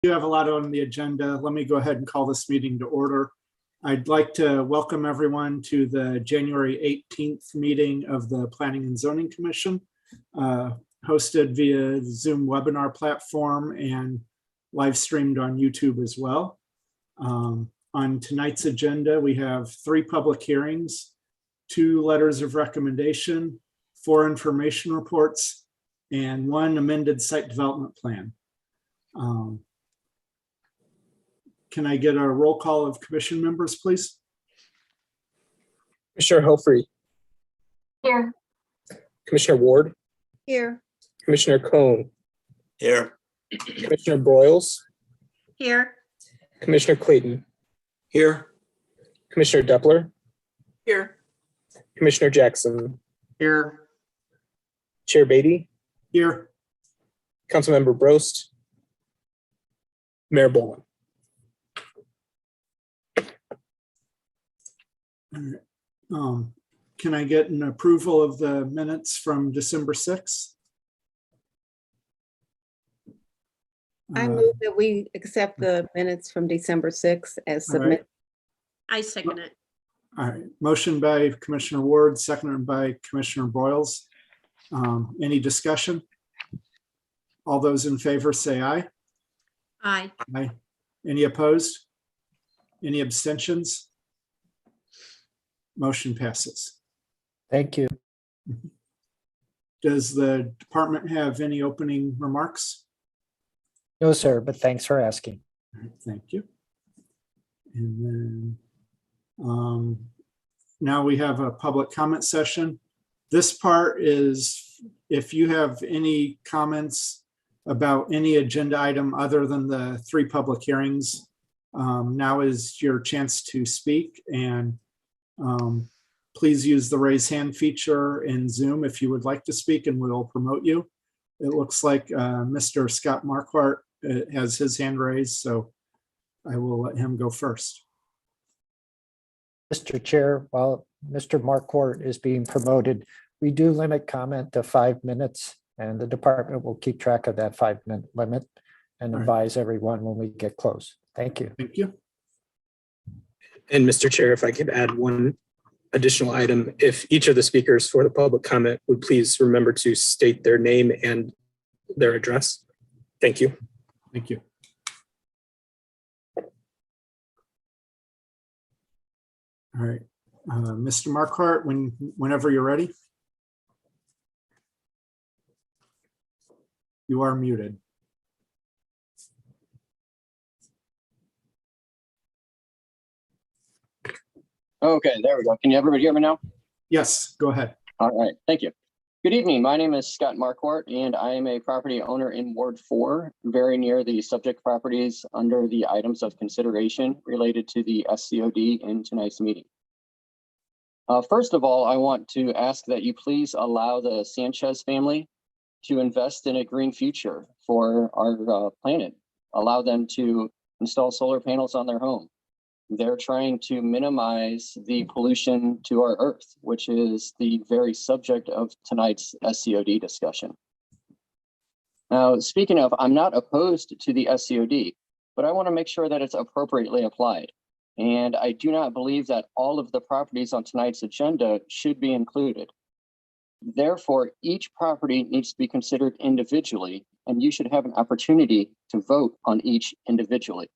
You have a lot on the agenda. Let me go ahead and call this meeting to order. I'd like to welcome everyone to the January 18th meeting of the Planning and Zoning Commission, hosted via Zoom webinar platform and live streamed on YouTube as well. On tonight's agenda, we have 3 public hearings, 2 letters of recommendation, 4 information reports, and 1 amended site development plan. Can I get a roll call of commission members, please? Commissioner Helfrey. Here. Commissioner Ward. Here. Commissioner Cohn. Here. Commissioner Broyles. Here. Commissioner Clayton. Here. Commissioner Doppler. Here. Commissioner Jackson. Here. Chair Beatty. Here. Councilmember Brost. Mayor Boland. Can I get an approval of the minutes from December 6th? I move that we accept the minutes from December 6th as All right. submitted. I second it. All right, motion by Commissioner Ward, seconded by Commissioner Broyles. Any discussion? All those in favor say aye. Aye. Aye. Any opposed? Any abstentions? Motion passes. Thank you. Does the department have any opening remarks? No, sir, but thanks for asking. All right, thank you. And then now we have a public comment session. This part is if you have any comments about any agenda item other than the 3 public hearings, now is your chance to speak, and please use the raise hand feature in Zoom if you would like to speak, and we'll promote you. It looks like Mr. Scott Marquardt has his hand raised, so I will let him go first. Mr. Chair, while Mr. Marquardt is being promoted, we do limit comment to 5 minutes, and the department will keep track of that 5-minute limit and All right. advise everyone when we get close. Thank you. Thank you. And Mr. Chair, if I could add one additional item, if each of the speakers for the public comment would please remember to state their name and their address. Thank you. Thank you. All right, Mr. Marquardt, whenever you're ready. You are muted. Okay, there we go. Can everybody hear me now? Yes, go ahead. All right, thank you. Good evening. My name is Scott Marquardt, and I am a property owner in Ward 4, very near the subject properties under the items of consideration related to the SCOD in tonight's meeting. First of all, I want to ask that you please allow the Sanchez family to invest in a green future for our planet. Allow them to install solar panels on their home. They're trying to minimize the pollution to our earth, which is the very subject of tonight's SCOD discussion. Now, speaking of, I'm not opposed to the SCOD, but I want to make sure that it's appropriately applied. And I do not believe that all of the properties on tonight's agenda should be included. Therefore, each property needs to be considered individually, and you should have an opportunity to vote on each individually.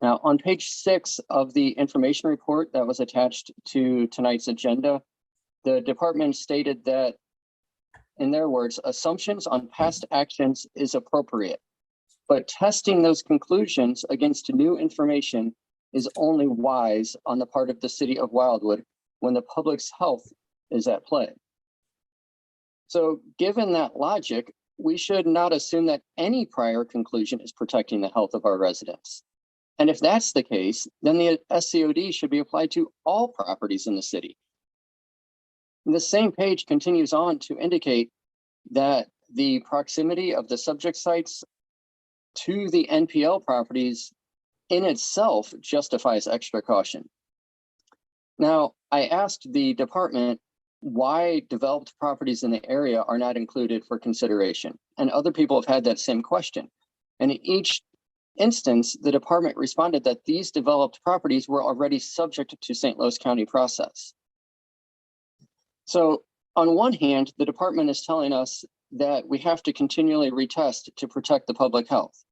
Now, on page 6 of the information report that was attached to tonight's agenda, the department stated that, in their words, assumptions on past actions is appropriate, but testing those conclusions against new information is only wise on the part of the city of Wildwood when the public's health is at play. So given that logic, we should not assume that any prior conclusion is protecting the health of our residents. And if that's the case, then the SCOD should be applied to all properties in the city. And the same page continues on to indicate that the proximity of the subject sites to the NPL properties in itself justifies extra caution. Now, I asked the department why developed properties in the area are not included for consideration, and other people have had that same question. And in each instance, the department responded that these developed properties were already subject to St. Louis County process. So on one hand, the department is telling us that we have to continually retest to protect the public health.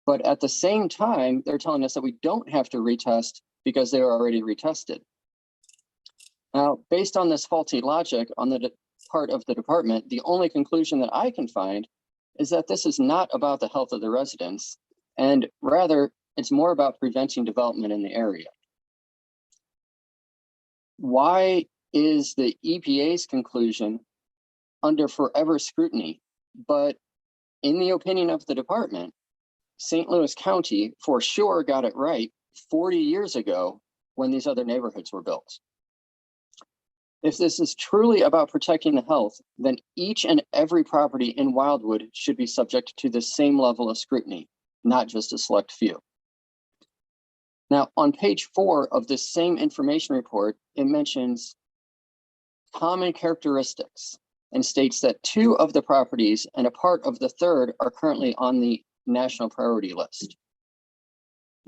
But at the same time, they're telling us that we don't have to retest because they were already retested. Now, based on this faulty logic on the part of the department, the only conclusion that I can find is that this is not about the health of the residents, and rather it's more about preventing development in the area. Why is the EPA's conclusion under forever scrutiny? But in the opinion of the department, St. Louis County for sure got it right 40 years ago when these other neighborhoods were built. If this is truly about protecting the health, then each and every property in Wildwood should be subject to the same level of scrutiny, not just a select few. Now, on page 4 of this same information report, it mentions common characteristics and states that 2 of the properties and a part of the 3rd are currently on the national priority list.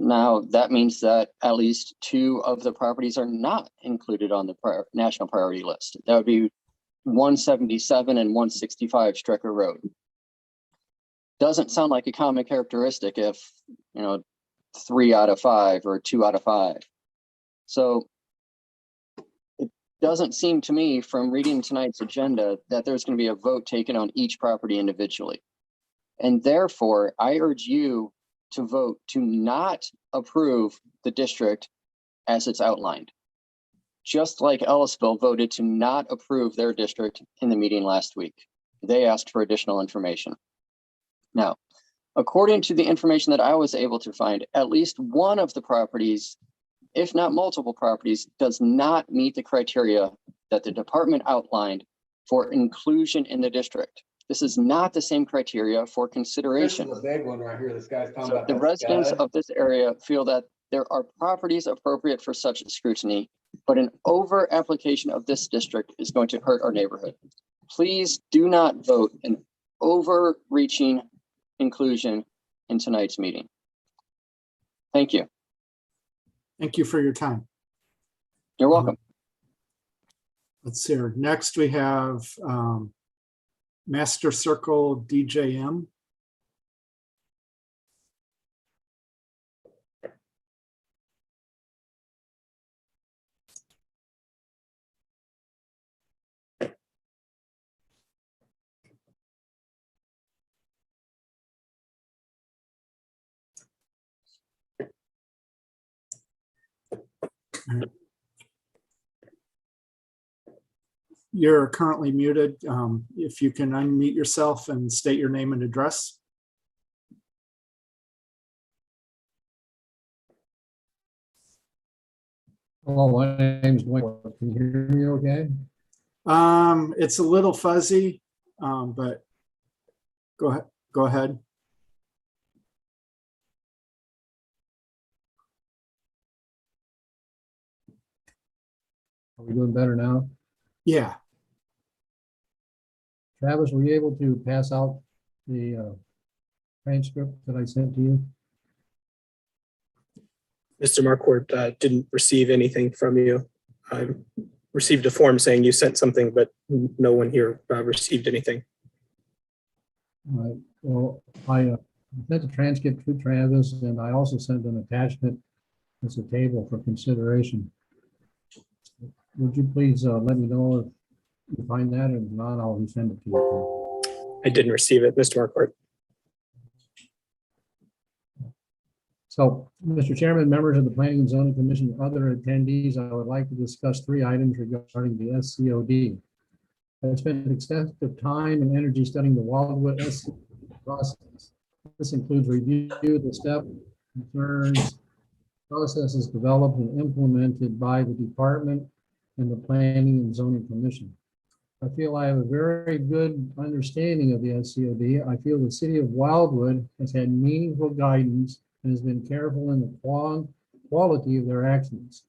Now, that means that at least 2 of the properties are not included on the national priority list. That would be 177 and 165 Strecker Road. Doesn't sound like a common characteristic if, 3 out of 5 or 2 out of 5. So it doesn't seem to me from reading tonight's agenda that there's going to be a vote taken on each property individually. And therefore, I urge you to vote to not approve the district as it's outlined. Just like Ellisville voted to not approve their district in the meeting last week. They asked for additional information. Now, according to the information that I was able to find, at least one of the properties, if not multiple properties, does not meet the criteria that the department outlined for inclusion in the district. This is not the same criteria for consideration. This is a big one right here. This guy's talking So about. the residents of this area feel that there are properties appropriate for such scrutiny, but an over application of this district is going to hurt our neighborhood. Please do not vote an overreaching inclusion in tonight's meeting. Thank you. Thank you for your time. You're welcome. Let's see here. Next, we have Master Circle DJM. You're currently muted. If you can unmute yourself and state your name and address. Hello, my name's Dwayne. Can you hear me okay? It's a little fuzzy, but go ahead. Go ahead. Are we doing better now? Yeah. Travis, were you able to pass out the transcript that I sent to you? Mr. Marquardt didn't receive anything from you. I received a form saying you sent something, but no one here received anything. All right. Well, I sent the transcript to Travis, and I also sent an attachment as a table for consideration. Would you please let me know if you find that, and if not, I'll resend it to you. I didn't receive it, Mr. Marquardt. So, Mr. Chairman, members of the Planning and Zoning Commission, and other attendees, I would like to discuss 3 items regarding the SCOD. I spent extensive time and energy studying the Wildwood SCOD process. This includes review of the step, concerns, processes developed and implemented by the department and the Planning and Zoning Commission. I feel I have a very good understanding of the SCOD. I feel the city of Wildwood has had meaningful guidance and has been careful in the quality of their actions.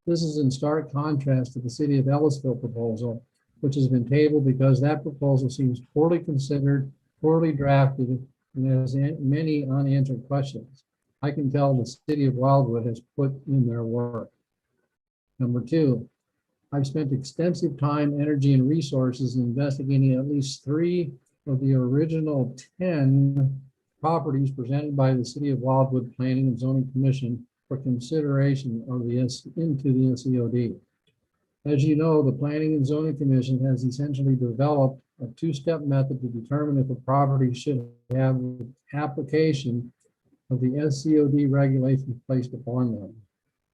This is in stark contrast to the city of Ellisville proposal, which has been tabled because that proposal seems poorly considered, poorly drafted, and has many unanswered questions. I can tell the city of Wildwood has put in their work. Number two, I've spent extensive time, energy, and resources investigating at least 3 of the original 10 properties presented by the City of Wildwood Planning and Zoning Commission for consideration of into the SEOD. As you know, the Planning and Zoning Commission has essentially developed a 2-step method to determine if a property should have application of the SCOD regulations placed upon them.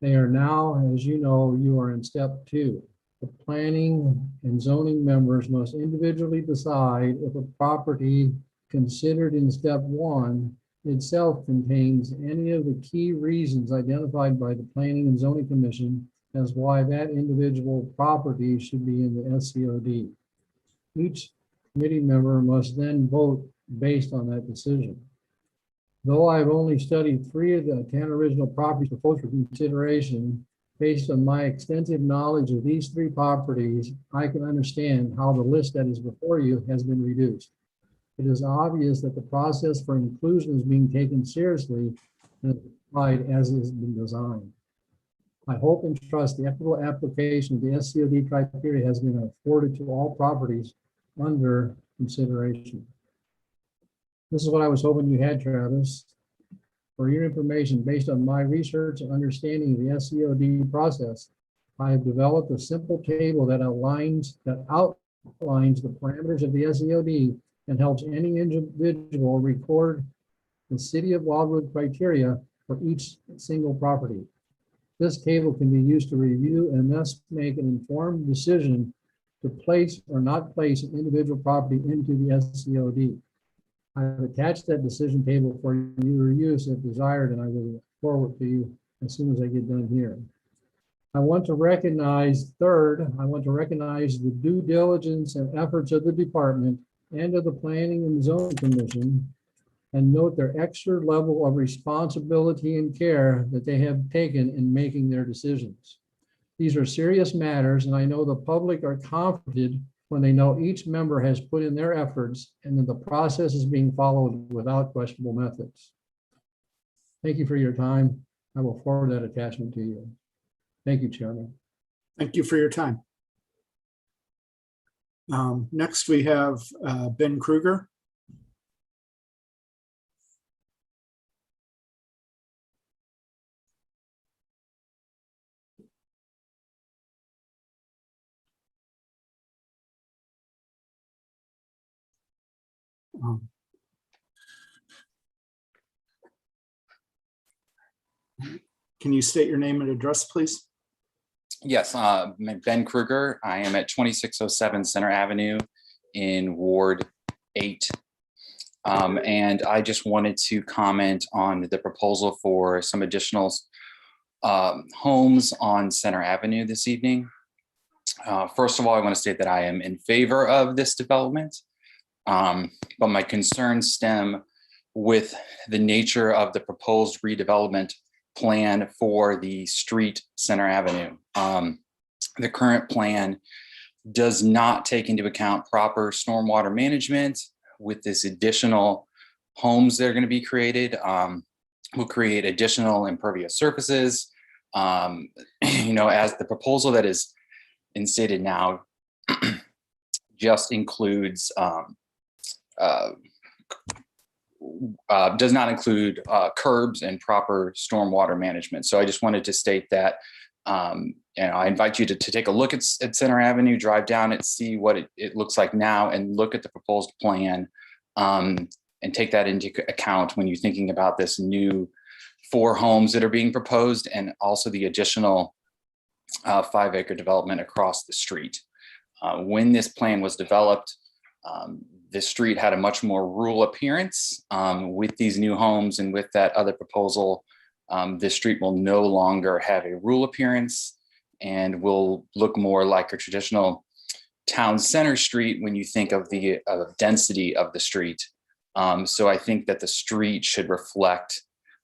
They are now, as you know, you are in step 2. The planning and zoning members must individually decide if a property considered in step 1 itself contains any of the key reasons identified by the Planning and Zoning Commission as why that individual property should be in the SCOD. Each committee member must then vote based on that decision. Though I've only studied 3 of the 10 original properties proposed for consideration, based on my extensive knowledge of these 3 properties, I can understand how the list that is before you has been reduced. It is obvious that the process for inclusion is being taken seriously and applied as it has been designed. I hope and trust the equitable application of the SCOD criteria has been afforded to all properties under consideration. This is what I was hoping you had, Travis. For your information, based on my research and understanding of the SCOD process, I have developed a simple table that outlines the parameters of the SCOD and helps any individual record the City of Wildwood criteria for each single property. This table can be used to review and thus make an informed decision to place or not place an individual property into the SCOD. I've attached that decision table for your use if desired, and I will forward to you as soon as I get done here. I want to recognize the due diligence and efforts of the department and of the Planning and Zoning Commission, and note their extra level of responsibility and care that they have taken in making their decisions. These are serious matters, and I know the public are comforted when they know each member has put in their efforts and that the process is being followed without questionable methods. Thank you for your time. I will forward that attachment to you. Thank you, Chairman. Thank you for your time. Next, we have Ben Krueger. Can you state your name and address, please? Yes, Ben Krueger. I am at 2607 Center Avenue in Ward 8. And I just wanted to comment on the proposal for some additional homes on Center Avenue this evening. First of all, I want to state that I am in favor of this development, but my concerns stem with the nature of the proposed redevelopment plan for the street Center Avenue. The current plan does not take into account proper stormwater management. With this additional homes that are going to be created, will create additional impervious surfaces. As the proposal that is instated now just includes does not include curbs and proper stormwater management. So I just wanted to state that I invite you to take a look at Center Avenue, drive down it, see what it looks like now, and look at the proposed plan and take that into account when you're thinking about this new 4 homes that are being proposed, and also the additional 5-acre development across the street. When this plan was developed, this street had a much more rural appearance. With these new homes and with that other proposal, this street will no longer have a rural appearance and will look more like a traditional town center street when you think of the density of the street. So I think that the street should reflect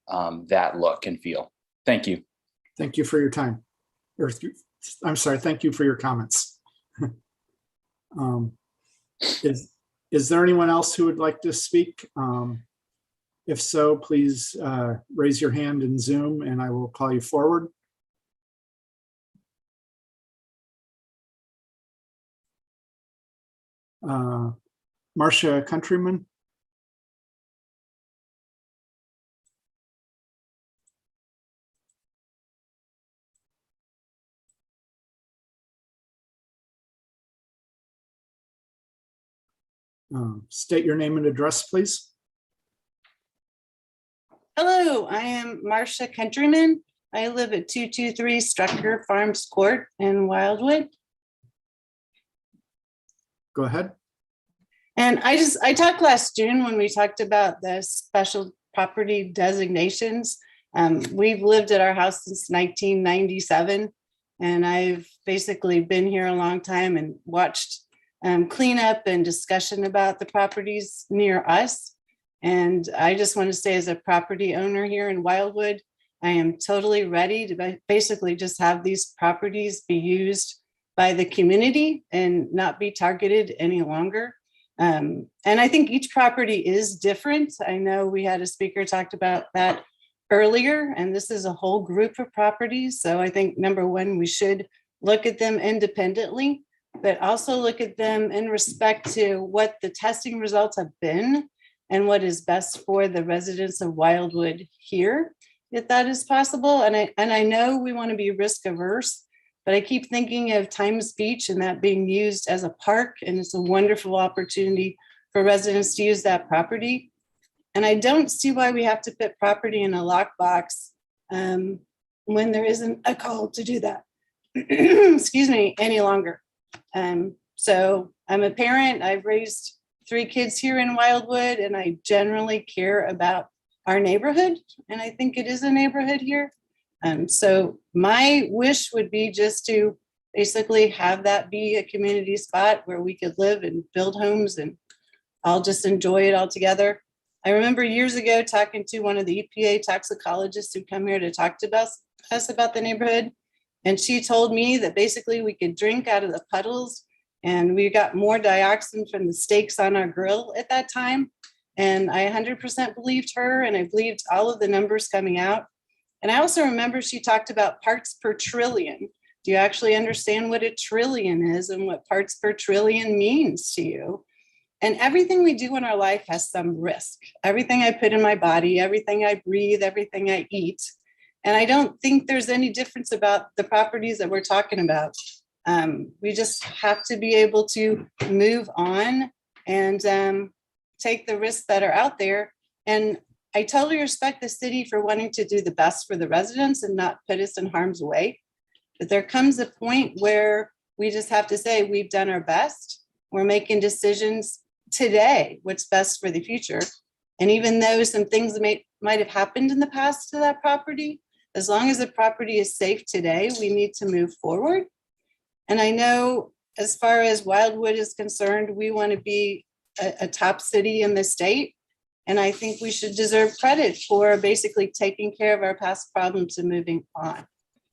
that look and feel. Thank you. Thank you for your time. I'm sorry, thank you for your comments. Is there anyone else who would like to speak? If so, please raise your hand in Zoom and I will call you forward. Marcia Countryman. State your name and address, please. Hello, I am Marcia Countryman. I live at 223 Strucker Farms Court in Wildwood. Go ahead. And I talked last June when we talked about the special property designations. We've lived at our house since 1997, and I've basically been here a long time and watched cleanup and discussion about the properties near us. And I just want to say, as a property owner here in Wildwood, I am totally ready to basically just have these properties be used by the community and not be targeted any longer. And I think each property is different. I know we had a speaker talked about that earlier, and this is a whole group of properties. So I think number one, we should look at them independently, but also look at them in respect to what the testing results have been and what is best for the residents of Wildwood here, if that is possible. And I know we want to be risk averse, but I keep thinking of Times Beach and that being used as a park, and it's a wonderful opportunity for residents to use that property. And I don't see why we have to put property in a lockbox when there isn't a call to do that, excuse me, any longer. So I'm a parent. I've raised 3 kids here in Wildwood, and I generally care about our neighborhood. And I think it is a neighborhood here. So my wish would be just to basically have that be a community spot where we could live and build homes and I'll just enjoy it all together. I remember years ago talking to one of the EPA toxicologists who come here to talk to us about the neighborhood. And she told me that basically we could drink out of the puddles, and we got more dioxin from the steaks on our grill at that time. And I 100% believed her, and I believed all of the numbers coming out. And I also remember she talked about parts per trillion. Do you actually understand what a trillion is and what parts per trillion means to you? And everything we do in our life has some risk. Everything I put in my body, everything I breathe, everything I eat. And I don't think there's any difference about the properties that we're talking about. We just have to be able to move on and take the risks that are out there. And I totally respect the city for wanting to do the best for the residents and not put us in harm's way. But there comes a point where we just have to say we've done our best. We're making decisions today, what's best for the future. And even though some things might have happened in the past to that property, as long as the property is safe today, we need to move forward. And I know as far as Wildwood is concerned, we want to be a top city in the state. And I think we should deserve credit for basically taking care of our past problems and moving on.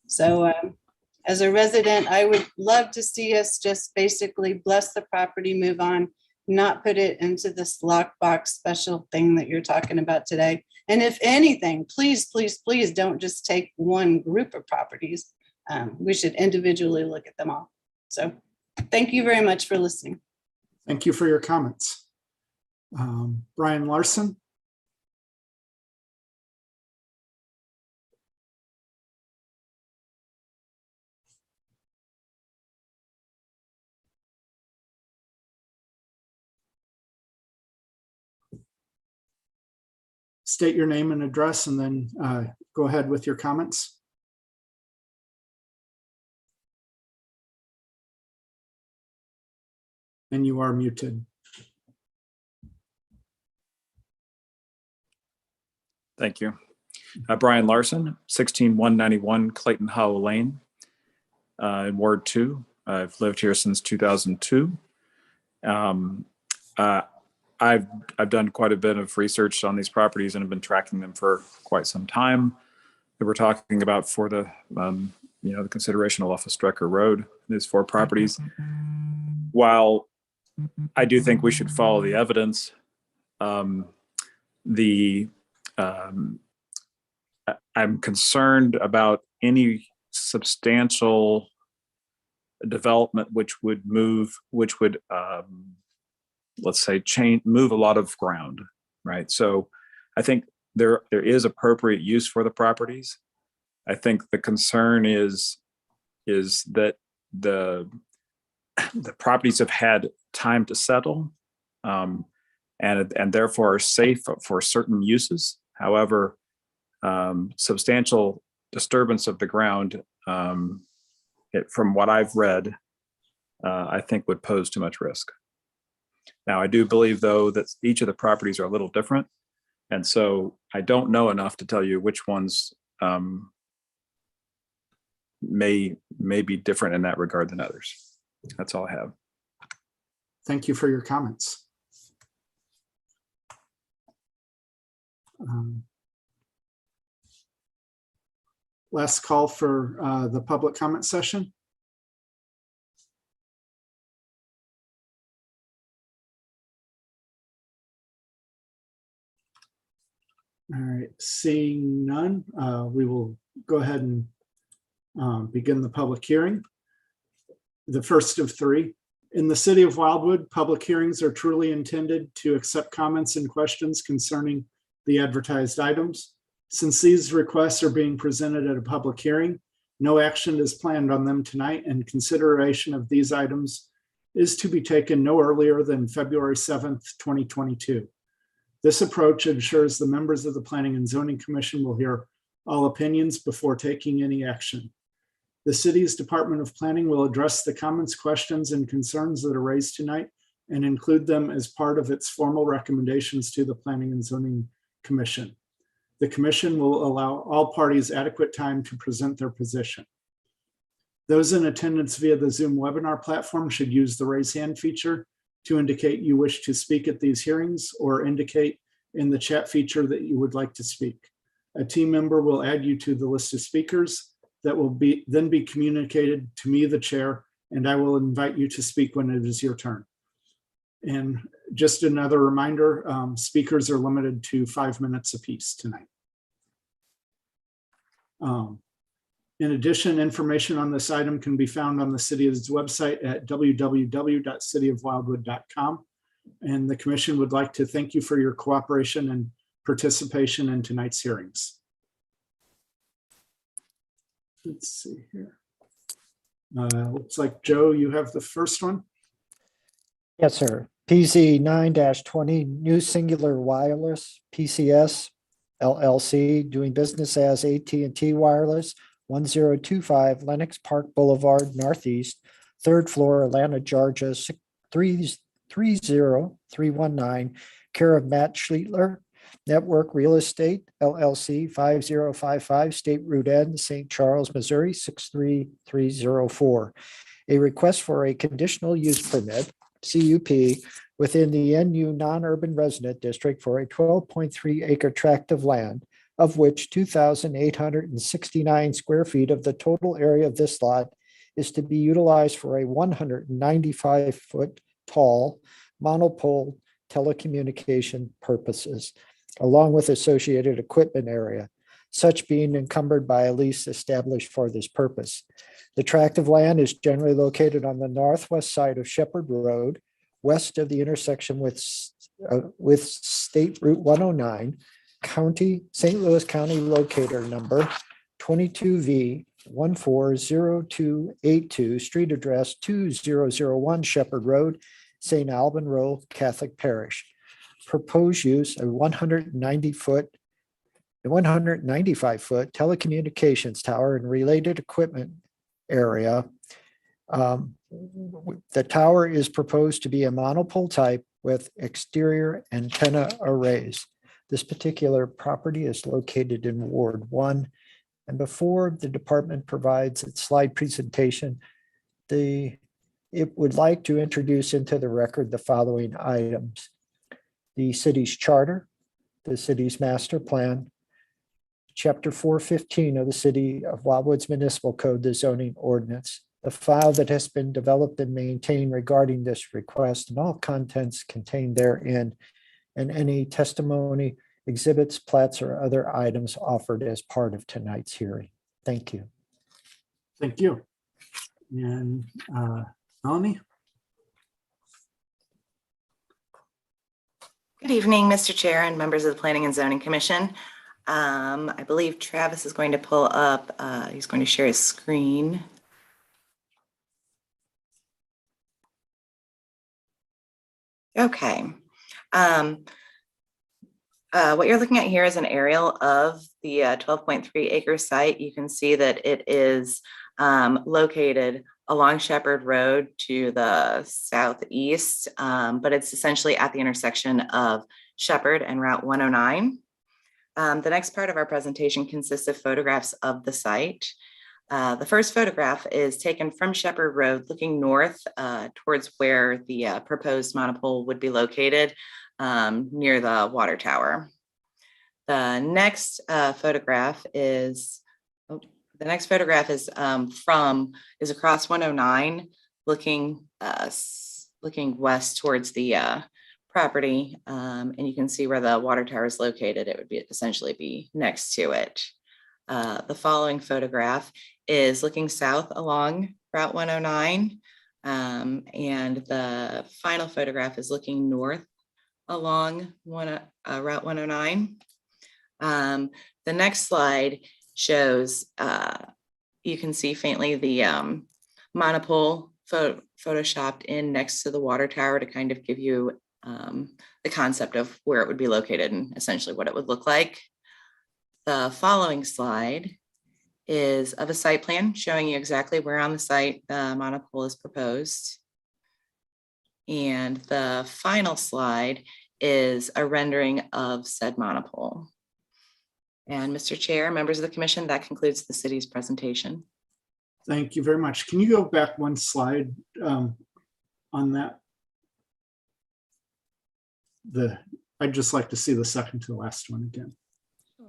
So as a resident, I would love to see us just basically bless the property, move on, not put it into this lockbox special thing that you're talking about today. And if anything, please, please, please don't just take one group of properties. We should individually look at them all. So thank you very much for listening. Thank you for your comments. Brian Larson. State your name and address and then go ahead with your comments. And you are muted. Thank you. Brian Larson, 16191 Clayton Howell Lane in Ward 2. I've lived here since 2002. I've done quite a bit of research on these properties and have been tracking them for quite some time. That we're talking about for the the consideration off of Strecker Road. These 4 properties. While I do think we should follow the evidence, the I'm concerned about any substantial development which would let's say move a lot of ground, right? So I think there is appropriate use for the properties. I think the concern is that the properties have had time to settle, and therefore are safe for certain uses. However, substantial disturbance of the ground, from what I've read, I think would pose too much risk. Now, I do believe, though, that each of the properties are a little different. And so I don't know enough to tell you which ones may be different in that regard than others. That's all I have. Thank you for your comments. Last call for the public comment session. All right, seeing none, we will go ahead and begin the public hearing. The first of three. In the city of Wildwood, public hearings are truly intended to accept comments and questions concerning the advertised items. Since these requests are being presented at a public hearing, no action is planned on them tonight, and consideration of these items is to be taken no earlier than February 7th, 2022. This approach ensures the members of the Planning and Zoning Commission will hear all opinions before taking any action. The city's Department of Planning will address the comments, questions, and concerns that are raised tonight and include them as part of its formal recommendations to the Planning and Zoning Commission. The commission will allow all parties adequate time to present their position. Those in attendance via the Zoom webinar platform should use the raise hand feature to indicate you wish to speak at these hearings, or indicate in the chat feature that you would like to speak. A team member will add you to the list of speakers that will then be communicated to me, the chair, and I will invite you to speak when it is your turn. And just another reminder, speakers are limited to 5 minutes apiece tonight. In addition, information on this item can be found on the city's website at www.cityofwildwood.com. And the commission would like to thank you for your cooperation and participation in tonight's hearings. Let's see here. Looks like, Joe, you have the first one. Yes, sir. PZ 9-20 New Singular Wireless, PCS LLC, doing business as AT&T Wireless, 1025 Lenox Park Boulevard, Northeast, 3rd floor, Atlanta, Georgia, 30319, care of Matt Schlittler, Network Real Estate LLC, 5055 State Route N, St. Charles, Missouri, 63304. A request for a conditional use permit, CUP, within the NU non-urban resident district for a 12.3 acre tract of land, of which 2,869 square feet of the total area of this lot is to be utilized for a 195-foot tall monopole telecommunication purposes, along with associated equipment area, such being encumbered by a lease established for this purpose. The tract of land is generally located on the northwest side of Shepherd Road, west of the intersection with State Route 109, St. Louis County locator number 22V140282, street address 2001 Shepherd Road, St. Alban Row Catholic Parish. Proposed use of 195-foot telecommunications tower and related equipment area. The tower is proposed to be a monopole type with exterior antenna arrays. This particular property is located in Ward 1. And before the department provides its slide presentation, it would like to introduce into the record the following items: the city's charter, the city's master plan, Chapter 415 of the City of Wildwood's Municipal Code, the zoning ordinance, the file that has been developed and maintained regarding this request, and all contents contained therein, and any testimony exhibits, plats, or other items offered as part of tonight's hearing. Thank you. Thank you. And Melanie? Good evening, Mr. Chair and members of the Planning and Zoning Commission. I believe Travis is going to pull up, he's going to share his screen. Okay. What you're looking at here is an aerial of the 12.3 acre site. You can see that it is located along Shepherd Road to the southeast, but it's essentially at the intersection of Shepherd and Route 109. The next part of our presentation consists of photographs of the site. The first photograph is taken from Shepherd Road, looking north towards where the proposed monopole would be located, near the water tower. The next photograph is across 109, looking west towards the property, and you can see where the water tower is located. It would essentially be next to it. The following photograph is looking south along Route 109, and the final photograph is looking north along Route 109. The next slide shows, you can see faintly the monopole photoshopped in next to the water tower to kind of give you the concept of where it would be located and essentially what it would look like. The following slide is of a site plan showing you exactly where on the site the monopole is proposed. And the final slide is a rendering of said monopole. And Mr. Chair, members of the commission, that concludes the city's presentation. Thank you very much. Can you go back one slide on that? I'd just like to see the second to the last one again. Sure.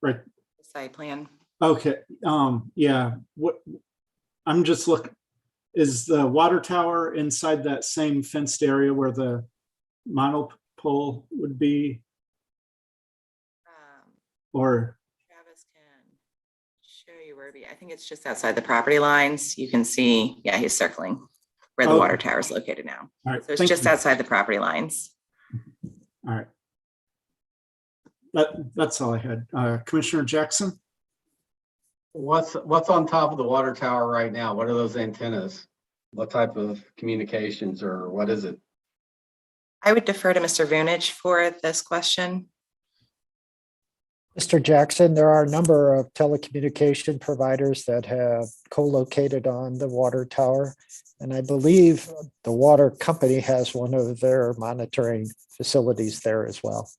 Right. The site plan. Okay. Yeah. What I'm just looking, is the water tower inside that same fenced area where the monopole would be? Or Travis can show you where I think it's just outside the property lines. You can see, yeah, he's circling where the water tower is located now. all right, So it's thank just you. outside the property lines. All right. That's all I had. Commissioner Jackson? What's on top of the water tower right now? What are those antennas? What type of communications, or what is it? I would defer to Mr. Vunich for this question. Mr. Jackson, there are a number of telecommunication providers that have co-located on the water tower. And I believe the water company has one of their monitoring facilities there as well.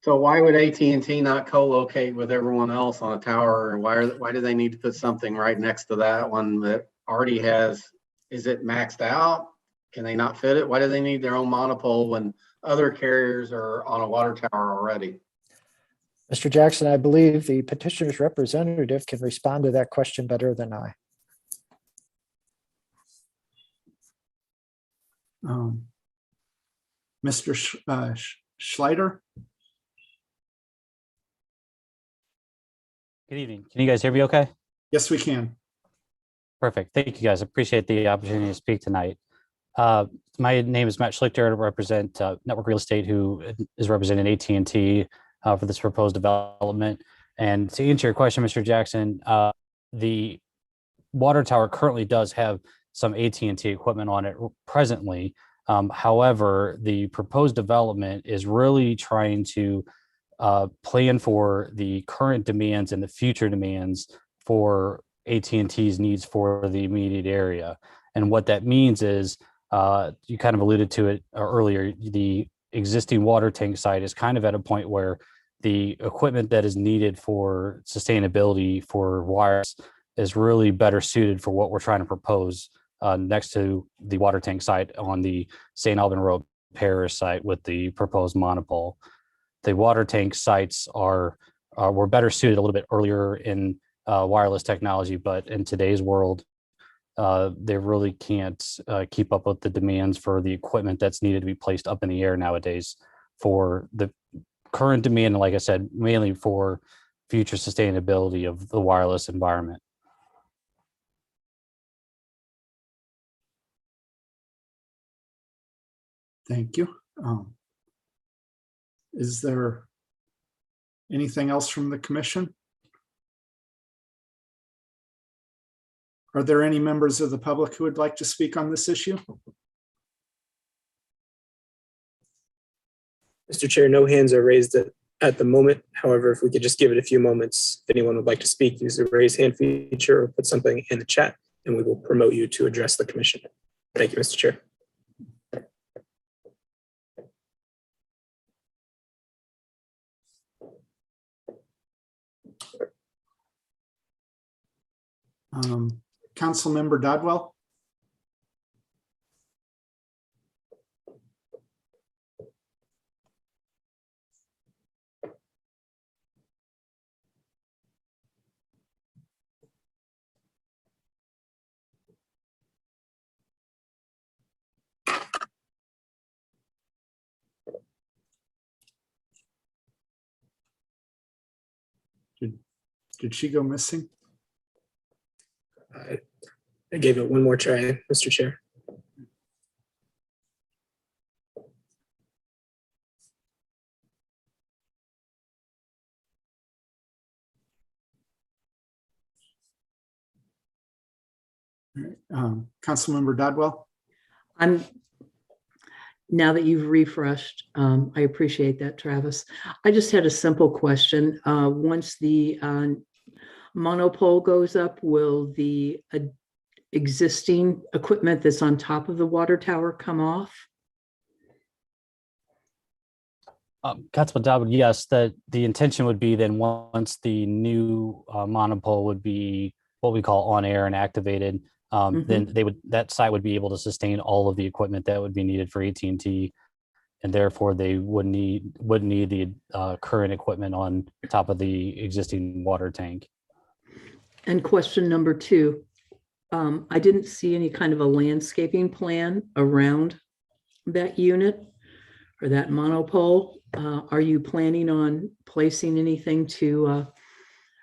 So why would AT&T not co-locate with everyone else on a tower? And why do they need to put something right next to that one that already has, is it maxed out? Can they not fit it? Why do they need their own monopole when other carriers are on a water tower already? Mr. Jackson, I believe the petitioner's representative can respond to that question better than I. Mr. Schleider? Good evening. Can you guys hear me okay? Yes, we can. Perfect. Thank you, guys. Appreciate the opportunity to speak tonight. My name is Matt Schlichter. I represent Network Real Estate, who is representing AT&T for this proposed development. And to answer your question, Mr. Jackson, the water tower currently does have some AT&T equipment on it presently. However, the proposed development is really trying to plan for the current demands and the future demands for AT&T's needs for the immediate area. And what that means is, you kind of alluded to it earlier, the existing water tank site is kind of at a point where the equipment that is needed for sustainability for wires is really better suited for what we're trying to propose next to the water tank site on the St. Alban Road Parish site with the proposed monopole. The water tank sites were better suited a little bit earlier in wireless technology, but in today's world, they really can't keep up with the demands for the equipment that's needed to be placed up in the air nowadays for the current demand. And like I said, mainly for future sustainability of the wireless environment. Thank you. Is there anything else from the commission? Are there any members of the public who would like to speak on this issue? Mr. Chair, no hands are raised at the moment. However, if we could just give it a few moments, if anyone would like to speak, use the raise hand feature or put something in the chat, and we will promote you to address the commission. Thank you, Mr. Chair. Councilmember Dodwell? Did she go missing? I gave it one more try, Mr. Chair. Councilmember Dodwell? Now that you've refreshed, I appreciate that, Travis. I just had a simple question. Once the monopole goes up, will the existing equipment that's on top of the water tower come off? Councilman Dodd, yes, that the intention would be then once the new monopole would be what we call on air and activated, then that site would be able to sustain all of the equipment that would be needed for AT&T, and therefore they wouldn't need the current equipment on top of the existing water tank. And question number 2, I didn't see any kind of a landscaping plan around that unit or that monopole. Are you planning on placing anything to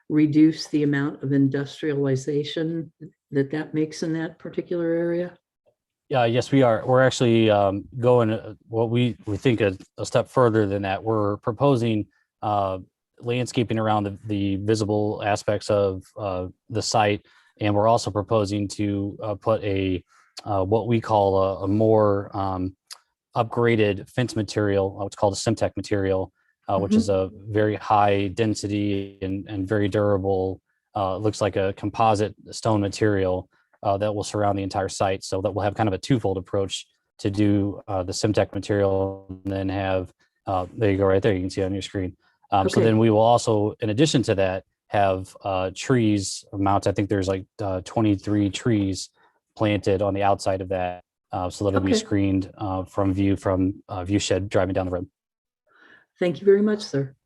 reduce the amount of industrialization that makes in that particular area? Yes, we are. We're actually going what we think a step further than that. We're proposing landscaping around the visible aspects of the site, and we're also proposing to put a what we call a more upgraded fence material, what's called a Simtech material, which is a very high density and very durable. Looks like a composite stone material that will surround the entire site, so that we'll have kind of a twofold approach to do the Simtech material, and then have there you go, right there, you can see on your screen. So then we will also, in addition to that, have trees mounted. I think there's like 23 trees planted on the outside of that, so that it'll be screened from view shed driving down the road. Thank you very much, sir.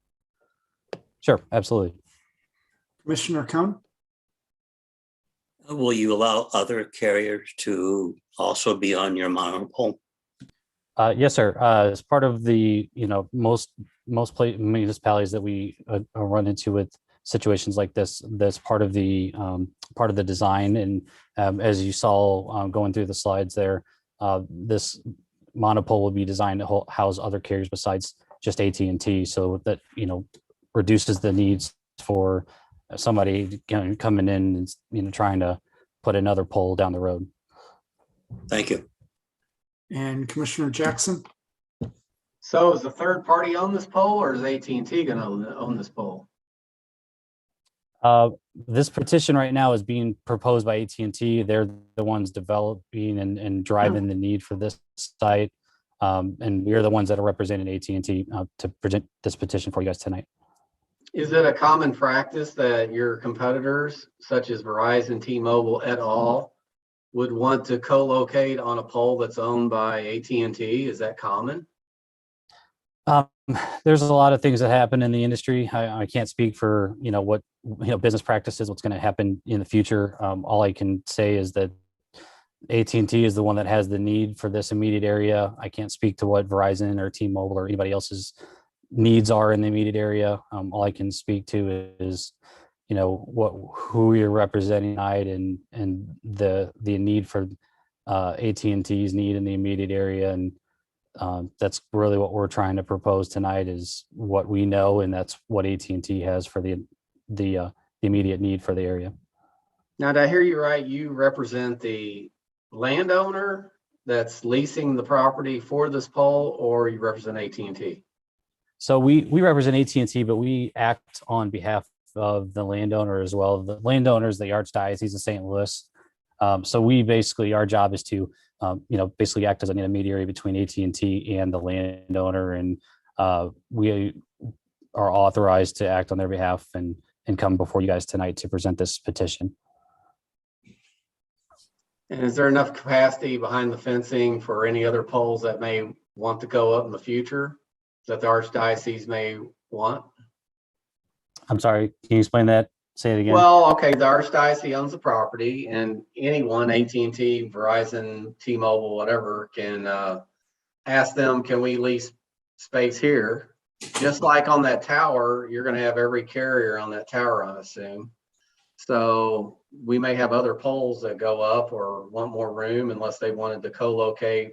Sure, absolutely. Commissioner Cohn? Will you allow other carriers to also be on your monopole? Yes, sir. As part of the, most municipalities that we run into with situations like this, that's part of the design. And as you saw going through the slides there, this monopole will be designed to house other carriers besides just AT&T, so that reduces the needs for somebody coming in and trying to put another pole down the road. Thank you. And Commissioner Jackson? So is the third party on this pole, or is AT&T going to own this pole? This petition right now is being proposed by AT&T. They're the ones developing and driving the need for this site. And we're the ones that are representing AT&T to present this petition for you guys tonight. Is it a common practice that your competitors, such as Verizon, T-Mobile et al., would want to co-locate on a pole that's owned by AT&T? Is that common? There's a lot of things that happen in the industry. I can't speak for what business practices, what's going to happen in the future. All I can say is that AT&T is the one that has the need for this immediate area. I can't speak to what Verizon or T-Mobile or anybody else's needs are in the immediate area. All I can speak to is, who you're representing tonight and the need for AT&T's need in the immediate area. And that's really what we're trying to propose tonight is what we know, and that's what AT&T has for the immediate need for the area. Now, did I hear you right? You represent the landowner that's leasing the property for this pole, or you represent AT&T? So we represent AT&T, but we act on behalf of the landowner as well. The landowner is the Archdiocese of St. Louis. So we basically, our job is to, basically act as an intermediary between AT&T and the landowner. And we are authorized to act on their behalf and come before you guys tonight to present this petition. And is there enough capacity behind the fencing for any other poles that may want to go up in the future that the Archdiocese may want? I'm sorry, can you explain that? Say it again. Well, okay, the Archdiocese owns the property, and anyone, AT&T, Verizon, T-Mobile, whatever, can ask them, can we lease space here? Just like on that tower, you're going to have every carrier on that tower, I assume. So we may have other poles that go up or want more room unless they wanted to co-locate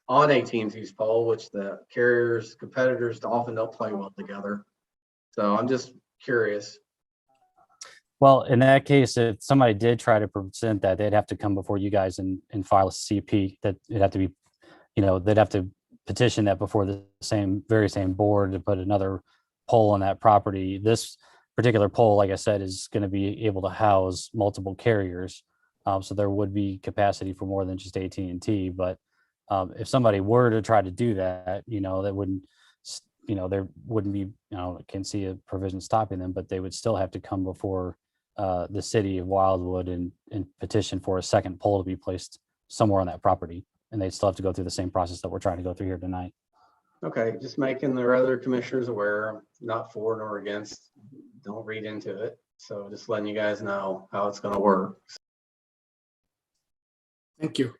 on AT&T's pole, which the carriers, competitors often don't play well together. So I'm just curious. Well, in that case, if somebody did try to present that, they'd have to come before you guys and file a CP. That it'd have to be, they'd have to petition that before the very same board to put another pole on that property. This particular pole, like I said, is going to be able to house multiple carriers. So there would be capacity for more than just AT&T. But if somebody were to try to do that, that wouldn't, there wouldn't be, I can't see a provision stopping them, but they would still have to come before the city of Wildwood and petition for a second pole to be placed somewhere on that property. And they'd still have to go through the same process that we're trying to go through here tonight. Okay, just making the other commissioners aware, not for nor against, don't read into it. So just letting you guys know how it's going to work. Thank you.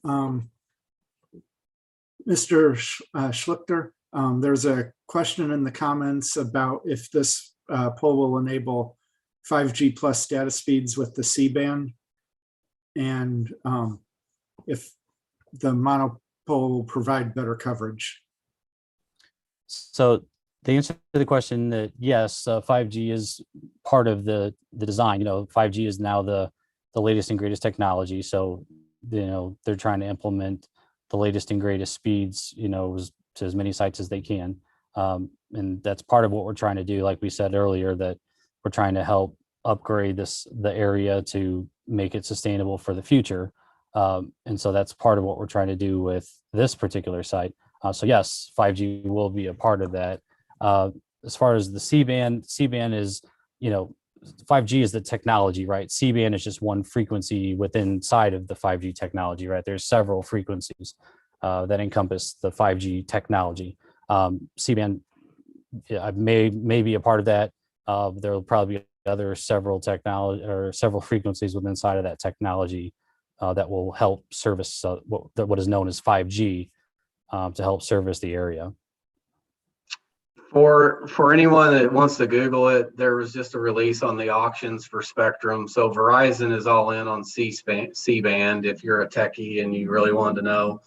Mr. Schlichter, there's a question in the comments about if this pole will enable 5G plus data speeds with the C-band, and if the monopole will provide better coverage. So the answer to the question that yes, 5G is part of the design. 5G is now the latest and greatest technology. So, they're trying to implement the latest and greatest speeds, to as many sites as they can. And that's part of what we're trying to do. Like we said earlier, that we're trying to help upgrade the area to make it sustainable for the future. And so that's part of what we're trying to do with this particular site. So yes, 5G will be a part of that. As far as the C-band is, 5G is the technology, right? C-band is just one frequency inside of the 5G technology, right? There's several frequencies that encompass the 5G technology. C-band may be a part of that. There will probably be several frequencies within inside of that technology that will help service what is known as 5G to help service the area. For anyone that wants to Google it, there was just a release on the auctions for spectrum. So Verizon is all in on C-band. If you're a techie and you really wanted to know,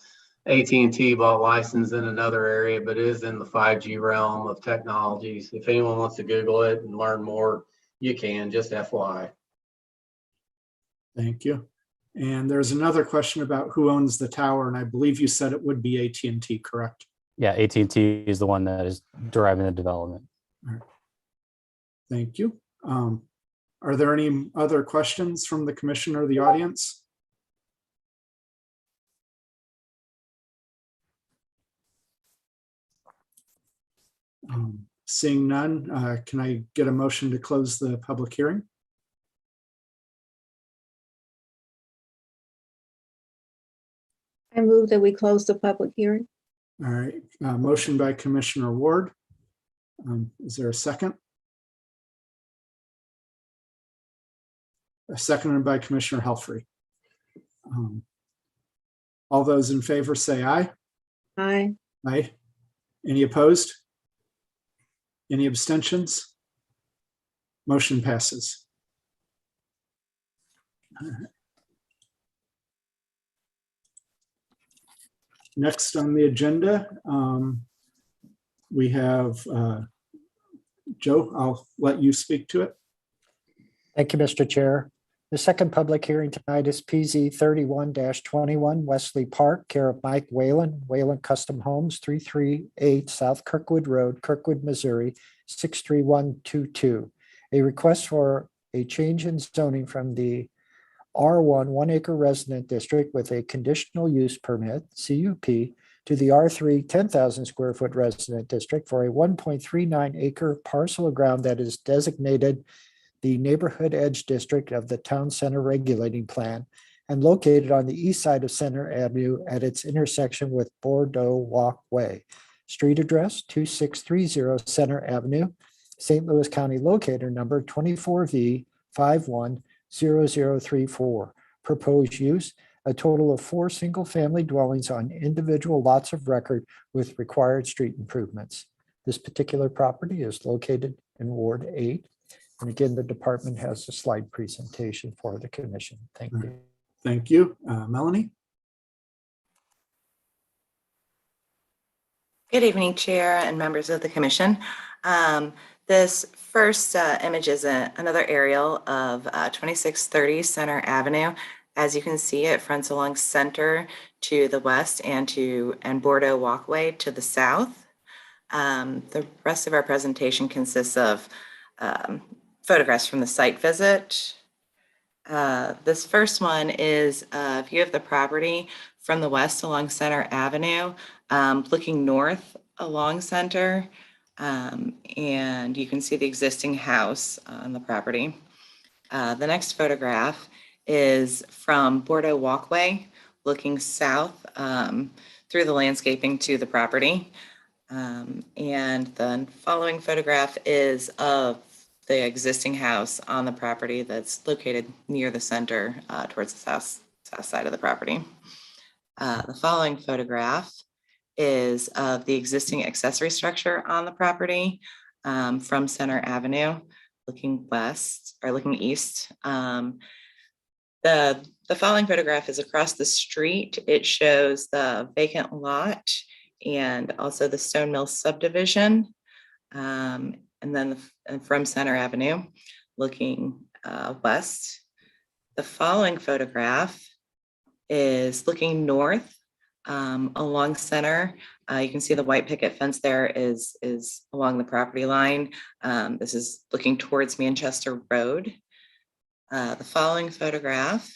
AT&T bought license in another area, but it is in the 5G realm of technologies. If anyone wants to Google it and learn more, you can, just FYI. Thank you. And there's another question about who owns the tower, and I believe you said it would be AT&T, correct? Yeah, AT&T is the one that is driving the development. All right. Thank you. Are there any other questions from the commission or the audience? Seeing none, can I get a motion to close the public hearing? I move that we close the public hearing. All right, motion by Commissioner Ward. Is there a second? A second by Commissioner Helfrey. All those in favor say aye. Aye. Aye. Any opposed? Any abstentions? Motion passes. Next on the agenda, we have Joe, I'll let you speak to it. Thank you, Mr. Chair. The second public hearing tonight is PZ 31-21 Wesley Park, care of Mike Whalen, Whalen Custom Homes, 338 South Kirkwood Road, Kirkwood, Missouri, 63122. A request for a change in zoning from the R1 1-acre resident district with a conditional use permit, CUP, to the R3 10,000 square foot resident district for a 1.39 acre parcel of ground that is designated the neighborhood edge district of the town center regulating plan and located on the east side of Center Avenue at its intersection with Bordeaux Walkway. Street address 2630 Center Avenue, St. Louis County locator number 24V 510034. Proposed use, a total of 4 single-family dwellings on individual lots of record with required street improvements. This particular property is located in Ward 8. And again, the department has a slide presentation for the commission. Thank you. Thank you. Melanie? Good evening, Chair and members of the Commission. This first image is another aerial of 2630 Center Avenue. As you can see, it fronts along Center to the west and Bordeaux Walkway to the south. The rest of our presentation consists of photographs from the site visit. This first one is a view of the property from the west along Center Avenue, looking north along Center, and you can see the existing house on the property. The next photograph is from Bordeaux Walkway, looking south through the landscaping to the property. And the following photograph is of the existing house on the property that's located near the center towards the south side of the property. The following photograph is of the existing accessory structure on the property from Center Avenue, looking west or looking east. The following photograph is across the street. It shows the vacant lot and also the Stone Mill subdivision. And then from Center Avenue, looking west. The following photograph is looking north along Center. You can see the white picket fence there is along the property line. This is looking towards Manchester Road. The following photograph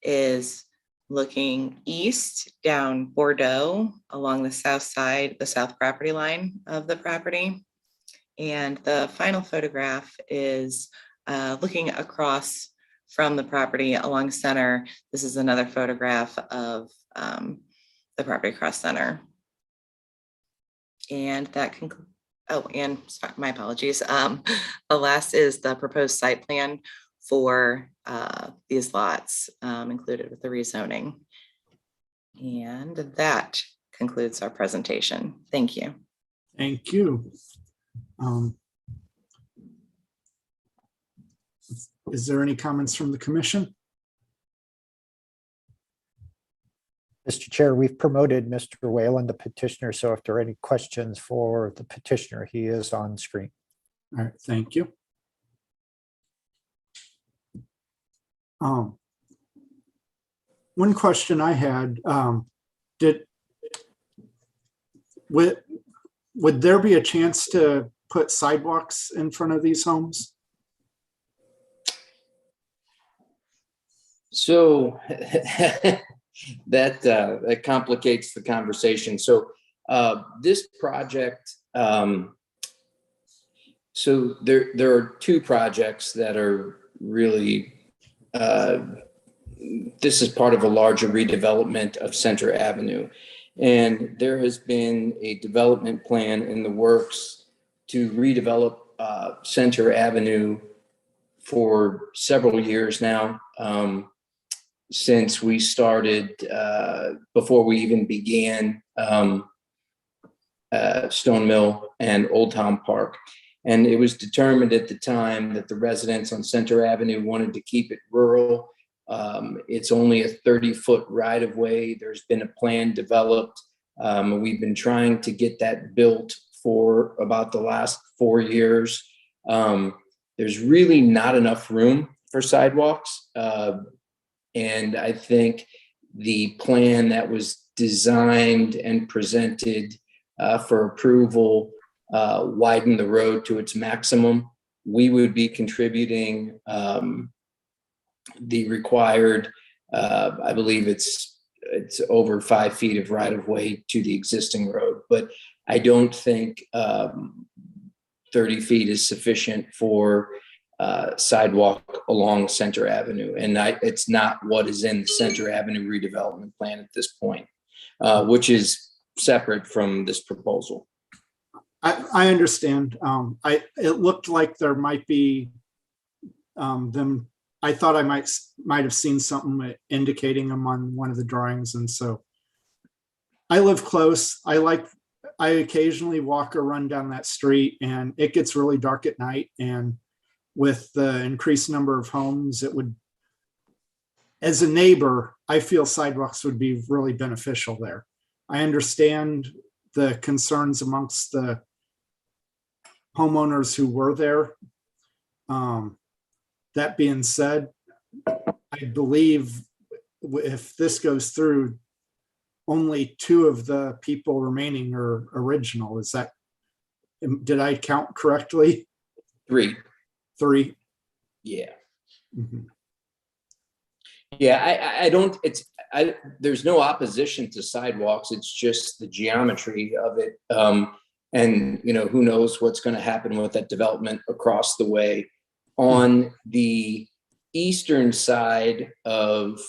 is looking east down Bordeaux along the south side, the south property line of the property. And the final photograph is looking across from the property along Center. This is another photograph of the property across Center. And that concludes, oh, and sorry, my apologies. The last is the proposed site plan for these lots included with the rezoning. And that concludes our presentation. Thank you. Thank you. Is there any comments from the commission? Mr. Chair, we've promoted Mr. Whalen, the petitioner, so if there are any questions for the petitioner, he is on screen. All right, thank you. One question I had, would there be a chance to put sidewalks in front of these homes? So that complicates the conversation. So this project, so there are 2 projects that are really, this is part of a larger redevelopment of Center Avenue. And there has been a development plan in the works to redevelop Center Avenue for several years now. since we started, before we even began Stone Mill and Old Town Park. And it was determined at the time that the residents on Center Avenue wanted to keep it rural. It's only a 30-foot right of way. There's been a plan developed. We've been trying to get that built for about the last 4 years. There's really not enough room for sidewalks. And I think the plan that was designed and presented for approval widen the road to its maximum. We would be contributing the required, I believe it's over 5 feet of right of way to the existing road, but I don't think 30 feet is sufficient for sidewalk along Center Avenue. And it's not what is in the Center Avenue redevelopment plan at this point, which is separate from this proposal. I understand. It looked like there might be them. I thought I might have seen something indicating them on one of the drawings, and so I live close. I occasionally walk or run down that street, and it gets really dark at night. And with the increased number of homes, it would, as a neighbor, I feel sidewalks would be really beneficial there. I understand the concerns amongst the homeowners who were there. That being said, I believe if this goes through, only 2 of the people remaining are original. Is that, did I count correctly? 3. 3? Yeah. Mhm. Yeah, I don't, there's no opposition to sidewalks. It's just the geometry of it. And, who knows what's going to happen with that development across the way. On the eastern side of,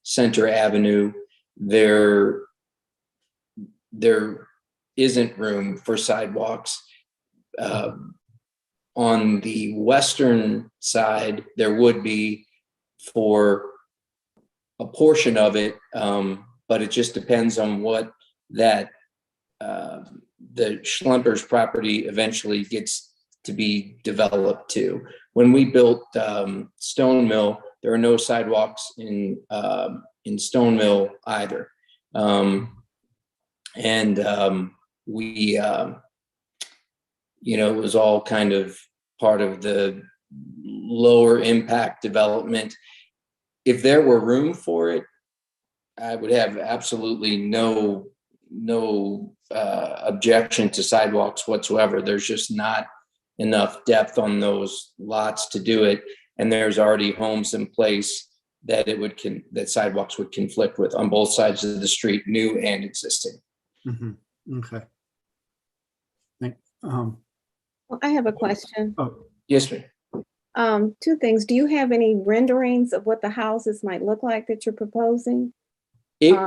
Center Avenue, there isn't room for sidewalks. On the western side, there would be for a portion of it, but it just depends on what that the Schlemper's property eventually gets to be developed to. When we built Stone Mill, there are no sidewalks in Stone Mill either, we it was all kind of part of the lower impact development. If there were room for it, I would have absolutely no objection to sidewalks whatsoever. There's just not enough depth on those lots to do it, and there's already homes in place that that sidewalks would conflict with on both sides of the street, new and existing. Mm-hmm. Okay. Well, I have a question. Oh, yes, ma'am. 2 things. Do you have any renderings of what the houses might look like that you're proposing? They'd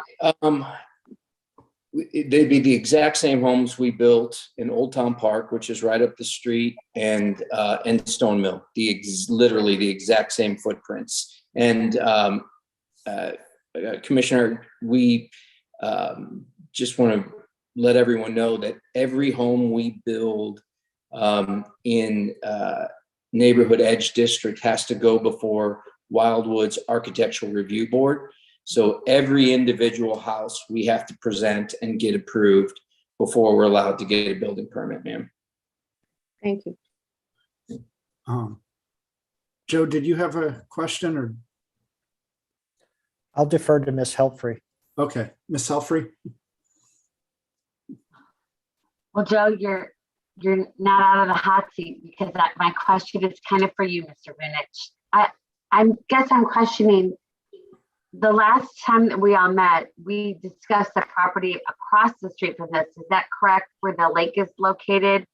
be the exact same homes we built in Old Town Park, which is right up the street, and Stone Mill. Literally the exact same footprints. And Commissioner, we just want to let everyone know that every home we build in Neighborhood Edge District has to go before Wildwood's Architectural Review Board. So every individual house we have to present and get approved before we're allowed to get a building permit, ma'am. Thank you. Joe, did you have a question, or? I'll defer to Ms. Helpfrey. Okay, Ms. Helpfrey. Well, Joe, you're not out of the hot seat, because my question is kind of for you, Mr. Vinich. I guess I'm questioning, the last time that we all met, we discussed the property across the street from this. Is that correct, where the lake is located?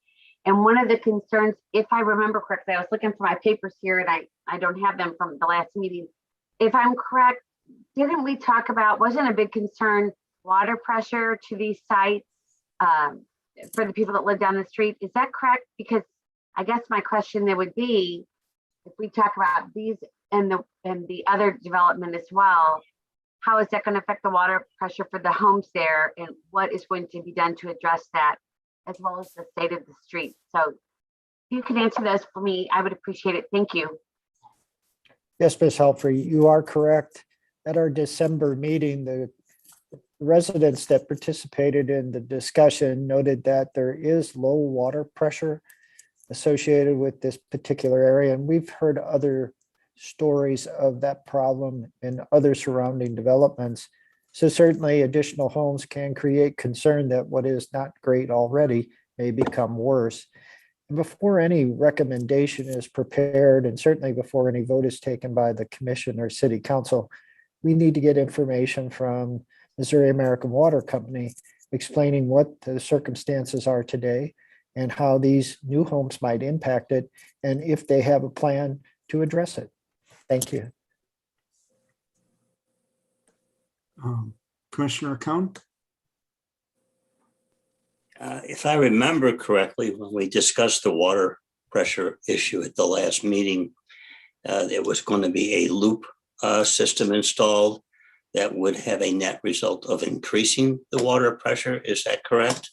And one of the concerns, if I remember correctly, I was looking for my papers here and I don't have them from the last meeting. If I'm correct, didn't we talk about, wasn't a big concern, water pressure to these sites for the people that live down the street? Is that correct? Because I guess my question there would be, if we talk about these and the other development as well, how is that going to affect the water pressure for the homes there, and what is going to be done to address that, as well as the state of the street? So if you could answer those for me, I would appreciate it. Thank you. Yes, Ms. Helfrey, you are correct. At our December meeting, the residents that participated in the discussion noted that there is low water pressure associated with this particular area. And we've heard other stories of that problem in other surrounding developments. So certainly additional homes can create concern that what is not great already may become worse. And before any recommendation is prepared, and certainly before any vote is taken by the commission or city council, we need to get information from Missouri American Water Company explaining what the circumstances are today and how these new homes might impact it, and if they have a plan to address it. Thank you. Commissioner Cone? If I remember correctly, when we discussed the water pressure issue at the last meeting, there was going to be a loop system installed that would have a net result of increasing the water pressure. Is that correct?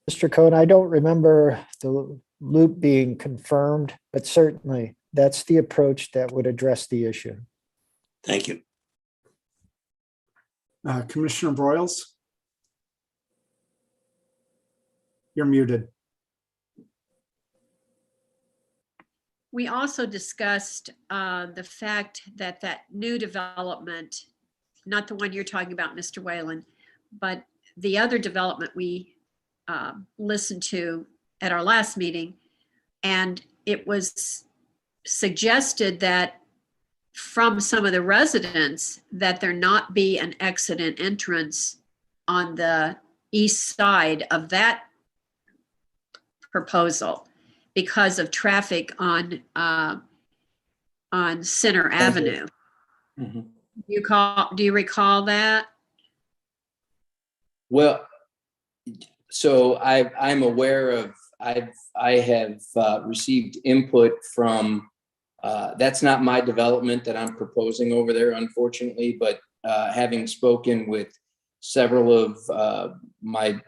Mr. Cohn, I don't remember the loop being confirmed, but certainly that's the approach that would address the issue. Thank you. Commissioner Broyles? You're muted. We also discussed the fact that that new development, not the one you're talking about, Mr. Whalen, but the other development we listened to at our last meeting, and it was suggested that from some of the residents that there not be an exit and entrance on the east side of that proposal because of traffic on Center Avenue. Mm-hmm. Do you recall that? Well, so I'm aware of, I have received input from, that's not my development that I'm proposing over there, unfortunately, but having spoken with several of my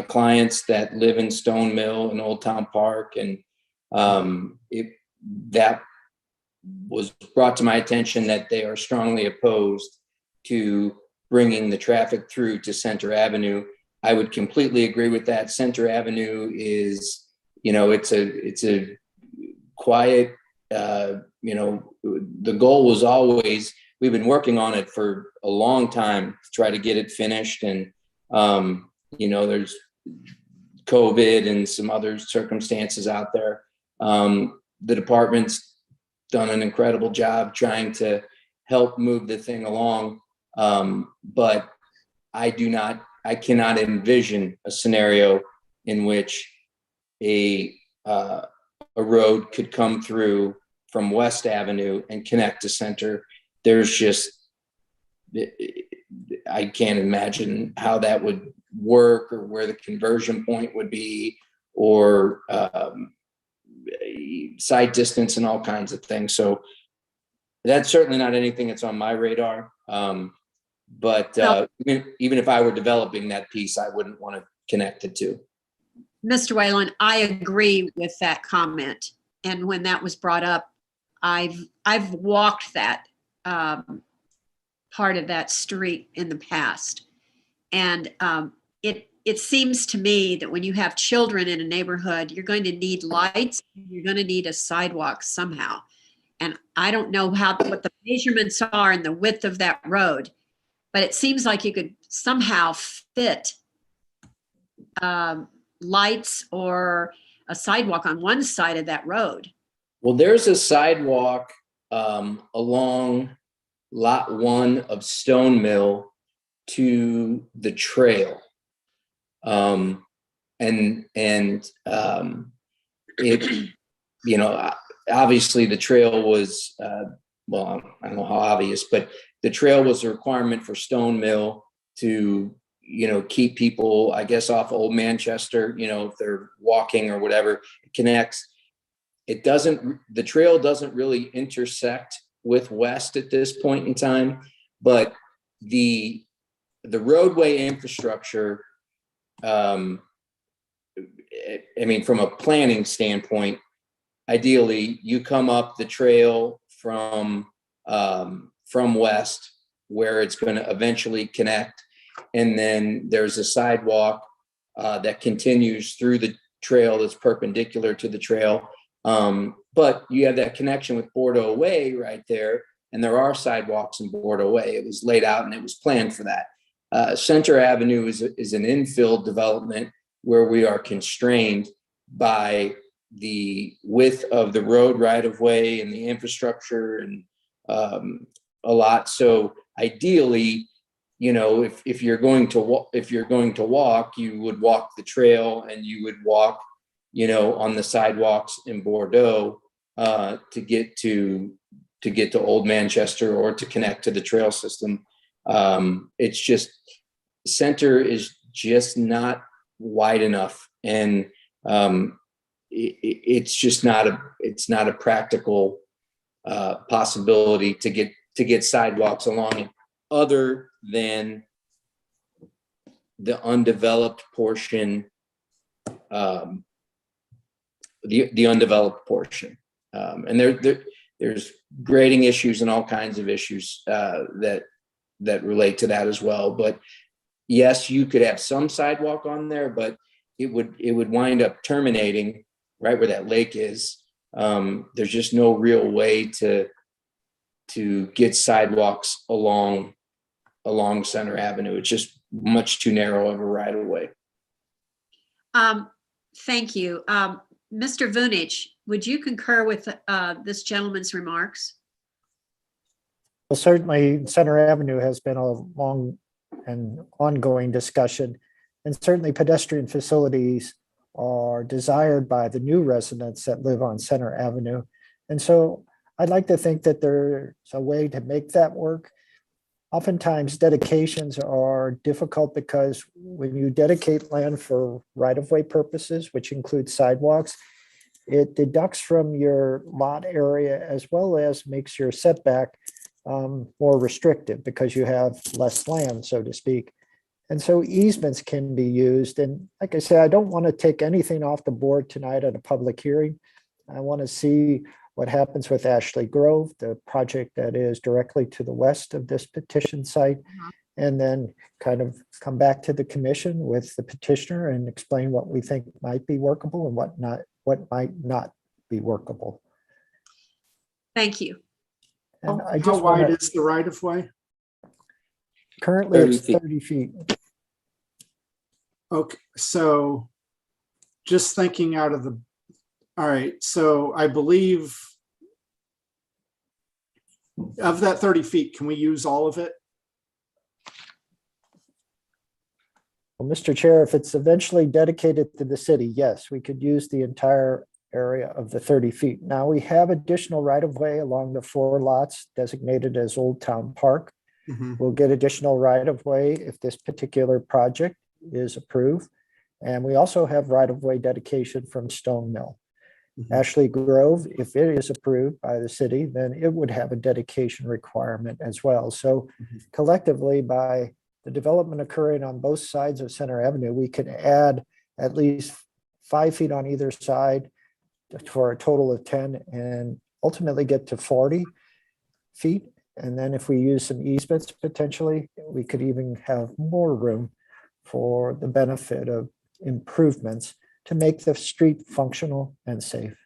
clients that live in Stone Mill and Old Town Park, and that was brought to my attention that they are strongly opposed to bringing the traffic through to Center Avenue. I would completely agree with that. Center Avenue is, it's a quiet, the goal was always, we've been working on it for a long time to try to get it finished. And, there's COVID and some other circumstances out there. The department's done an incredible job trying to help move the thing along. But I cannot envision a scenario in which a road could come through from West Avenue and connect to Center. There's just, I can't imagine how that would work, or where the conversion point would be, or site distance and all kinds of things. So that's certainly not anything that's on my radar. But even if I were developing that piece, I wouldn't want to connect it to. Mr. Whalen, I agree with that comment. And when that was brought up, I've walked that part of that street in the past. And it seems to me that when you have children in a neighborhood, you're going to need lights, you're going to need a sidewalk somehow. And I don't know what the measurements are and the width of that road, but it seems like you could somehow fit lights or a sidewalk on one side of that road. Well, there's a sidewalk along Lot 1 of Stone Mill to the trail. Obviously the trail was, well, I don't know how obvious, but the trail was a requirement for Stone Mill to, keep people, I guess, off Old Manchester, if they're walking or whatever. It connects. the trail doesn't really intersect with West at this point in time, but the roadway infrastructure, I mean, from a planning standpoint, ideally you come up the trail from West where it's going to eventually connect. And then there's a sidewalk that continues through the trail that's perpendicular to the trail. But you have that connection with Bordeaux Way right there. And there are sidewalks in Bordeaux Way. It was laid out and it was planned for that. Center Avenue is an infill development where we are constrained by the width of the road right of way and the infrastructure and a lot. So ideally, you know, if you're going to walk, you would walk the trail and you would walk, you know, on the sidewalks in Bordeaux to get to Old Manchester or to connect to the trail system. It's just, Center is just not wide enough, and it's just not a practical possibility to get sidewalks along it, other than the undeveloped portion, the undeveloped portion. And there's grading issues and all kinds of issues that relate to that as well. But yes, you could have some sidewalk on there, but it would wind up terminating right where that lake is. There's just no real way to get sidewalks along Center Avenue. It's just much too narrow of a right of way. Thank you. Mr. Vunich, would you concur with this gentleman's remarks? Well, certainly Center Avenue has been a long and ongoing discussion, and certainly pedestrian facilities are desired by the new residents that live on Center Avenue. And so I'd like to think that there's a way to make that work. Oftentimes dedications are difficult because when you dedicate land for right-of-way purposes, which includes sidewalks, it deducts from your lot area as well as makes your setback more restrictive because you have less land, so to speak. And so easements can be used. And like I said, I don't want to take anything off the board tonight at a public hearing. I want to see what happens with Ashley Grove, the project that is directly to the west of this petition site, and then kind of come back to the commission with the petitioner and explain what we think might be workable and what might not be workable. Thank you. And I How just wide is the right of way? currently 30 it's feet. 30 feet. Okay, so just thinking out of the, all right, so I believe of that 30 feet, can we use all of it? Well, Mr. Chair, if it's eventually dedicated to the city, yes, we could use the entire area of the 30 feet. Now we have additional right of way along the 4 lots designated as Old Town Park. Mhm. We'll get additional right of way if this particular project is approved. And we also have right of way dedication from Stone Mill. Mhm. Ashley Grove, if it is approved by the city, then it would have a dedication requirement as well. So collectively, by the development occurring on both sides of Center Avenue, we could add at least 5 feet on either side for a total of 10 and ultimately get to 40 feet. And then if we use some easements potentially, we could even have more room for the benefit of improvements to make the street functional and safe.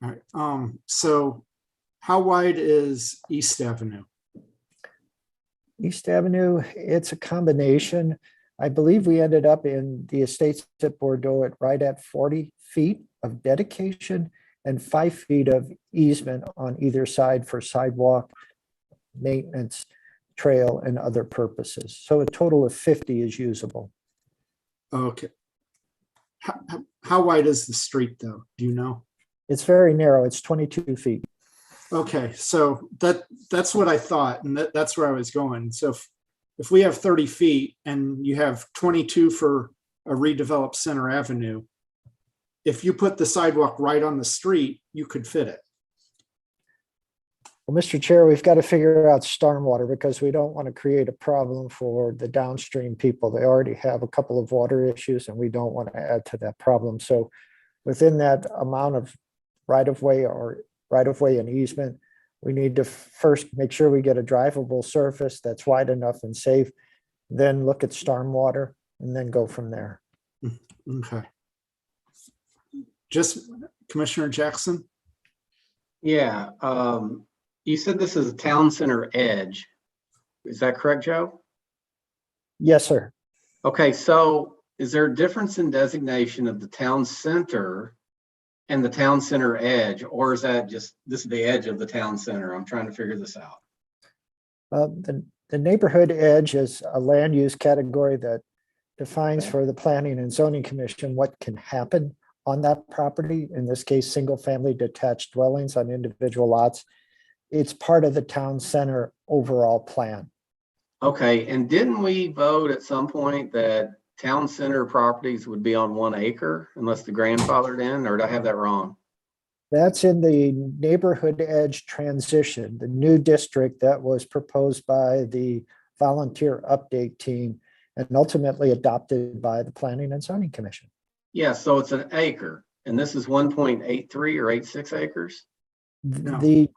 All right, so how wide is East Avenue? East Avenue, it's a combination. I believe we ended up in the estates at Bordeaux at right at 40 feet of dedication and 5 feet of easement on either side for sidewalk, maintenance, trail, and other purposes. So a total of 50 is usable. Okay. How wide is the street though? Do you know? It's very narrow. It's 22 feet. Okay, so that's what I thought, and that's where I was going. So if we have 30 feet and you have 22 for a redeveloped Center Avenue, if you put the sidewalk right on the street, you could fit it. Well, Mr. Chair, we've got to figure out stormwater because we don't want to create a problem for the downstream people. They already have a couple of water issues and we don't want to add to that problem. So within that amount of right-of-way and easement, we need to first make sure we get a drivable surface that's wide enough and safe, then look at stormwater and then go from there. Okay. Just Commissioner Jackson? Yeah, you said this is a town center edge. Is that correct, Joe? Yes, sir. Okay, so is there a difference in designation of the town center and the town center edge, or is that just, this is the edge of the town center? I'm trying to figure this out. The neighborhood edge is a land use category that defines for the Planning and Zoning Commission what can happen on that property. In this case, single-family detached dwellings on individual lots. It's part of the town center overall plan. Okay, and didn't we vote at some point that town center properties would be on 1 acre unless the grandfathered in, or did I have that wrong? That's in the neighborhood edge transition, the new district that was proposed by the volunteer update team and ultimately adopted by the Planning and Zoning Commission. Yeah, so it's an acre, and this is 1.83 or 86 acres? No.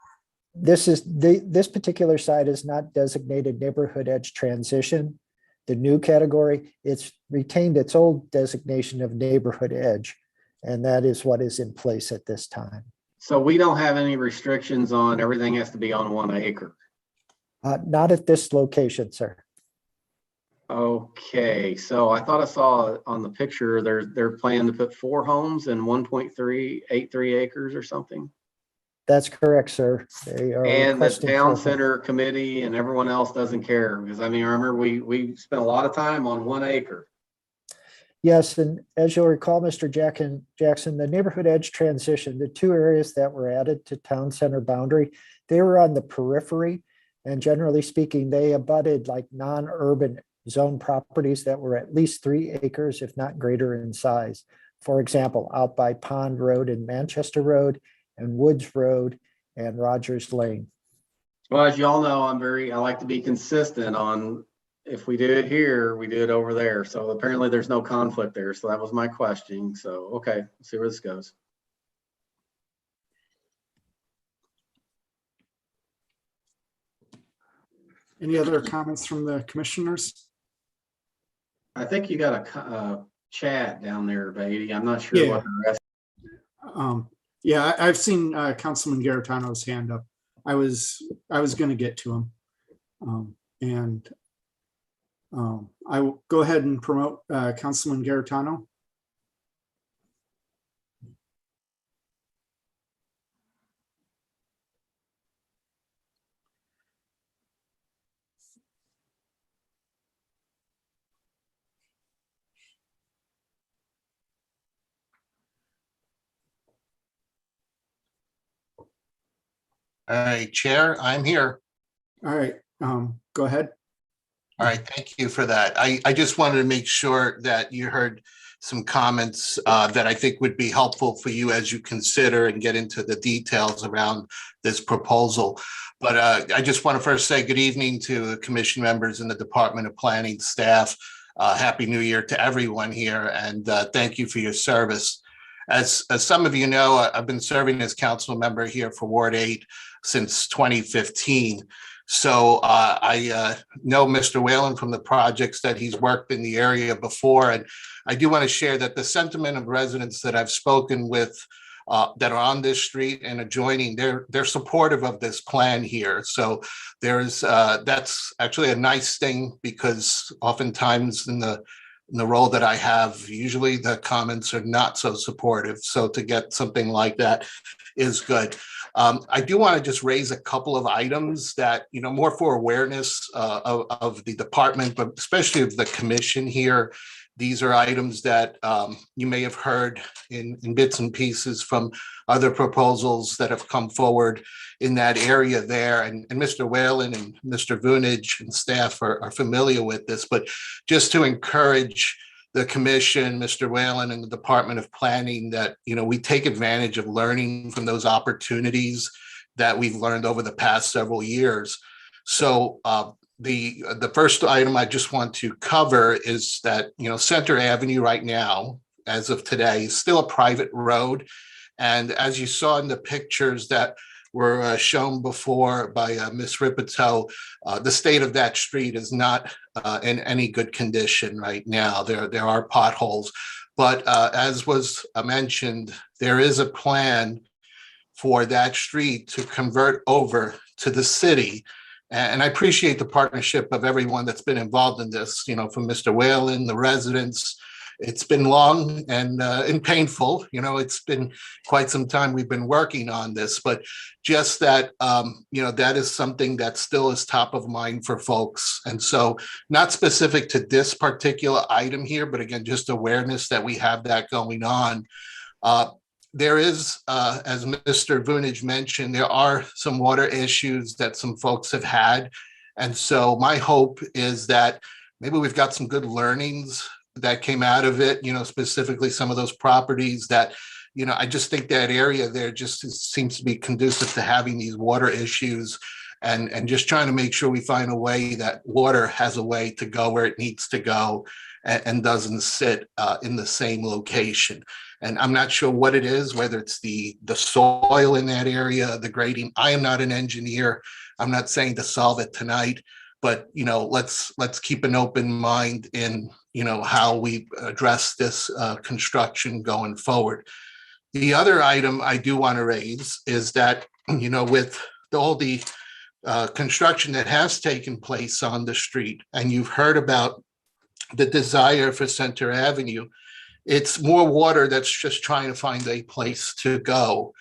This particular site is not designated neighborhood edge transition. The new category, it's retained its old designation of neighborhood edge, and that is what is in place at this time. So we don't have any restrictions on everything has to be on 1 acre? Not at this location, sir. Okay, so I thought I saw on the picture, they're planning to put 4 homes in 1.383 acres or something? That's correct, sir. They are And the requesting town 4 center committee and everyone else doesn't care, because I mean, I remember we spent a lot of time on 1 acre. Yes, and as you'll recall, Mr. Jackson, the neighborhood edge transition, the 2 areas that were added to town center boundary, they were on the periphery. And generally speaking, they abutted like non-urban zone properties that were at least 3 acres, if not greater in size. For example, out by Pond Road and Manchester Road and Woods Road and Rogers Lane. Well, as you all know, I like to be consistent on if we do it here, we do it over there. So apparently there's no conflict there. So that was my question. So, okay, let's see where this goes. Any other comments from the commissioners? I think you got a chat down there, Beatty. I'm not sure what the rest. Yeah, I've seen Councilman Garetano's hand up. I was going to get to him. I will go ahead and promote Councilman Garetano. All right, Chair, I'm here. All right, go ahead. All right, thank you for that. I just wanted to make sure that you heard some comments that I think would be helpful for you as you consider and get into the details around this proposal. But I just want to first say good evening to commission members and the Department of Planning staff. Happy New Year to everyone here, and thank you for your service. As some of you know, I've been serving as council member here for Ward 8 since 2015. So I know Mr. Whalen from the projects that he's worked in the area before. And I do want to share that the sentiment of residents that I've spoken with that are on this street and adjoining, they're supportive of this plan here. So that's actually a nice thing, because oftentimes in the role that I have, usually the comments are not so supportive. So to get something like that is good. I do want to just raise a couple of items that, more for awareness of the department, but especially of the commission here. These are items that you may have heard in bits and pieces from other proposals that have come forward in that area there. And Mr. Whalen and Mr. Vunich and staff are familiar with this, but just to encourage the commission, Mr. Whalen, and the Department of Planning that, we take advantage of learning from those opportunities that we've learned over the past several years. So the first item I just want to cover is that, Center Avenue right now, as of today, is still a private road. And as you saw in the pictures that were shown before by Ms. Ripito, the state of that street is not in any good condition right now. There are potholes, but as was mentioned, there is a plan for that street to convert over to the city. And I appreciate the partnership of everyone that's been involved in this, from Mr. Whalen, the residents. It's been long and painful. It's been quite some time we've been working on this, but just that, that is something that still is top of mind for folks. And so not specific to this particular item here, but again, just awareness that we have that going on. There is, as Mr. Vunich mentioned, there are some water issues that some folks have had. And so my hope is that maybe we've got some good learnings that came out of it, specifically some of those properties that, I just think that area there just seems to be conducive to having these water issues and just trying to make sure we find a way that water has a way to go where it needs to go and doesn't sit in the same location. And I'm not sure what it is, whether it's the soil in that area, the grading. I am not an engineer. I'm not saying to solve it tonight, but let's keep an open mind in how we address this construction going forward. The other item I do want to raise is that with all the construction that has taken place on the street, and you've heard about the desire for Center Avenue, it's more water that's just trying to find a place to go.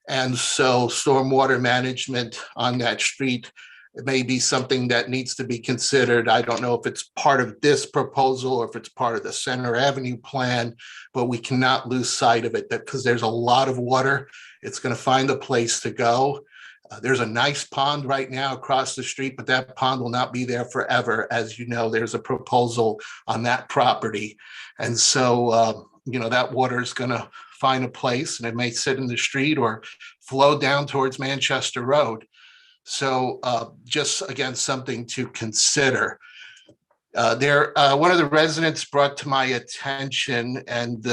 And so stormwater management on that street may be something that needs to be considered. I don't know if it's part of this proposal or if it's part of the Center Avenue plan, but we cannot lose sight of it because there's a lot of water. It's going to find a place to go. There's a nice pond right now across the street, but that pond will not be there forever. As you know, there's a proposal on that property. And so, that water is going to find a place and it may sit in the street or flow down towards Manchester Road. So just again, something to consider. One of the residents brought to my attention, and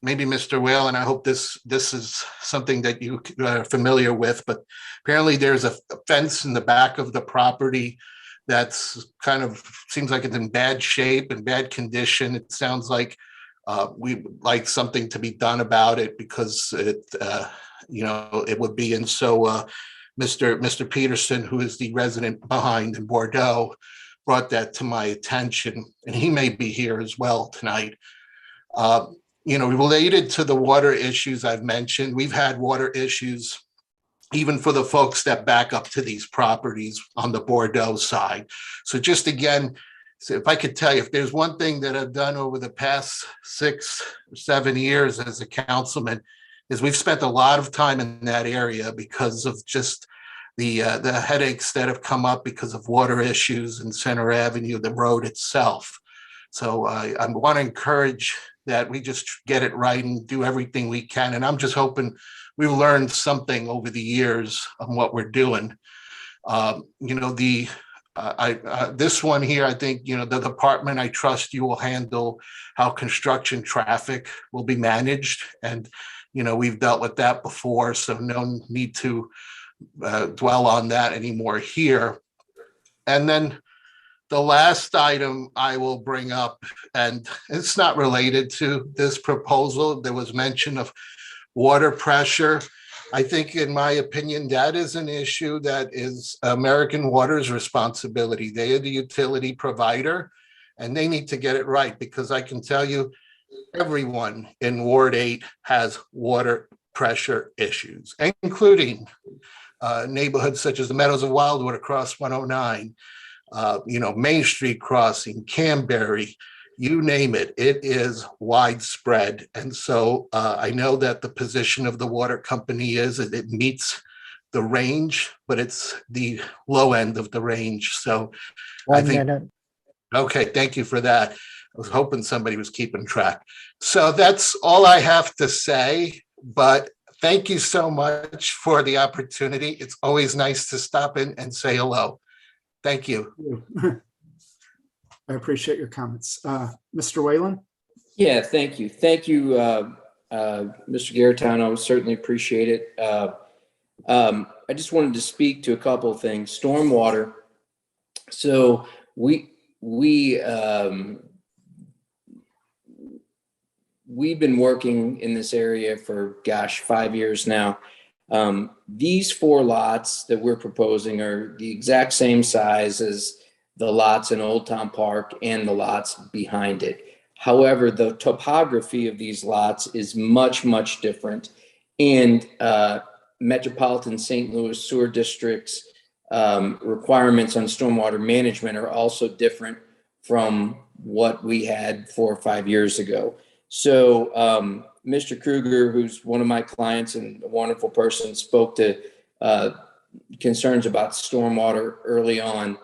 maybe Mr. Whalen, I hope this is something that you are familiar with, but apparently there's a fence in the back of the property that's kind of seems like it's in bad shape and bad condition. It sounds like we would like something to be done about it because it would be. And so Mr. Peterson, who is the resident behind in Bordeaux, brought that to my attention, and he may be here as well tonight. Related to the water issues I've mentioned, we've had water issues even for the folks that back up to these properties on the Bordeaux side. So just again, so if I could tell you, if there's one thing that I've done over the past 6 or 7 years as a councilman, is we've spent a lot of time in that area because of just the headaches that have come up because of water issues in Center Avenue, the road itself. So I want to encourage that we just get it right and do everything we can. And I'm just hoping we've learned something over the years on what we're doing. This one here, I think, the department, I trust you will handle how construction traffic will be managed. And, we've dealt with that before, so no need to dwell on that anymore here. And then the last item I will bring up, and it's not related to this proposal, there was mention of water pressure. I think, in my opinion, that is an issue that is American Water's responsibility. They are the utility provider, and they need to get it right, because I can tell you, everyone in Ward 8 has water pressure issues, including neighborhoods such as the Meadows of Wildwood across 109, Main Street Crossing, Canberry, you name it, it is widespread. And so I know that the position of the water company is that it meets the range, but it's the low end of the range. So I think, okay, thank you for that. was hoping somebody was keeping track. So that's all I have to say, but thank you so much for the opportunity. It's always nice to stop in and say hello. Thank you. I appreciate your comments. Mr. Whalen? Yeah, thank you. Thank you, Mr. Garitano. Certainly appreciate it. I just wanted to speak to a couple of things. Stormwater. So we've been working in this area for, gosh, 5 years now. These 4 lots that we're proposing are the exact same size as the lots in Old Town Park and the lots behind it. However, the topography of these lots is much, much different. And Metropolitan St. Louis Sewer District's requirements on stormwater management are also different from what we had 4 or 5 years ago. So Mr. Krueger, who's one of my clients and a wonderful person, spoke to concerns about stormwater early on.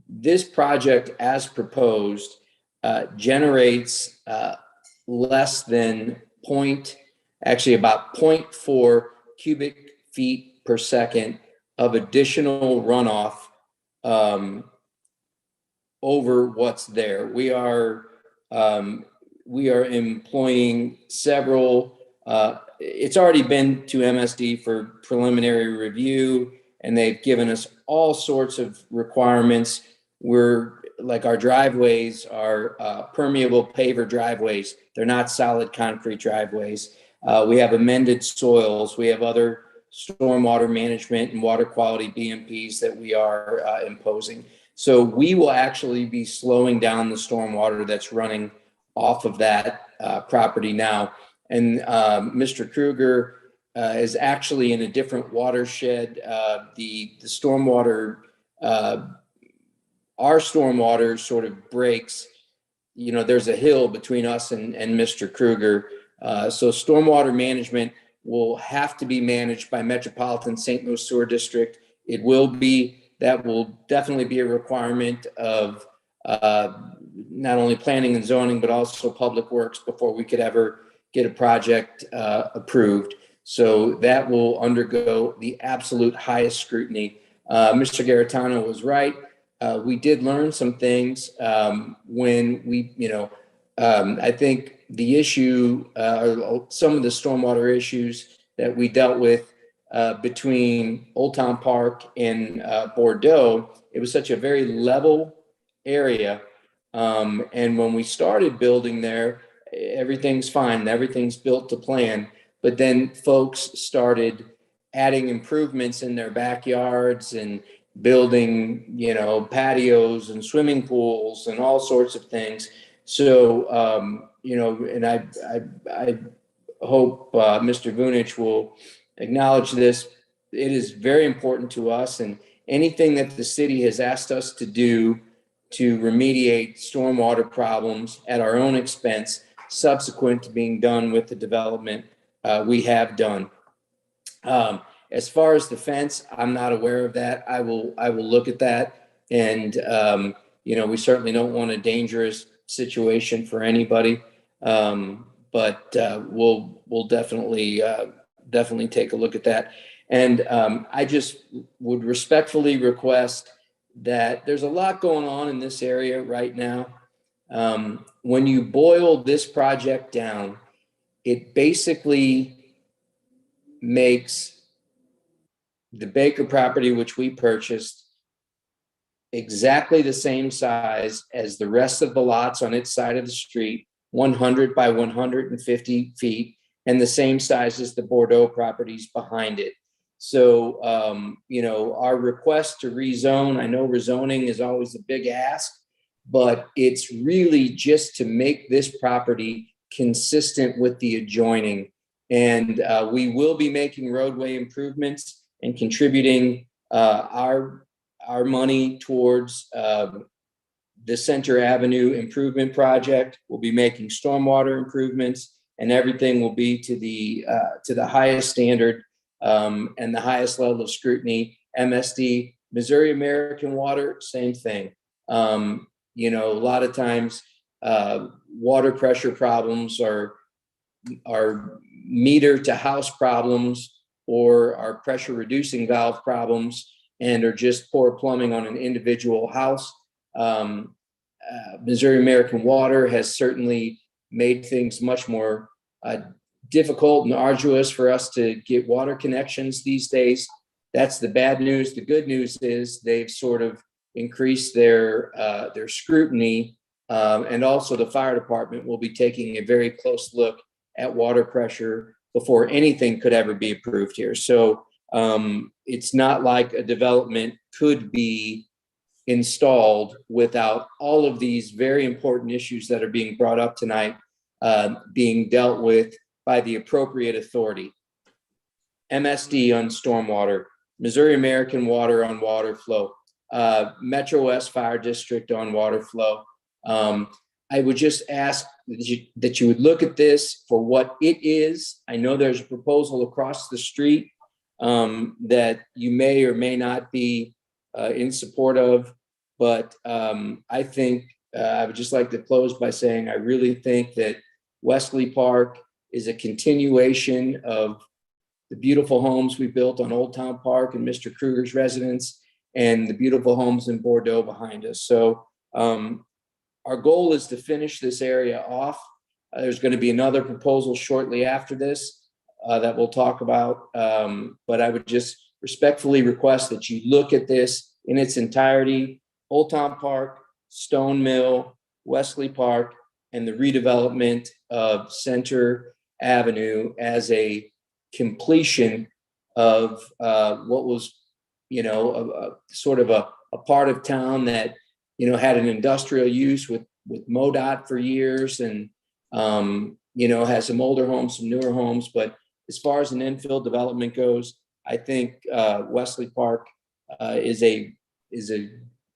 This project, as proposed, generates less than about 0.4 cubic feet per second of additional runoff over what's there. We are employing several, it's already been to MSD for preliminary review, and they've given us all sorts of requirements. Our driveways are permeable paver driveways. They're not solid concrete driveways. We have amended soils. We have other stormwater management and water quality BMPs that we are imposing. So we will actually be slowing down the stormwater that's running off of that property now. And Mr. Krueger is actually in a different watershed. The stormwater, our stormwater sort of breaks, there's a hill between us and Mr. Krueger. So stormwater management will have to be managed by Metropolitan St. Louis Sewer District. That will definitely be a requirement of not only planning and zoning, but also public works before we could ever get a project approved. So that will undergo the absolute highest scrutiny. Mr. Garitano was right. We did learn some things when we, I think the issue, some of the stormwater issues that we dealt with between Old Town Park and Bordeaux, it was such a very level area. And when we started building there, everything's fine. Everything's built to plan. But then folks started adding improvements in their backyards and building, patios and swimming pools and all sorts of things. So, and I hope Mr. Vunich will acknowledge this. It is very important to us, and anything that the city has asked us to do to remediate stormwater problems at our own expense, subsequent to being done with the development, we have done. As far as the fence, I'm not aware of that. I will look at that, and we certainly don't want a dangerous situation for anybody, but we'll definitely take a look at that. And I just would respectfully request that there's a lot going on in this area right now. When you boil this project down, it basically makes the Baker property, which we purchased, exactly the same size as the rest of the lots on its side of the street, 100 by 150 feet, and the same size as the Bordeaux properties behind it. So, our request to rezone, I know rezoning is always a big ask, but it's really just to make this property consistent with the adjoining. And we will be making roadway improvements and contributing our money towards the Center Avenue improvement project. We'll be making stormwater improvements, and everything will be to the highest standard and the highest level of scrutiny. MSD, Missouri American Water, same thing. A lot of times water pressure problems are meter to house problems or are pressure reducing valve problems and are just poor plumbing on an individual house. Missouri American Water has certainly made things much more difficult and arduous for us to get water connections these days. That's the bad news. The good news is they've sort of increased their scrutiny, and also the fire department will be taking a very close look at water pressure before anything could ever be approved here. So it's not like a development could be installed without all of these very important issues that are being brought up tonight being dealt with by the appropriate authority. MSD on stormwater, Missouri American Water on water flow, Metro West Fire District on water flow. I would just ask that you would look at this for what it is. I know there's a proposal across the street that you may or may not be in support of, but I think I would just like to close by saying I really think that Wesley Park is a continuation of the beautiful homes we built on Old Town Park and Mr. Krueger's residence and the beautiful homes in Bordeaux behind us. So our goal is to finish this area off. There's going to be another proposal shortly after this that we'll talk about. But I would just respectfully request that you look at this in its entirety: Old Town Park, Stone Mill, Wesley Park, and the redevelopment of Center Avenue as a completion of what was, sort of a part of town that, had an industrial use with MoDOT for years and, has some older homes, some newer homes. But as far as an infill development goes, I think Wesley Park is a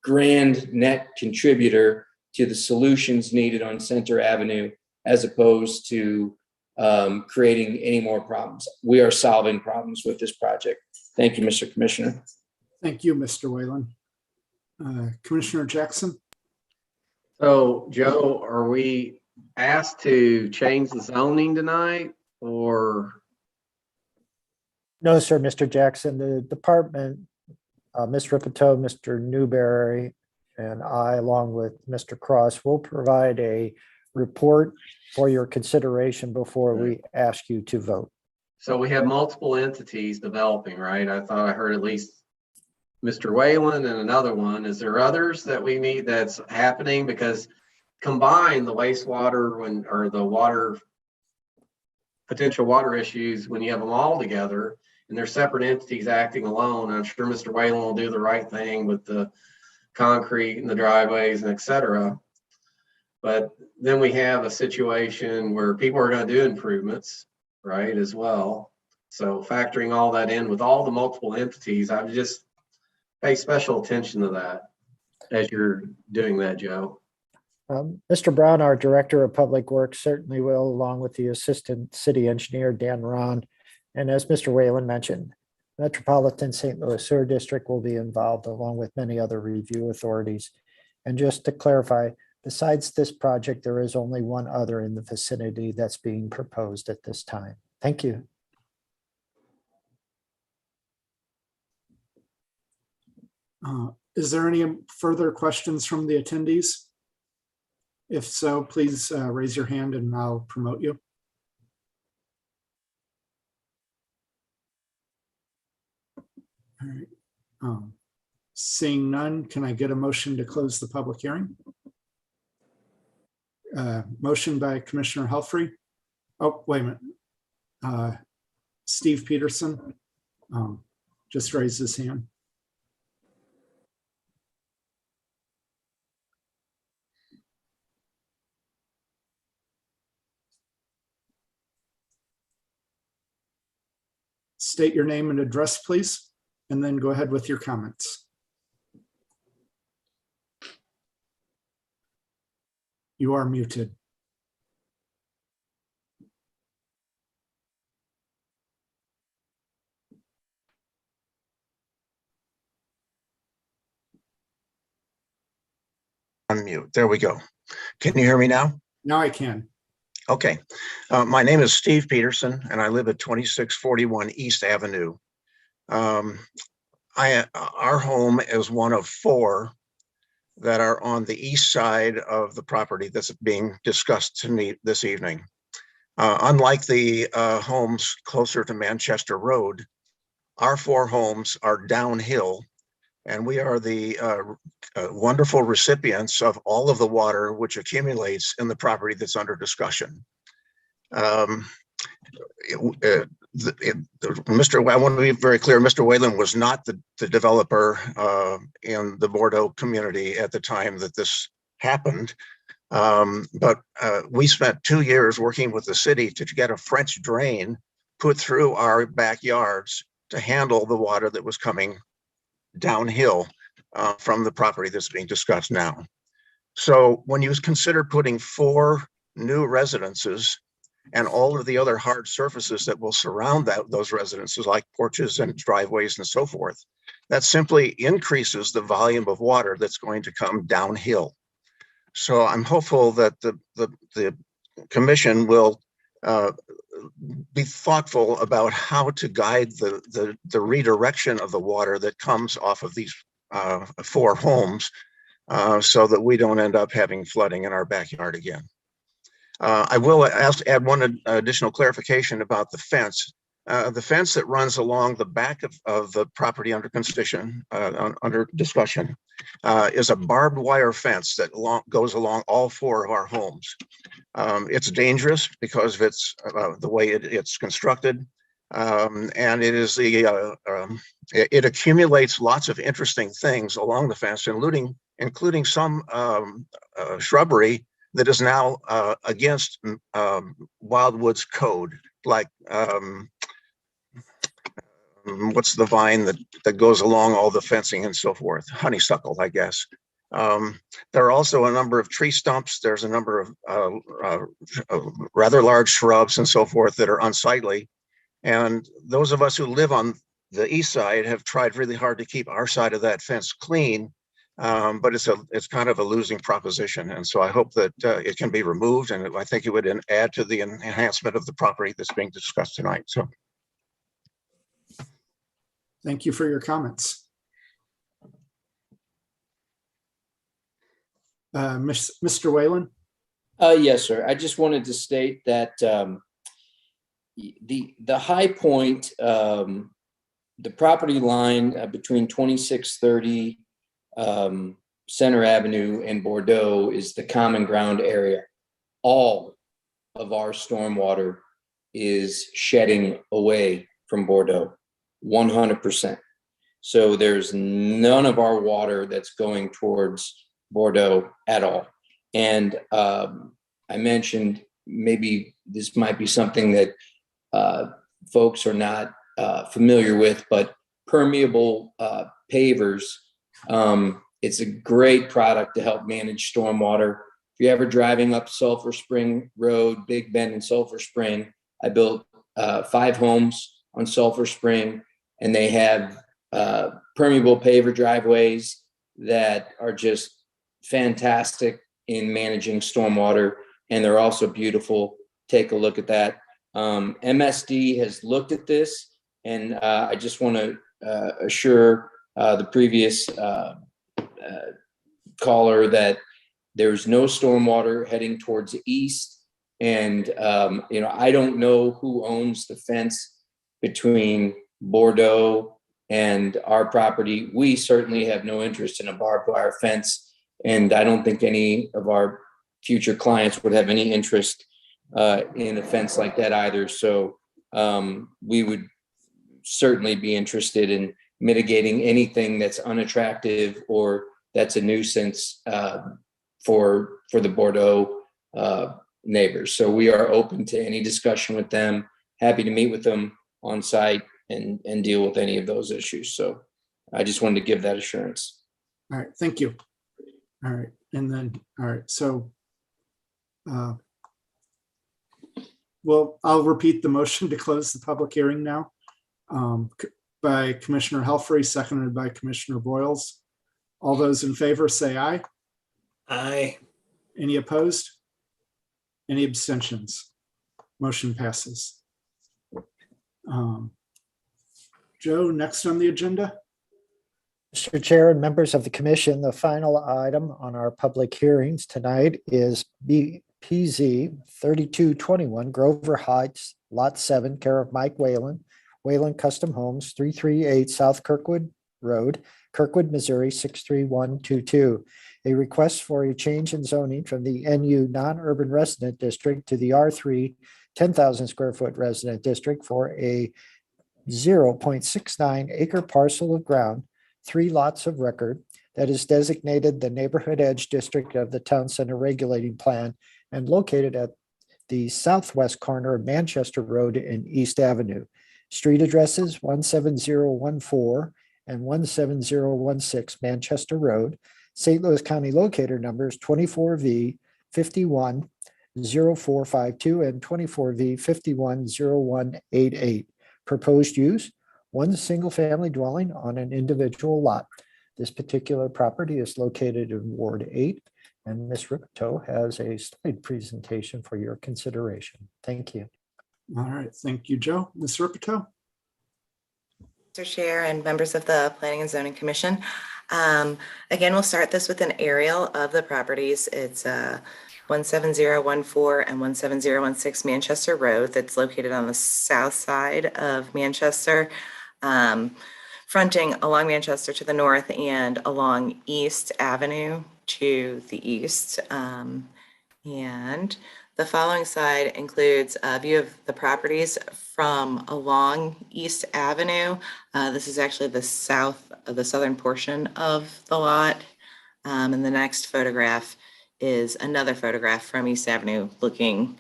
grand net contributor to the solutions needed on Center Avenue, as opposed to creating any more problems. We are solving problems with this project. Thank you, Mr. Commissioner. Thank you, Mr. Whalen. Commissioner Jackson? So, Joe, are we asked to change the zoning tonight, or? No, sir, Mr. Jackson, the department, Ms. Ripito, Mr. Newberry, and I, along with Mr. Cross, will provide a report for your consideration before we ask you to vote. So we have multiple entities developing, right? I thought I heard at least Mr. Whalen and another one. Is there others that we need that's happening? Because combine the wastewater or the water, potential water issues, when you have them all together and they're separate entities acting alone, I'm sure Mr. Whalen will do the right thing with the concrete and the driveways and et cetera. But then we have a situation where people are going to do improvements, right, as well. So factoring all that in with all the multiple entities, I would just pay special attention to that as you're doing that, Joe. Mr. Brown, our Director of Public Works, certainly will, along with the Assistant City Engineer, Dan Ron. And as Mr. Whalen mentioned, Metropolitan St. Louis Sewer District will be involved, along with many other review authorities. And just to clarify, besides this project, there is only one other in the vicinity that's being proposed at this time. Thank you. Is there any further questions from the attendees? If so, please raise your hand and I'll promote you. All right. Seeing none, can I get a motion to close the public hearing? Motion by Commissioner Helfrey. Oh, wait a minute. Steve Peterson just raised his hand. State your name and address, please, and then go ahead with your comments. You are muted. Unmute. There we go. Can you hear me now? Now I can. Okay. My name is Steve Peterson, and I live at 2641 East Avenue. Our home is one of 4 that are on the east side of the property that's being discussed to me this evening. Unlike the homes closer to Manchester Road, our 4 homes are downhill, and we are the wonderful recipients of all of the water which accumulates in the property that's under discussion. I want to be very clear, Mr. Whalen was not the developer in the Bordeaux community at the time that this happened. But we spent 2 years working with the city to get a French drain put through our backyards to handle the water that was coming downhill from the property that's being discussed now. So when you consider putting 4 new residences and all of the other hard surfaces that will surround those residences, like porches and driveways and so forth, that simply increases the volume of water that's going to come downhill. So I'm hopeful that the commission will be thoughtful about how to guide the redirection of the water that comes off of these 4 homes so that we don't end up having flooding in our backyard again. I will add one additional clarification about the fence. The fence that runs along the back of the property under discussion is a barbed wire fence that goes along all 4 of our homes. It's dangerous because of the way it's constructed, and it accumulates lots of interesting things along the fence, including some shrubbery that is now against Wildwood's code, like what's the vine that goes along all the fencing and so forth? Honeysuckle, I guess. There are also a number of tree stumps. There's a number of rather large shrubs and so forth that are unsightly. And those of us who live on the east side have tried really hard to keep our side of that fence clean, but it's kind of a losing proposition. And so I hope that it can be removed, and I think it would add to the enhancement of the property that's being discussed tonight. So. Thank you for your comments. Mr. Whalen? Yes, sir. I just wanted to state that the high point, the property line between 2630 Center Avenue and Bordeaux is the common ground area. All of our stormwater is shedding away from Bordeaux, 100%. So there's none of our water that's going towards Bordeaux at all. And I mentioned maybe this might be something that folks are not familiar with, but permeable pavers, it's a great product to help manage stormwater. If you're ever driving up Sulphur Spring Road, Big Bend and Sulphur Spring, I built 5 homes on Sulphur Spring, and they have permeable paver driveways that are just fantastic in managing stormwater, and they're also beautiful. Take a look at that. MSD has looked at this, and I just want to assure the previous caller that there's no stormwater heading towards the east. And I don't know who owns the fence between Bordeaux and our property. We certainly have no interest in a barbed wire fence, and I don't think any of our future clients would have any interest in a fence like that either. So we would certainly be interested in mitigating anything that's unattractive or that's a nuisance for the Bordeaux neighbors. So we are open to any discussion with them, happy to meet with them on site and deal with any of those issues. So I just wanted to give that assurance. All right, thank you. All right, and then, all right, so well, I'll repeat the motion to close the public hearing now by Commissioner Helfrey, seconded by Commissioner Boyles. All those in favor say aye. Aye. Any opposed? Any abstentions? Motion passes. Joe, next on the agenda? Mr. Chair and members of the commission, the final item on our public hearings tonight is BPZ 3221 Grover Heights, Lot 7, care of Mike Whalen, Whalen Custom Homes, 338 South Kirkwood Road, Kirkwood, Missouri, 63122. A request for a change in zoning from the NU non-urban resident district to the R3 10,000 square foot resident district for a 0.69 acre parcel of ground, 3 lots of record, that is designated the neighborhood edge district of the town center regulating plan and located at the southwest corner of Manchester Road and East Avenue. Street addresses 17014 and 17016 Manchester Road. St. Louis County locator numbers 24V 510452 and 24V 510188. Proposed use, one single family dwelling on an individual lot. This particular property is located in Ward 8, and Ms. Ripto has a slide presentation for your consideration. Thank you. All right, thank you, Joe. Ms. Ripito? Mr. Chair and members of the Planning and Zoning Commission. Again, we'll start this with an aerial of the properties. It's 17014 and 17016 Manchester Road that's located on the south side of Manchester, fronting along Manchester to the north and along East Avenue to the east. And the following slide includes a view of the properties from along East Avenue. This is actually the southern portion of the lot. And the next photograph is another photograph from East Avenue looking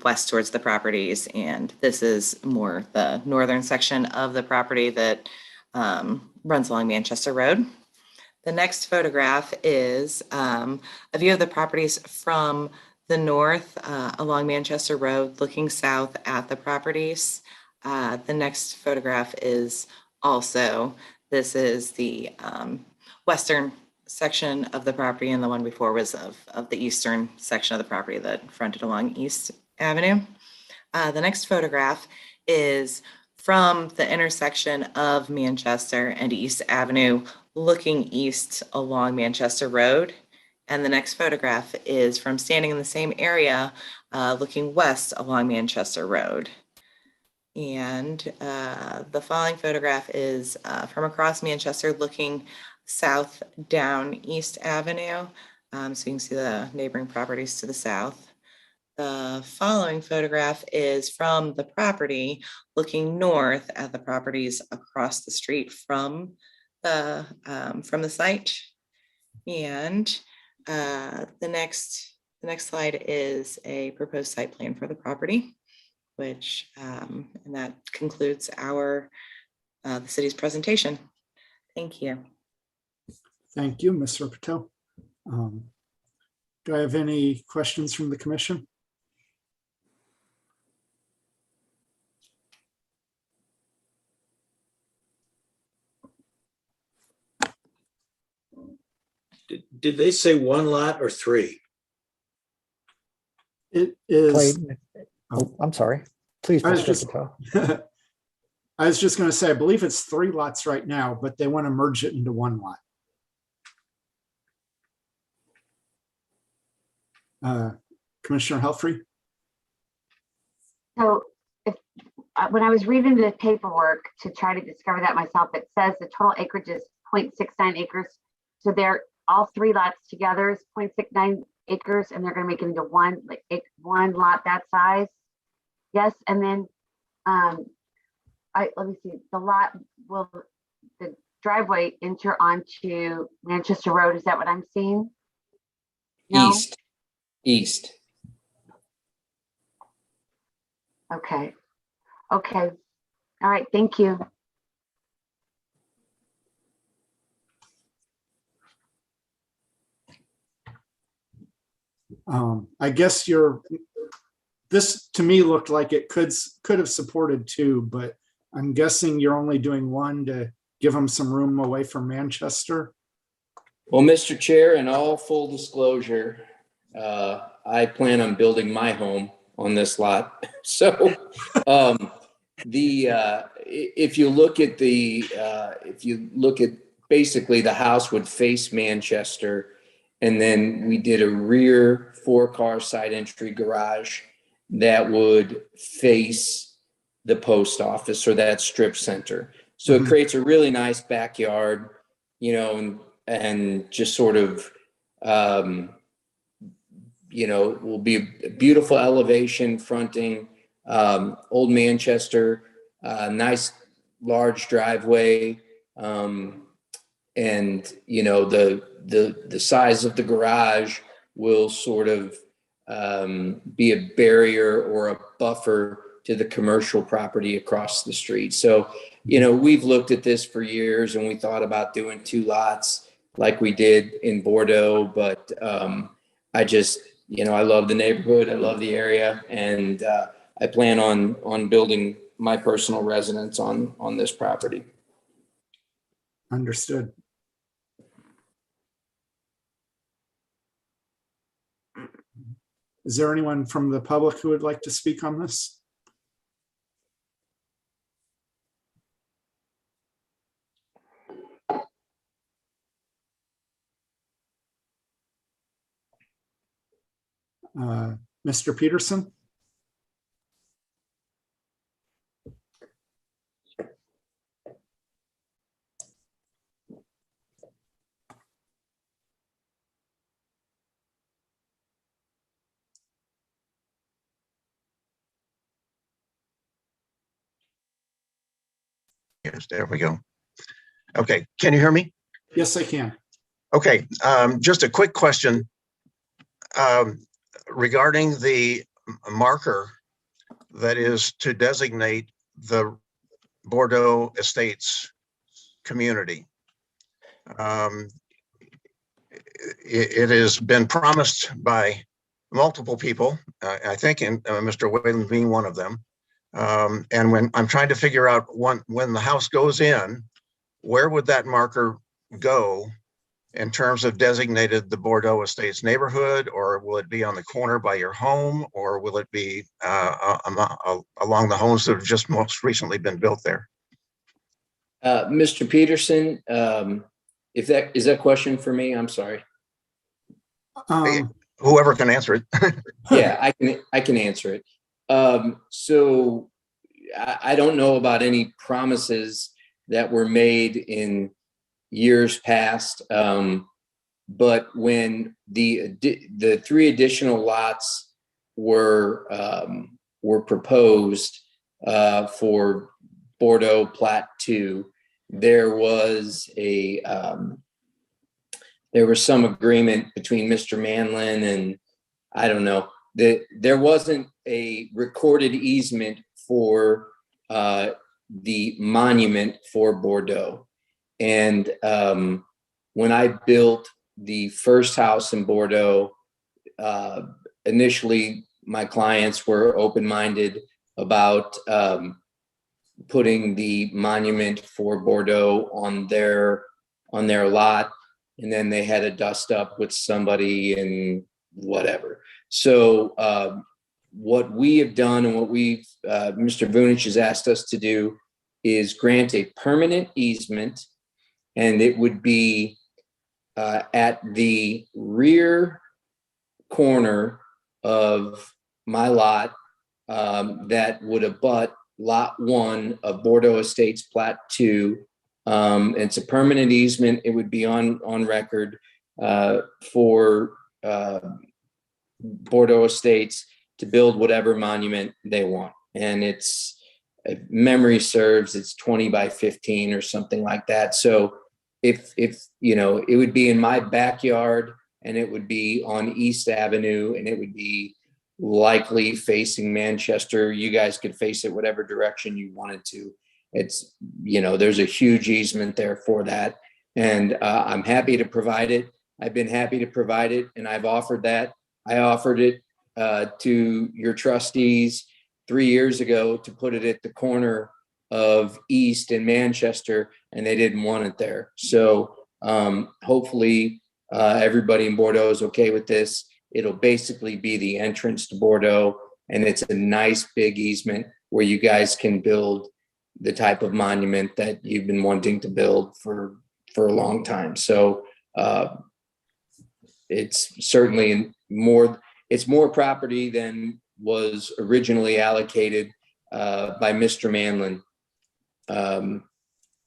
west towards the properties. And this is more the northern section of the property that runs along Manchester Road. The next photograph is a view of the properties from the north along Manchester Road looking south at the properties. The next photograph is also, this is the western section of the property, and the one before was of the eastern section of the property that fronted along East Avenue. The next photograph is from the intersection of Manchester and East Avenue looking east along Manchester Road. And the next photograph is from standing in the same area looking west along Manchester Road. And the following photograph is from across Manchester looking south down East Avenue. So you can see the neighboring properties to the south. The following photograph is from the property looking north at the properties across the street from the site. And the next slide is a proposed site plan for the property, which and that concludes our the city's presentation. Thank you. Thank you, Ms. Ripito. Do I have any questions from the commission? Did they say 1 lot or 3? It is. Clayton. Oh, I'm sorry. Please, I was Ms. just, Ripito. I was just going to say, I believe it's 3 lots right now, but they want to merge it into 1 lot. Commissioner Helfrey? So if when I was reading the paperwork to try to discover that myself, it says the total acreage is 0.69 acres. So they're all 3 lots together is 0.69 acres, and they're going to make it into one lot that size. Yes, and then let me see. The lot will the driveway enter onto Manchester Road. Is that what I'm seeing? No? East. Okay. Okay. All right. Thank you. I guess this to me looked like it could have supported 2, but I'm guessing you're only doing 1 to give them some room away from Manchester. Well, Mr. Chair, in all full disclosure, I plan on building my home on this lot. So if you look at basically the house would face Manchester, and then we did a rear 4-car side entry garage that would face the post office or that strip center. So it creates a really nice backyard, you know, and just sort of, you know, will be a beautiful elevation fronting Old Manchester, nice large driveway, and you know the size of the garage will sort of be a barrier or a buffer to the commercial property across the street. So, you know, we've looked at this for years, and we thought about doing 2 lots like we did in Bordeaux, but I just, you know, I love the neighborhood, I love the area, and I plan on building my personal residence on this property. Understood. Is there anyone from the public who would like to speak on this? Mr. Peterson? Yes, there we go. Okay, can you hear me? Yes, I can. Okay, just a quick question regarding the marker that is to designate the Bordeaux Estates community. It has been promised by multiple people, I think, and Mr. Whalen being one of them. And when I'm trying to figure out when the house goes in, where would that marker go in terms of designated the Bordeaux Estates neighborhood, or will it be on the corner by your home, or will it be along the homes that have just most recently been built there? Mr. Peterson, if that is that question for me, I'm sorry. Whoever can answer it. Yeah, I can answer it. So I don't know about any promises that were made in years past, but when the 3 additional lots were proposed for Bordeaux Plat 2, there was some agreement between Mr. Manlin and I don't know that there wasn't a recorded easement for the monument for Bordeaux. And when I built the first house in Bordeaux, initially my clients were open-minded about putting the monument for Bordeaux on their lot, and then they had a dust up with somebody and whatever. So what we have done and what Mr. Vunich has asked us to do is grant a permanent easement, and it would be at the rear corner of my lot that would abut lot 1 of Bordeaux Estates Plat 2. It's a permanent easement. It would be on record for Bordeaux Estates to build whatever monument they want. And it's, if memory serves, it's 20 by 15 or something like that. So if you know, it would be in my backyard, and it would be on East Avenue, and it would be likely facing Manchester. You guys could face it whatever direction you wanted to. It's, you know, there's a huge easement there for that. And I'm happy to provide it. I've been happy to provide it, and I've offered that. I offered it to your trustees 3 years ago to put it at the corner of East and Manchester, and they didn't want it there. So hopefully everybody in Bordeaux is okay with this. It'll basically be the entrance to Bordeaux, and it's a nice big easement where you guys can build the type of monument that you've been wanting to build for a long time. So it's certainly it's more property than was originally allocated by Mr. Manlin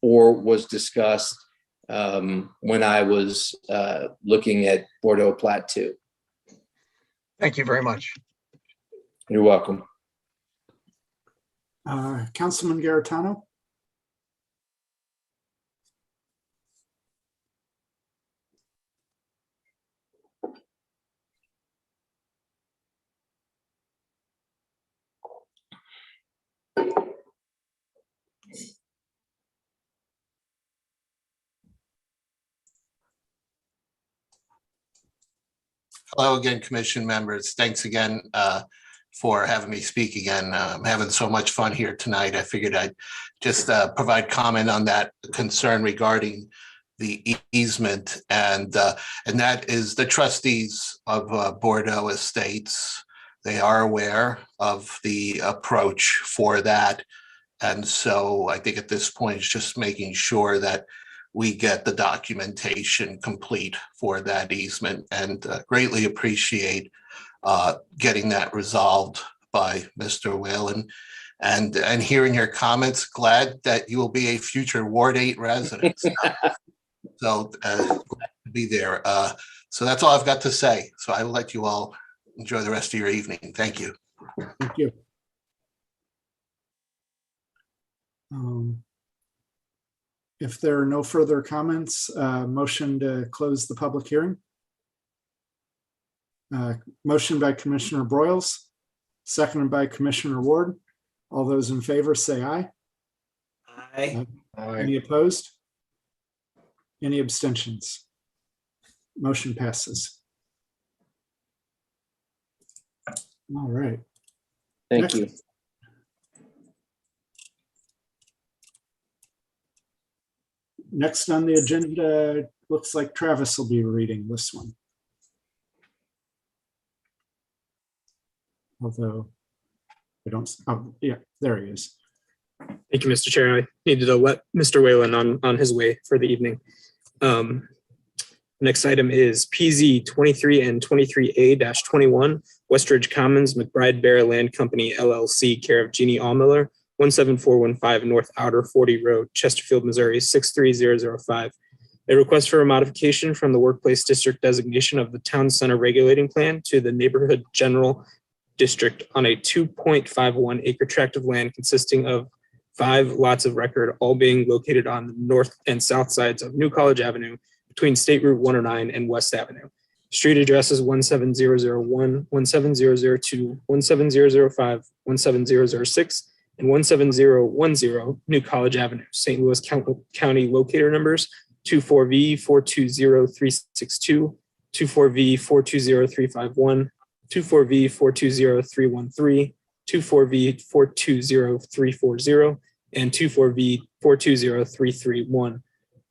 or was discussed when I was looking at Bordeaux Plat 2. Thank you very much. You're welcome. Councilman Garitano? Hello again, commission members. Thanks again for having me speak again. I'm having so much fun here tonight. I figured I'd just provide comment on that concern regarding the easement, and that is the trustees of Bordeaux Estates. They are aware of the approach for that. And so I think at this point, it's just making sure that we get the documentation complete for that easement, and greatly appreciate getting that resolved by Mr. Whalen. And hearing your comments, glad that you will be a future Ward 8 resident. So glad to be there. So that's all I've got to say. So I will let you all enjoy the rest of your evening. Thank you. Thank you. If there are no further comments, motion to close the public hearing. Motion by Commissioner Broyles, seconded by Commissioner Ward. All those in favor say aye. Aye. Any opposed? Any abstentions? Motion passes. All right. Thank you. Next on the agenda, looks like Travis will be reading this one. Although I don't, oh, yeah, there he is. Thank you, Mr. Chair. I needed to let Mr. Whalen on his way for the evening. Next item is PZ 23 and 23A-21, Westridge Commons, McBride Bear Land Company, LLC, care of Jeannie Allmiller, 17415 North Outer 40 Road, Chesterfield, Missouri, 63005. A request for a modification from the workplace district designation of the town center regulating plan to the neighborhood general district on a 2.51 acre tract of land consisting of 5 lots of record, all being located on the north and south sides of New College Avenue between State Route 109 and West Avenue. Street addresses 17001, 17002, 17005, 17006, and 17010 New College Avenue, St. Louis County locator numbers 24V420362, 24V420351, 24V420313, 24V420340, and 24V420331.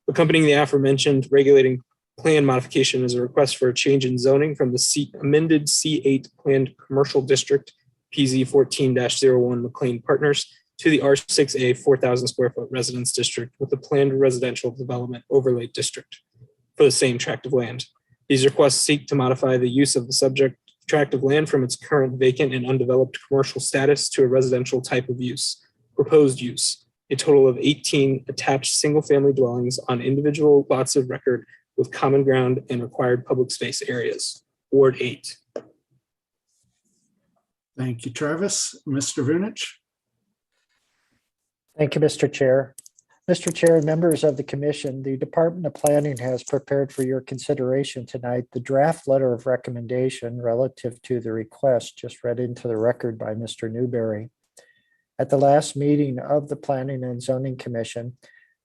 Accompanying the aforementioned regulating plan modification is a request for a change in zoning from the amended C8 planned commercial district PZ 14-01 McLean Partners to the R6A 4,000 square foot residence district with a planned residential development overlay district for the same tract of land. These requests seek to modify the use of the subject tract of land from its current vacant and undeveloped commercial status to a residential type of use. Proposed use: a total of 18 attached single-family dwellings on individual lots of record with common ground and required public space areas. Ward 8. Thank you, Travis. Mr. Vunich? Thank you, Mr. Chair. Mr. Chair and members of the commission, the Department of Planning has prepared for your consideration tonight the draft letter of recommendation relative to the request just read into the record by Mr. Newberry. At the last meeting of the Planning and Zoning Commission,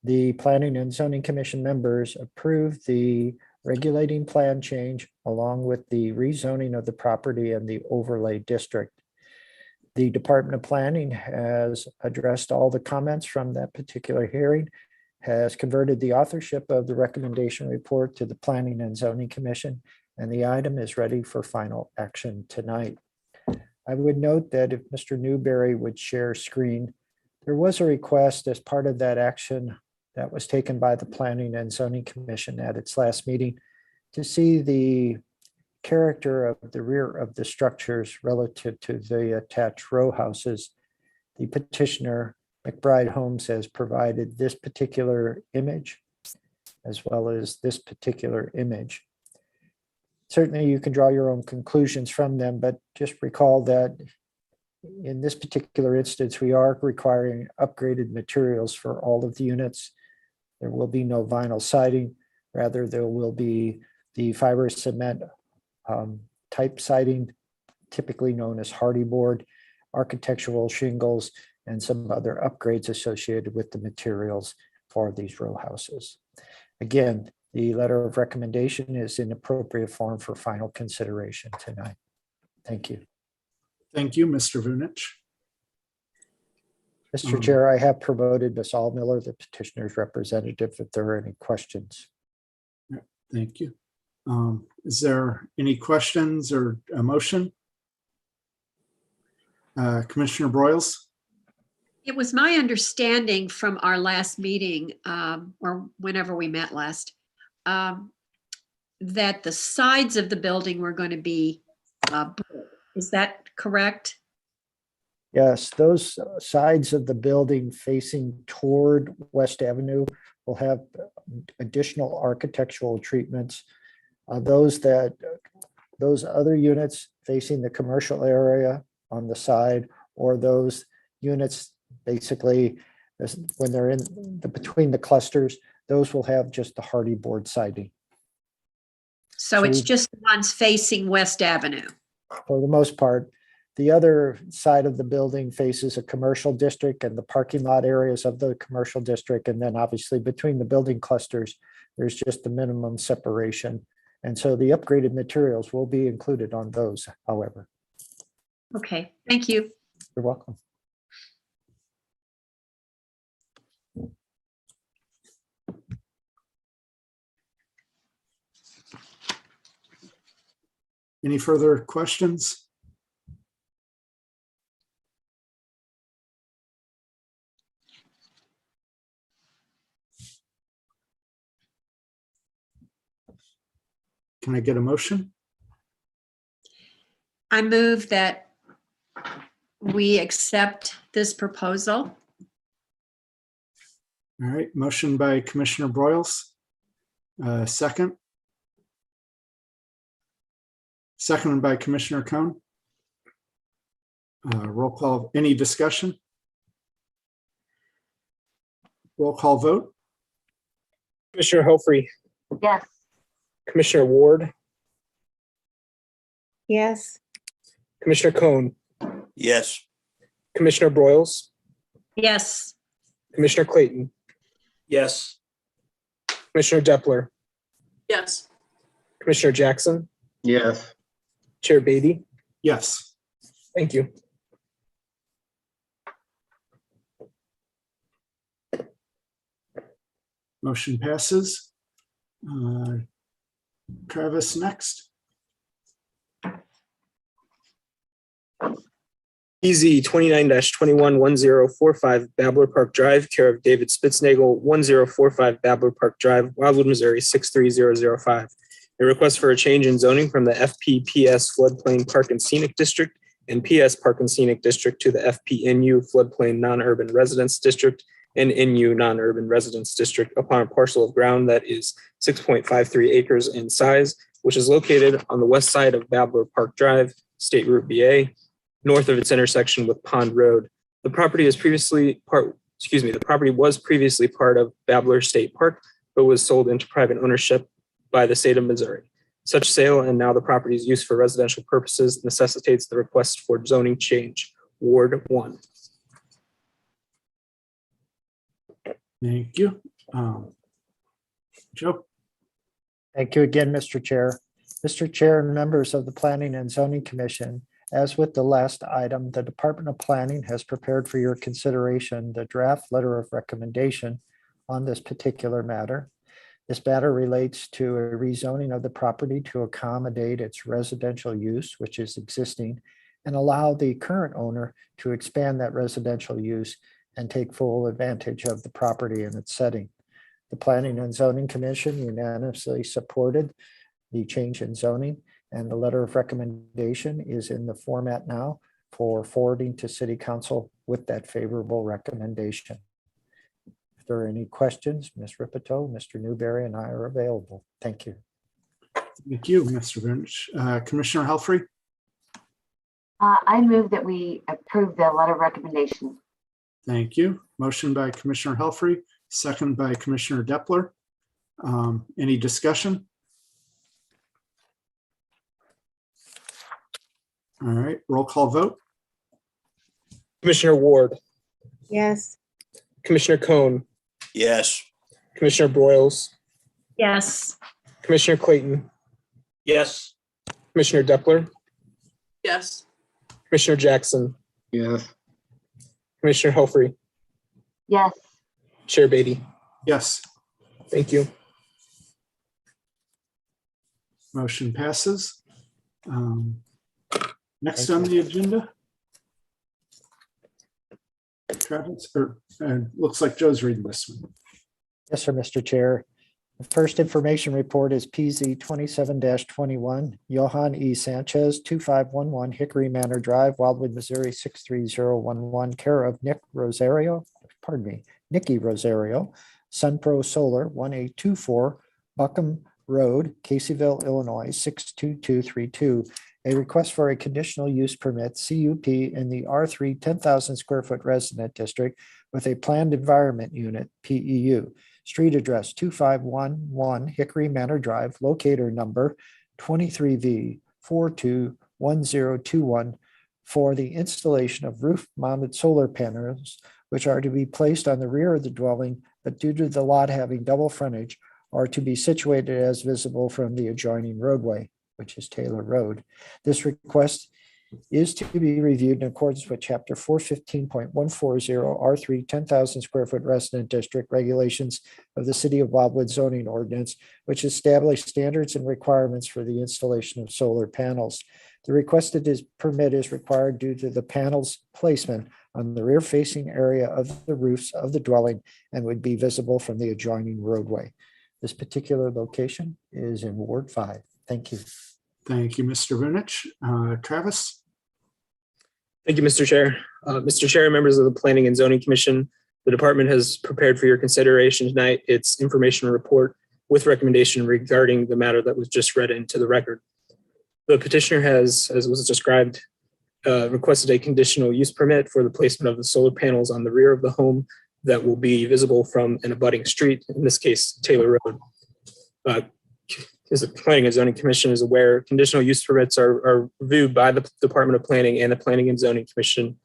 the Planning and Zoning Commission members approved the regulating plan change along with the rezoning of the property and the overlay district. The Department of Planning has addressed all the comments from that particular hearing, has converted the authorship of the recommendation report to the Planning and Zoning Commission, and the item is ready for final action tonight. I would note that if Mr. Newberry would share screen, there was a request as part of that action that was taken by the Planning and Zoning Commission at its last meeting to see the character of the rear of the structures relative to the attached row houses. The petitioner, McBride Homes, has provided this particular image as well as this particular image. Certainly you can draw your own conclusions from them, but just recall that in this particular instance, we are requiring upgraded materials for all of the units. There will be no vinyl siding. Rather, there will be the fiber cement type siding, typically known as hardy board, architectural shingles, and some other upgrades associated with the materials for these row houses. Again, the letter of recommendation is in appropriate form for final consideration tonight. Thank you. Thank you, Mr. Vunich. Mr. Chair, I have promoted Ms. Allmiller, the petitioner's representative, if there are any questions. Thank you. Is there any questions or a motion? Commissioner Broyles? It was my understanding from our last meeting, or whenever we met last, that the sides of the building were going to be brick. Is that correct? Yes, those sides of the building facing toward West Avenue will have additional architectural treatments. Those other units facing the commercial area on the side, or those units basically when they're in between the clusters, those will have just the hardy board siding. So it's just the ones facing West Avenue. For the most part. The other side of the building faces a commercial district and the parking lot areas of the commercial district. And then obviously between the building clusters, there's just the minimum separation. And so the upgraded materials will be included on those, however. Okay, thank you. You're welcome. Any further questions? Can I get a motion? I move that we accept this proposal. All right, motion by Commissioner Broyles. Second. Seconded by Commissioner Cohn. Roll call, any discussion? Roll call vote. Commissioner Helfrey, Yes. Commissioner Ward, Yes. Commissioner Cohn, Yes. Commissioner Broyles, Yes. Commissioner Clayton, Yes. Commissioner Depler, Yes. Commissioner Jackson, Yes. Chair Beatty. Yes. Thank you. Motion passes. Travis, next. EZ 29-21-1045 Babbler Park Drive, care of David Spitznagel, 1045 Babbler Park Drive, Wildwood, Missouri, 63005. A request for a change in zoning from the FPPS Floodplain Park and Scenic District and PS Park and Scenic District to the FPNU Floodplain Non-Urban Residence District and NU Non-Urban Residence District upon a parcel of ground that is 6.53 acres in size, which is located on the west side of Babbler Park Drive, State Route BA, north of its intersection with Pond Road. The property was previously part of Babbler State Park, but was sold into private ownership by the state of Missouri. Such sale and now the property's use for residential purposes necessitates the request for zoning change. Ward 1. Thank you. Joe. Thank you again, Mr. Chair. Mr. Chair and members of the Planning and Zoning Commission, as with the last item, the Department of Planning has prepared for your consideration the draft letter of recommendation on this particular matter. This matter relates to a rezoning of the property to accommodate its residential use, which is existing, and allow the current owner to expand that residential use and take full advantage of the property in its setting. The Planning and Zoning Commission unanimously supported the change in zoning, and the letter of recommendation is in the format now for forwarding to City Council with that favorable recommendation. If there are any questions, Ms. Ripito, Mr. Newberry, and I are available. Thank you. Thank you, Mr. Vernich. Commissioner Helfrey? I move that we approve the letter of recommendation. Thank you. Motion by Commissioner Helfrey, second by Commissioner Depler. Any discussion? All right, roll call vote. Commissioner Ward, Yes. Commissioner Cohn, Yes. Commissioner Broyles, Yes. Commissioner Clayton, Yes. Commissioner Depler, Yes. Commissioner Jackson, Yes. Commissioner Helfrey, Yes. Chair Beatty. Yes, Thank you. motion passes. Next on the agenda. Travis, or looks like Joe's reading this one. Yes, sir, Mr. Chair. The first information report is PZ 27-21, Johan E. Sanchez, 2511 Hickory Manor Drive, Wildwood, Missouri, 63011, care of Nikki Rosario, Sunpro Solar, 1824 Buckham Road, Caseyville, Illinois, 62232. A request for a conditional use permit, CUP, in the R3 10,000 square foot resident district with a planned environment unit, PEU. Street address 2511 Hickory Manor Drive, locator number 23V421021 for the installation of roof-mounted solar panels, which are to be placed on the rear of the dwelling, but due to the lot having double frontage, are to be situated as visible from the adjoining roadway, which is Taylor Road. This request is to be reviewed in accordance with Chapter 415.140 R3 10,000 square foot resident district regulations of the City of Wildwood zoning ordinance, which establish standards and requirements for the installation of solar panels. The requested permit is required due to the panels' placement on the rear facing area of the roofs of the dwelling and would be visible from the adjoining roadway. This particular location is in Ward 5. Thank you. Thank you, Mr. Vernich. Travis? Thank you, Mr. Chair. Mr. Chair, members of the Planning and Zoning Commission, the department has prepared for your consideration tonight its information report with recommendation regarding the matter that was just read into the record. The petitioner has, as was described, requested a conditional use permit for the placement of the solar panels on the rear of the home that will be visible from an abutting street, in this case, Taylor Road. As the Planning and Zoning Commission is aware, conditional use permits are reviewed by the Department of Planning and the Planning and Zoning Commission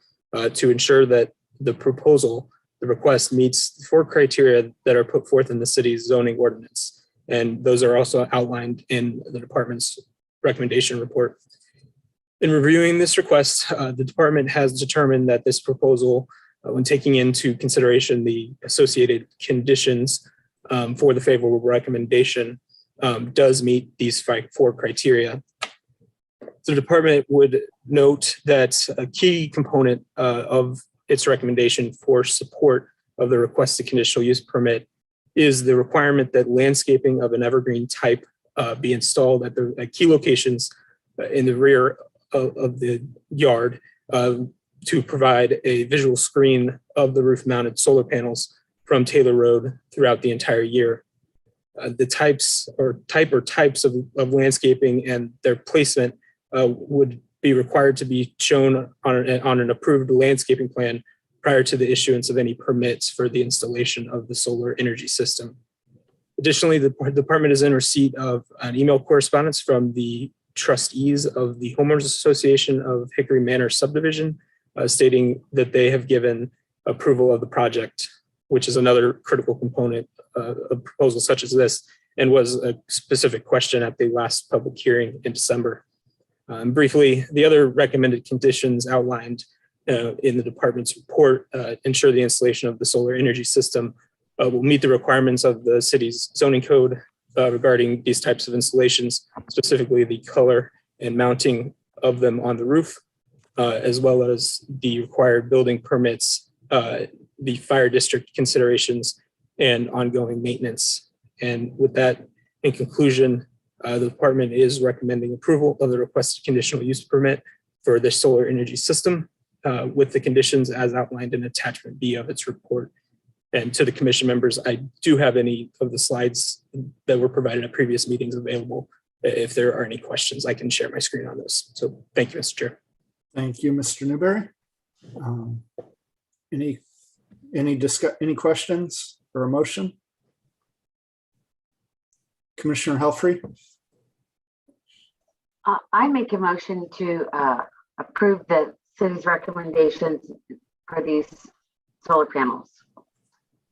to ensure that the proposal, the request, meets the 4 criteria that are put forth in the city's zoning ordinance. And those are also outlined in the department's recommendation report. In reviewing this request, the department has determined that this proposal, when taking into consideration the associated conditions for the favorable recommendation, does meet these 4 criteria. The department would note that a key component of its recommendation for support of the requested conditional use permit is the requirement that landscaping of an evergreen type be installed at key locations in the rear of the yard to provide a visual screen of the roof-mounted solar panels from Taylor Road throughout the entire year. The types of landscaping and their placement would be required to be shown on an approved landscaping plan prior to the issuance of any permits for the installation of the solar energy system. Additionally, the department is in receipt of an email correspondence from the trustees of the Homeowners Association of Hickory Manor Subdivision, stating that they have given approval of the project, which is another critical component of proposals such as this, and was a specific question at the last public hearing in December. Briefly, the other recommended conditions outlined in the department's report ensure the installation of the solar energy system will meet the requirements of the city's zoning code regarding these types of installations, specifically the color and mounting of them on the roof, as well as the required building permits, the fire district considerations, and ongoing maintenance. And with that, in conclusion, the department is recommending approval of the requested conditional use permit for the solar energy system with the conditions as outlined in attachment B of its report. And to the commission members, I do have any of the slides that were provided at previous meetings available. If there are any questions, I can share my screen on this. So thank you, Mr. Chair. Thank you, Mr. Newberry. Any questions or a motion? Commissioner Helfrey? I make a motion to approve the city's recommendations for these solar panels.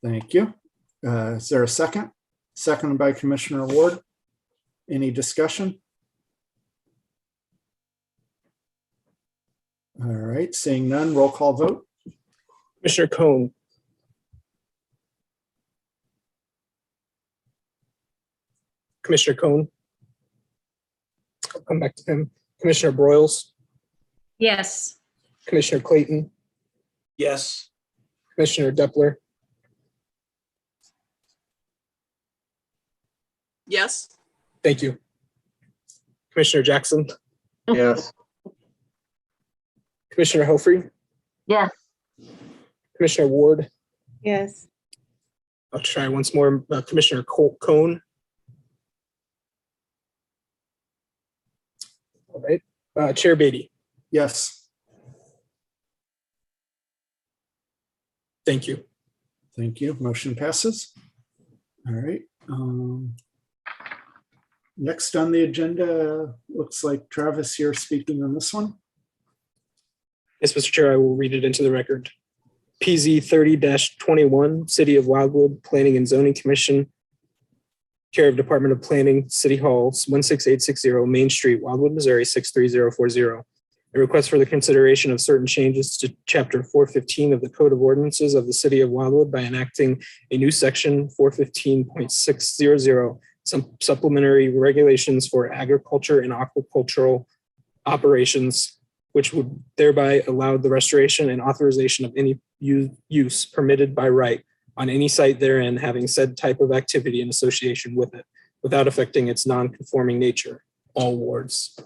Thank you. Is there a second? Seconded by Commissioner Ward. Any discussion? All right, seeing none, roll call vote. Commissioner Cohn. Commissioner Cohn. I'll come back to him. Commissioner Broyles. Yes. Commissioner Clayton. Yes. Commissioner Depler. Yes. Thank you. Commissioner Jackson. Yes. Commissioner Helfrey. Yes. Commissioner Ward. Yes. I'll try once more. Commissioner Cohn. All right. Chair Beatty. Yes. Thank you. Thank you. Motion passes. All right. Next on the agenda, looks like Travis here speaking on this one. Yes, Mr. Chair, I will read it into the record. PZ 30-21, City of Wildwood Planning and Zoning Commission, care of Department of Planning, City Hall, 16860 Main Street, Wildwood, Missouri, 63040. A request for the consideration of certain changes to Chapter 415 of the Code of Ordinances of the City of Wildwood by enacting a new section 415.600, some supplementary regulations for agriculture and aquacultural operations, which would thereby allow the restoration and authorization of any use permitted by right on any site therein having said type of activity in association with it, without affecting its non-conforming nature. All wards.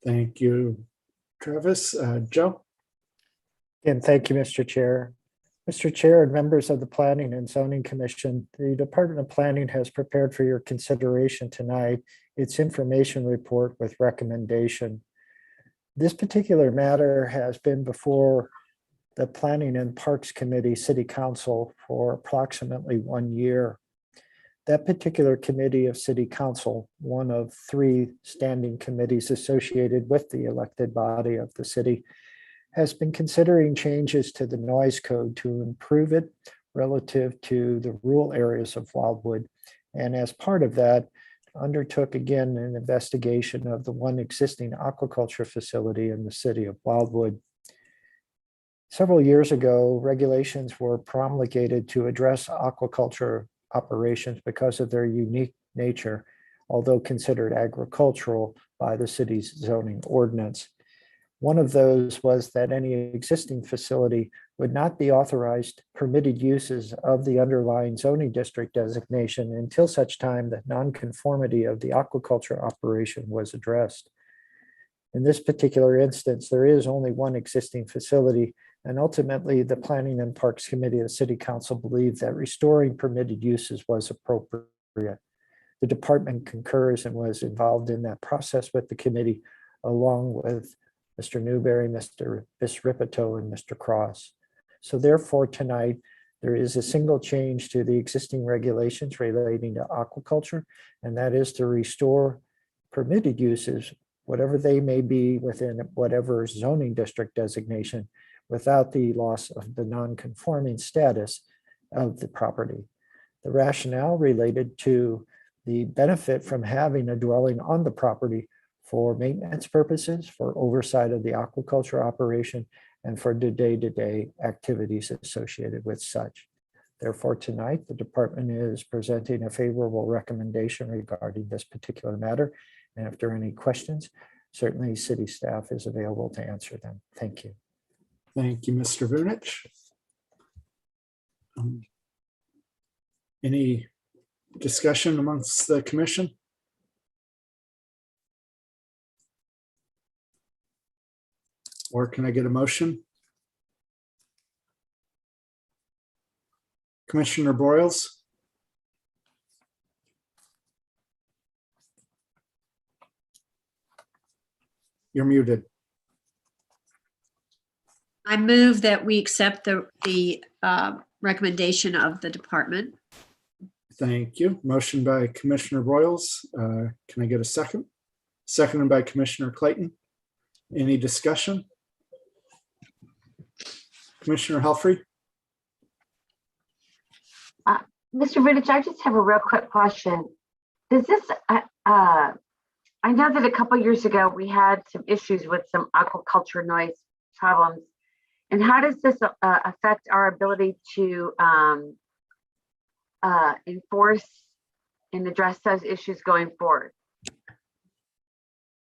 Thank you, Travis. Joe? And thank you, Mr. Chair. Mr. Chair and members of the Planning and Zoning Commission, the Department of Planning has prepared for your consideration tonight its information report with recommendation. This particular matter has been before the Planning and Parks Committee, City Council, for approximately 1 year. That particular committee of City Council, one of 3 standing committees associated with the elected body of the city, has been considering changes to the noise code to improve it relative to the rural areas of Wildwood. And as part of that, undertook again an investigation of the one existing aquaculture facility in the city of Wildwood. Several years ago, regulations were promulgated to address aquaculture operations because of their unique nature, although considered agricultural by the city's zoning ordinance. One of those was that any existing facility would not be authorized permitted uses of the underlying zoning district designation until such time that nonconformity of the aquaculture operation was addressed. In this particular instance, there is only one existing facility, and ultimately the Planning and Parks Committee of the City Council believed that restoring permitted uses was appropriate. The department concurs and was involved in that process with the committee, along with Mr. Newberry, Mr. Bisripito, and Mr. Cross. So therefore, tonight, there is a single change to the existing regulations relating to aquaculture, and that is to restore permitted uses, whatever they may be within whatever zoning district designation, without the loss of the non-conforming status of the property. The rationale related to the benefit from having a dwelling on the property for maintenance purposes, for oversight of the aquaculture operation, and for the day-to-day activities associated with such. Therefore, tonight, the department is presenting a favorable recommendation regarding this particular matter. And if there are any questions, certainly city staff is available to answer them. Thank you. Thank you, Mr. Vunich. Any discussion amongst the commission? Or can I get a motion? Commissioner Broyles? You're muted. I move that we accept the recommendation of the department. Thank you. Motion by Commissioner Broyles. Can I get a second? Seconded by Commissioner Clayton. Any discussion? Commissioner Helfrey? Mr. Ridich, I just have a real quick question. Does this, I know that a couple years ago we had some issues with some aquaculture noise problems. And how does this affect our ability to enforce and address those issues going forward?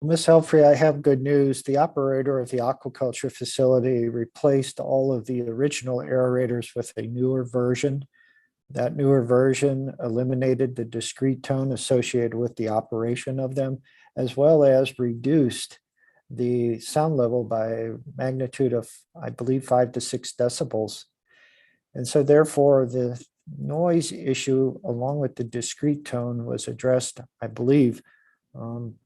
Ms. Helfrey, I have good news. The operator of the aquaculture facility replaced all of the original aerators with a newer version. That newer version eliminated the discrete tone associated with the operation of them, as well as reduced the sound level by a magnitude of, I believe, 5 to 6 decibels. And so therefore the noise issue along with the discrete tone was addressed, I believe,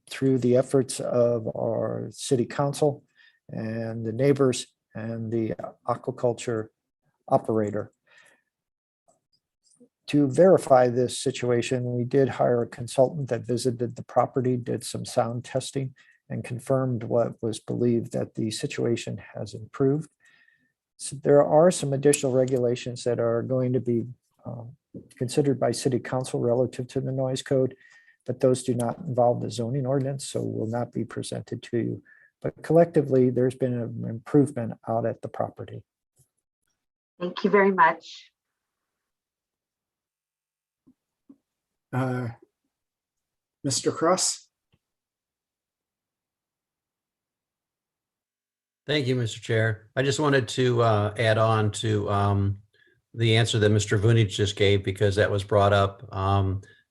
through the efforts of our city council and the neighbors and the aquaculture operator. To verify this situation, we did hire a consultant that visited the property, did some sound testing, and confirmed what was believed that the situation has improved. So there are some additional regulations that are going to be considered by city council relative to the noise code, but those do not involve the zoning ordinance, so will not be presented to you. But collectively, there's been an improvement out at the property. Thank you very much. Mr. Cross? Thank you, Mr. Chair. I just wanted to add on to the answer that Mr. Vunich just gave, because that was brought up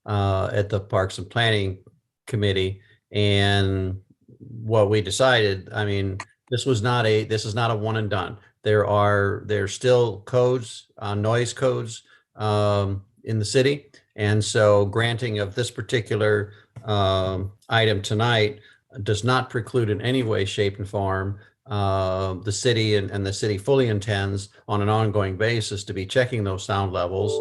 at the Parks and Planning Committee. And what we decided, I mean, this is not a one and done. There's still codes, noise codes in the city. And so granting of this particular item tonight does not preclude in any way, shape, and form the city and the city fully intends on an ongoing basis to be checking those sound levels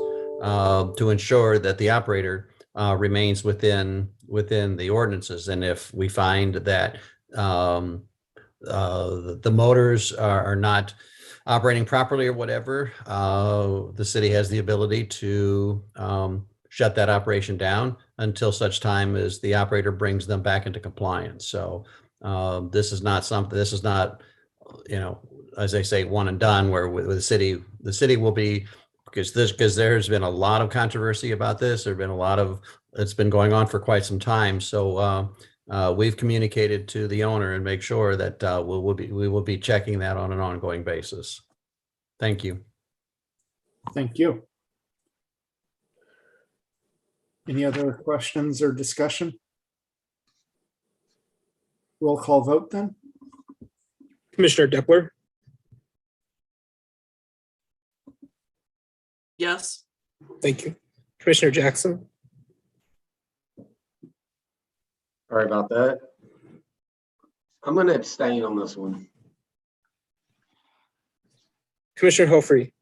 to ensure that the operator remains within the ordinances. And if we find that the motors are not operating properly or whatever, the city has the ability to shut that operation down until such time as the operator brings them back into compliance. So this is not, as I say, one and done, where with the city will be, because there's been a lot of controversy about this. It's been going on for quite some time. So we've communicated to the owner and make sure that we will be checking that on an ongoing basis. Thank you. Thank you. Any other questions or discussion? Roll call vote then. Commissioner Depler, Yes. thank you. Commissioner Jackson, Sorry about that. I'm going to abstain on this one. Commissioner Helfrey,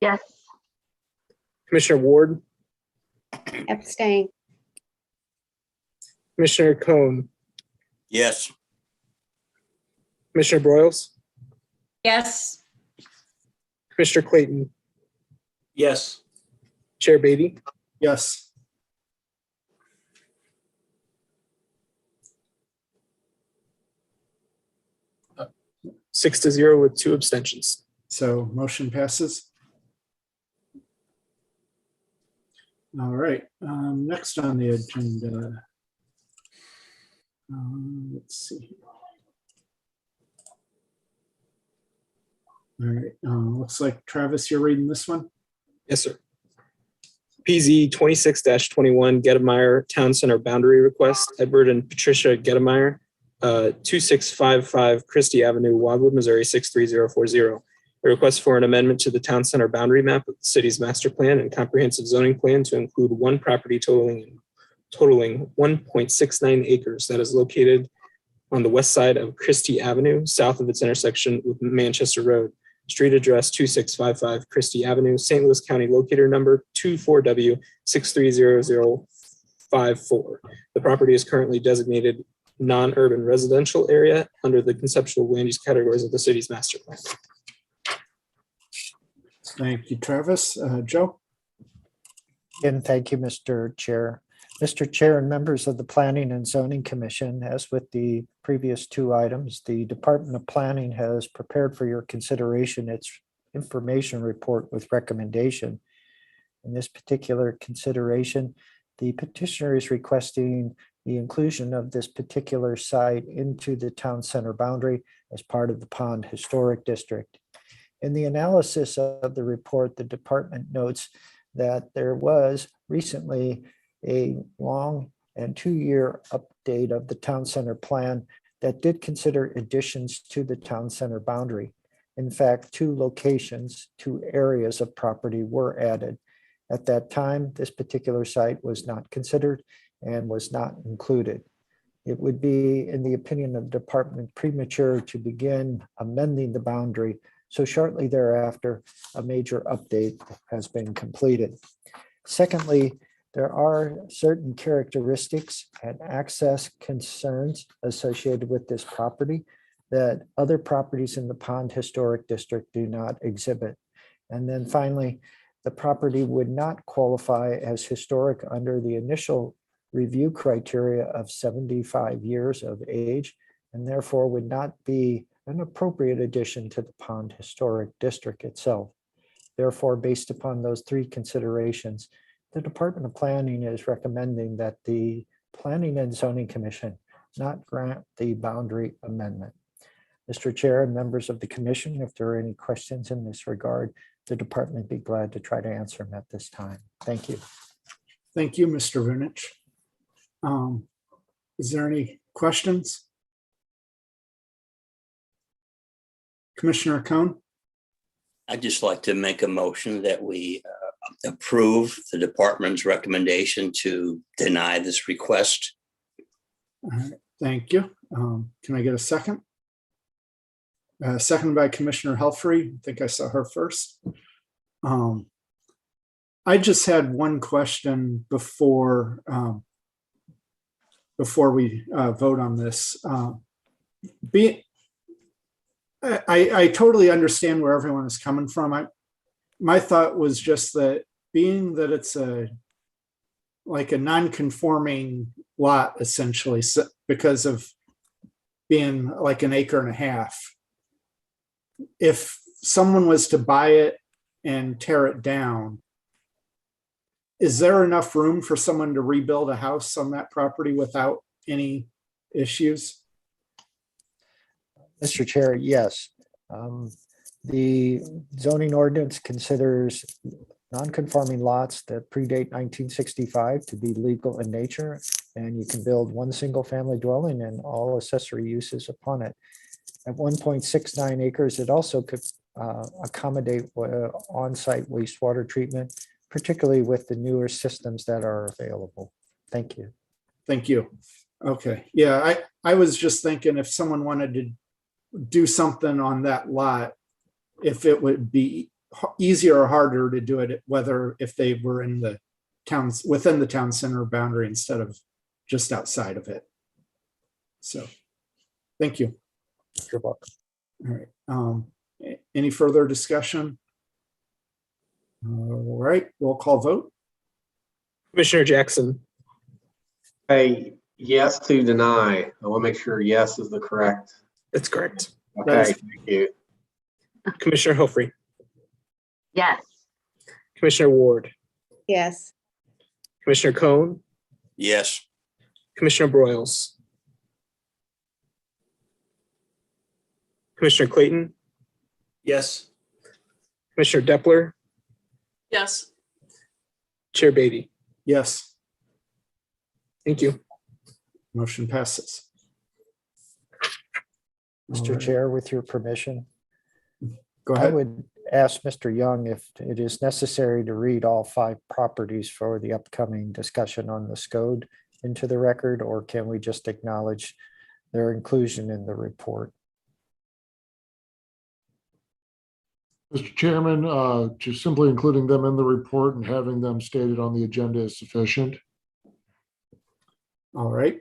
Yes. Commissioner Ward, Abstain. Commissioner Cohn, Yes. Commissioner Broyles, Yes. Commissioner Clayton, Yes. Chair Beatty, Yes. Uh, 6-0 with 2 abstentions. So motion passes. All right, next on the agenda. Let's see. All right, looks like Travis, you're reading this one. Yes, sir. PZ 26-21 Gettmeyer Town Center Boundary Request, Edward and Patricia Gettmeyer, 2655 Christie Avenue, Wildwood, Missouri 63040. A request for an amendment to the Town Center boundary map of the city's master plan and comprehensive zoning plan to include one property totaling 1.69 acres that is located on the west side of Christie Avenue, south of its intersection with Manchester Road. Street address 2655 Christie Avenue, St. Louis County, locator number 24W630054. The property is currently designated non-urban residential area under the conceptual land use categories of the city's master plan. Thank you, Travis. Joe? And thank you, Mr. Chair. Mr. Chair and members of the Planning and Zoning Commission, as with the previous two items, the Department of Planning has prepared for your consideration its information report with recommendation. In this particular consideration, the petitioner is requesting the inclusion of this particular site into the town center boundary as part of the Pond Historic District. In the analysis of the report, the department notes that there was recently a long and 2-year update of the town center plan that did consider additions to the town center boundary. In fact, 2 locations, 2 areas of property were added. At that time, this particular site was not considered and was not included. It would be, in the opinion of the department, premature to begin amending the boundary. So shortly thereafter, a major update has been completed. Secondly, there are certain characteristics and access concerns associated with this property that other properties in the Pond Historic District do not exhibit. And then finally, the property would not qualify as historic under the initial review criteria of 75 years of age, and therefore would not be an appropriate addition to the Pond Historic District itself. Therefore, based upon those 3 considerations, the Department of Planning is recommending that the Planning and Zoning Commission not grant the boundary amendment. Mr. Chair and members of the commission, if there are any questions in this regard, the department would be glad to try to answer them at this time. Thank you. Thank you, Mr. Vunich. Is there any questions? Commissioner Cohn? I'd just like to make a motion that we approve the department's recommendation to deny this request. All right, thank you. Can I get a second? Second by Commissioner Helfrey. I think I saw her first. I just had one question before we vote on this. I totally understand where everyone is coming from. My thought was just that being that it's like a non-conforming lot, essentially, because of being like an acre and a half, if someone was to buy it and tear it down, is there enough room for someone to rebuild a house on that property without any issues? Mr. Chair, yes. The zoning ordinance considers non-conforming lots that predate 1965 to be legal in nature, and you can build one single family dwelling and all accessory uses upon it. At 1.69 acres, it also could accommodate on-site wastewater treatment, particularly with the newer systems that are available. Thank you. Thank you. Okay. Yeah, I was just thinking if someone wanted to do something on that lot, if it would be easier or harder to do it, whether if they were in the towns within the town center boundary instead of just outside of it. So thank you. You're welcome. All right. Any further discussion? All right, roll call vote. Commissioner Jackson. Hey, yes to deny. I want to make sure yes is the correct. That's correct. Okay, thank you. Commissioner Helfrey. Yes. Commissioner Ward. Yes. Commissioner Cohn, Yes. Commissioner Broyles, Commissioner Clayton, Yes. Commissioner Depler, Yes. Chair Beatty. Yes, Thank you. motion passes. All Mr. right, Chair, with your permission, go I ahead. would ask Mr. Young if it is necessary to read all 5 properties for the upcoming discussion on the SCODE into the record, or can we just acknowledge their inclusion in the report? Mr. Chairman, just simply including them in the report and having them stated on the agenda is sufficient. All right,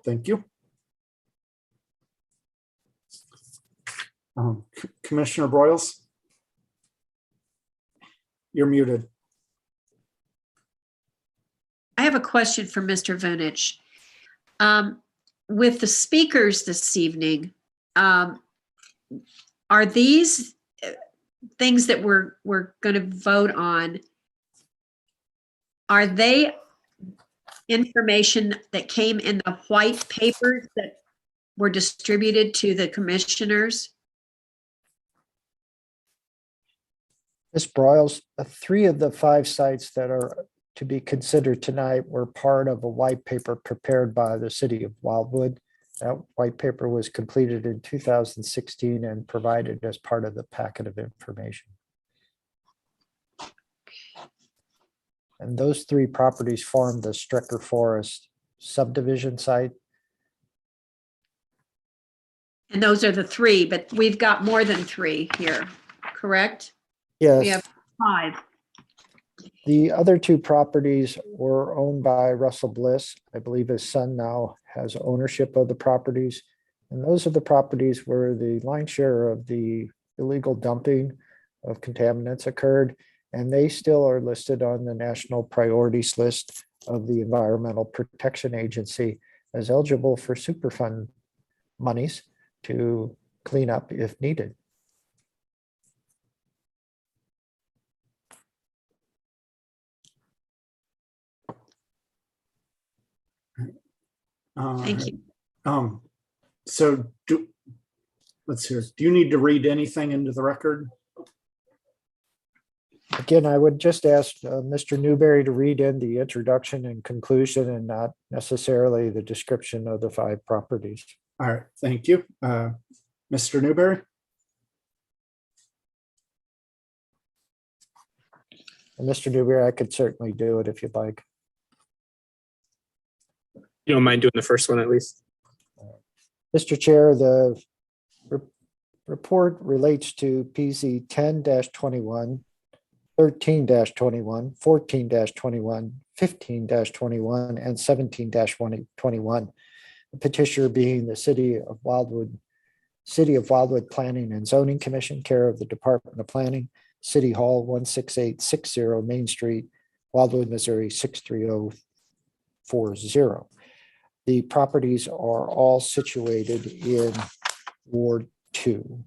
thank you. Commissioner Broyles? You're muted. I have a question for Mr. Vunich. With the speakers this evening, are these things that we're going to vote on, are they information that came in the white papers that were distributed to the commissioners? Ms. Broyles, 3 of the 5 sites that are to be considered tonight were part of a white paper prepared by the city of Wildwood. That white paper was completed in 2016 and provided as part of the packet of information. And those 3 properties form the Strecker Forest subdivision site. And those are the 3, but we've got more than 3 here, correct? We Yes, have 5. the other 2 properties were owned by Russell Bliss. I believe his son now has ownership of the properties. And those are the properties where the lion's share of the illegal dumping of contaminants occurred. And they still are listed on the national priorities list of the Environmental Protection Agency as eligible for Superfund monies to clean up if needed. Thank you. So let's hear, do you need to read anything into the record? Again, I would just ask Mr. Newberry to read in the introduction and conclusion and not necessarily the description of the 5 properties. All right, thank you. Mr. Newberry? And Mr. Newberry, I could certainly do it if you'd like. You don't mind doing the first one at least? Mr. Chair, the report relates to PZ 10-21, 13-21, 14-21, 15-21, and 17-21. The petitioner being the City of Wildwood Planning and Zoning Commission, care of the Department of Planning, City Hall, 16860 Main Street, Wildwood, Missouri, 63040. The properties are all situated in Ward 2.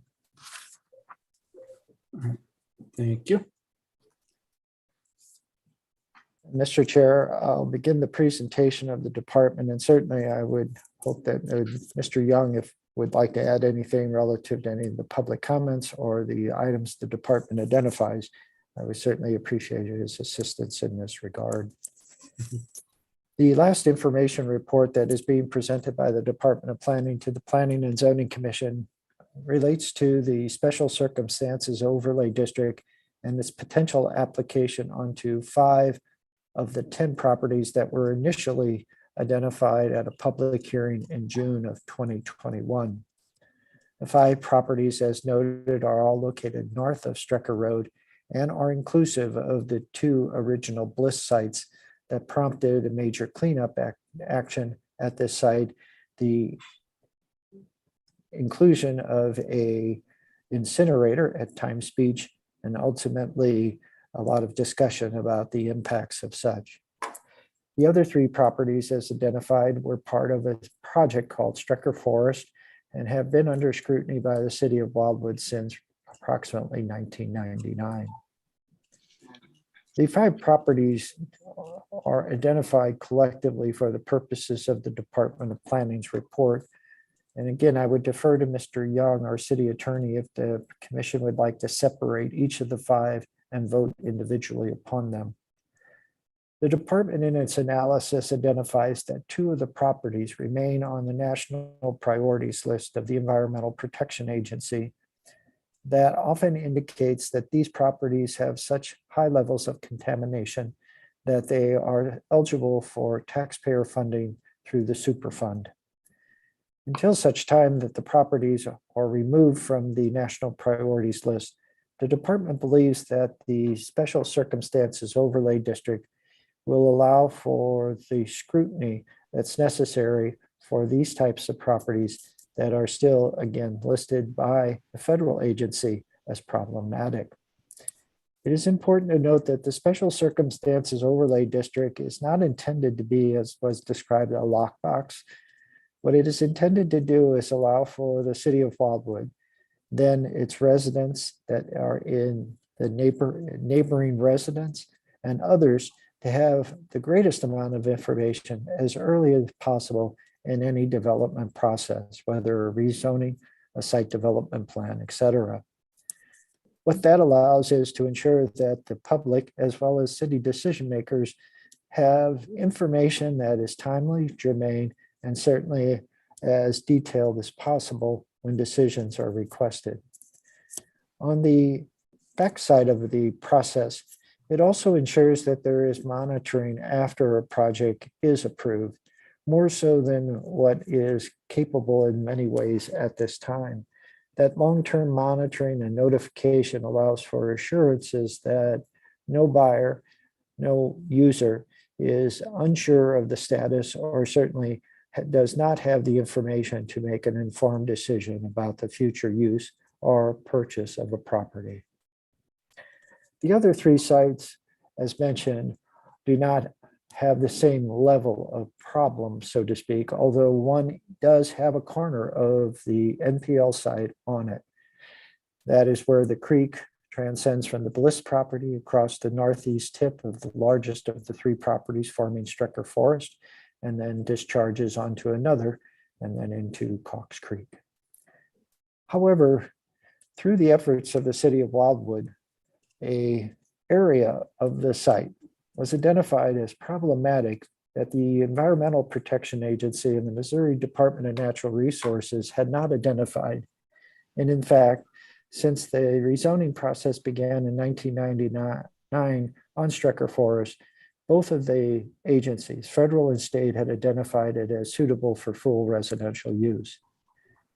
Thank you. Mr. Chair, I'll begin the presentation of the department, and certainly I would hope that Mr. Young, if would like to add anything relative to any of the public comments or the items the department identifies, I would certainly appreciate his assistance in this regard. The last information report that is being presented by the Department of Planning to the Planning and Zoning Commission relates to the Special Circumstances Overlay District and its potential application onto 5 of the 10 properties that were initially identified at a public hearing in June of 2021. The 5 properties, as noted, are all located north of Strecker Road and are inclusive of the 2 original Bliss sites that prompted a major cleanup action at this site, the inclusion of a incinerator at Times Beach, and ultimately a lot of discussion about the impacts of such. The other 3 properties, as identified, were part of a project called Strecker Forest and have been under scrutiny by the City of Wildwood since approximately 1999. The 5 properties are identified collectively for the purposes of the Department of Planning's report. And again, I would defer to Mr. Young, our city attorney, if the commission would like to separate each of the 5 and vote individually upon them. The department in its analysis identifies that 2 of the properties remain on the national priorities list of the Environmental Protection Agency. That often indicates that these properties have such high levels of contamination that they are eligible for taxpayer funding through the Superfund. Until such time that the properties are removed from the national priorities list, the department believes that the Special Circumstances Overlay District will allow for the scrutiny that's necessary for these types of properties that are still, again, listed by the federal agency as problematic. It is important to note that the Special Circumstances Overlay District is not intended to be, as was described, a lockbox. What it is intended to do is allow for the city of Wildwood, then its residents that are in the neighboring residents and others to have the greatest amount of information as early as possible in any development process, whether a rezoning, a site development plan, etc. What that allows is to ensure that the public, as well as city decision makers, have information that is timely, germane, and certainly as detailed as possible when decisions are requested. On the backside of the process, it also ensures that there is monitoring after a project is approved, more so than what is capable in many ways at this time. That long-term monitoring and notification allows for assurances that no buyer, no user is unsure of the status or certainly does not have the information to make an informed decision about the future use or purchase of a property. The other 3 sites, as mentioned, do not have the same level of problem, so to speak, although one does have a corner of the NPL site on it. That is where the creek transcends from the Bliss property across the northeast tip of the largest of the 3 properties forming Strecker Forest, and then discharges onto another and then into Cox Creek. However, through the efforts of the city of Wildwood, an area of the site was identified as problematic that the Environmental Protection Agency and the Missouri Department of Natural Resources had not identified. And in fact, since the rezoning process began in 1999 on Strecker Forest, both of the agencies, federal and state, had identified it as suitable for full residential use.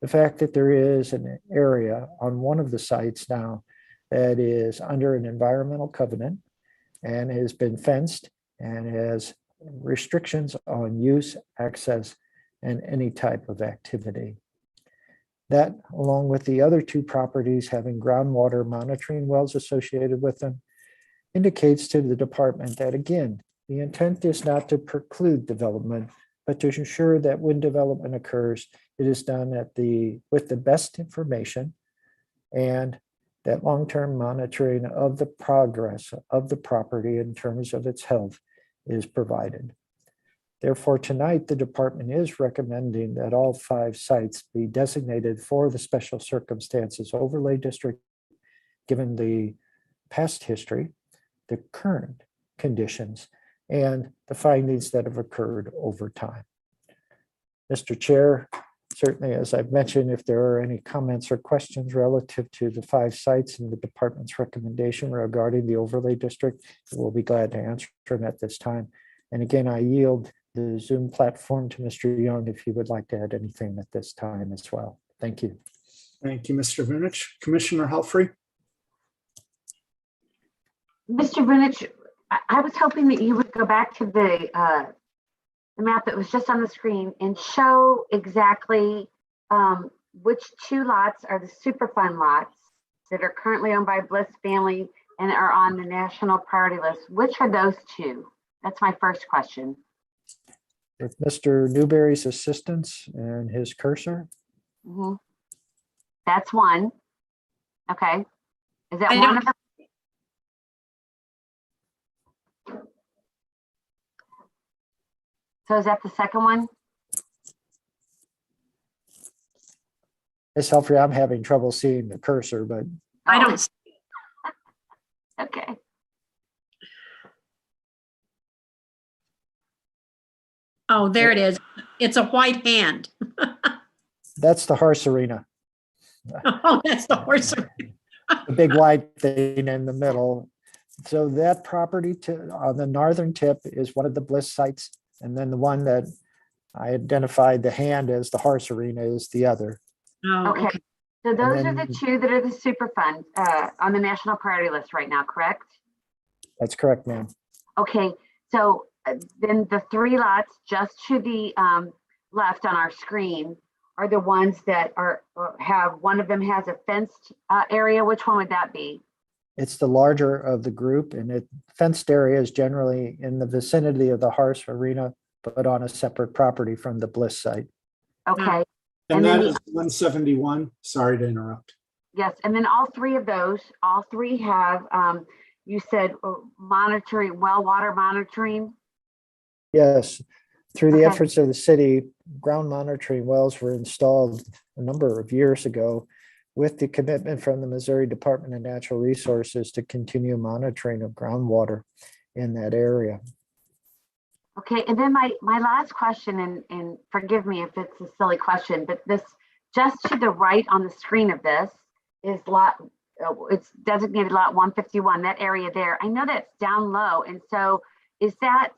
The fact that there is an area on one of the sites now that is under an environmental covenant and has been fenced and has restrictions on use, access, and any type of activity. That, along with the other 2 properties having groundwater monitoring wells associated with them, indicates to the department that, again, the intent is not to preclude development, but to ensure that when development occurs, it is done with the best information, and that long-term monitoring of the progress of the property in terms of its health is provided. Therefore, tonight, the department is recommending that all 5 sites be designated for the Special Circumstances Overlay District, given the past history, the current conditions, and the findings that have occurred over time. Mr. Chair, certainly, as I've mentioned, if there are any comments or questions relative to the 5 sites and the department's recommendation regarding the overlay district, we'll be glad to answer them at this time. And again, I yield the Zoom platform to Mr. Young if he would like to add anything at this time as well. Thank you. Thank you, Mr. Vunich. Commissioner Helfrey? Mr. Greenwich, I was hoping that you would go back to the map that was just on the screen and show exactly which 2 lots are the Superfund lots that are currently owned by Bliss family and are on the national priority list. Which are those 2? That's my first question. With Mr. Newberry's assistance and his cursor. Mm-hmm. That's one. Okay. Is that I one don't- of them? So is that the second one? Ms. Humphrey, I'm having trouble seeing the cursor, but I don't, Okay. oh, there it is. It's a white hand. that's the horse arena, Oh, that's the horse. the big white thing in the middle. So that property on the northern tip is one of the Bliss sites. And then the one that I identified the hand as the horse arena is the other. Oh, Okay. okay. So those are then- the two that are the Superfund on the national priority list right now, correct? That's correct, ma'am. Okay, so then the three lots just to the left on our screen are the ones that are one of them has a fenced area. Which one would that be? It's the larger of the group, and it fenced area is generally in the vicinity of the horse arena, but on a separate property from the Bliss site. Okay. And then that is 171. Sorry to interrupt. Yes, and then all three have, you said monitoring, well water monitoring. Yes, through the Okay. efforts of the city, ground monitoring wells were installed a number of years ago with the commitment from the Missouri Department of Natural Resources to continue monitoring of groundwater in that area. Okay, and then my last question, and forgive me if it's a silly question, but this just to the right on the screen of this is it's designated lot 151, that area there. I know that's down low. And so is that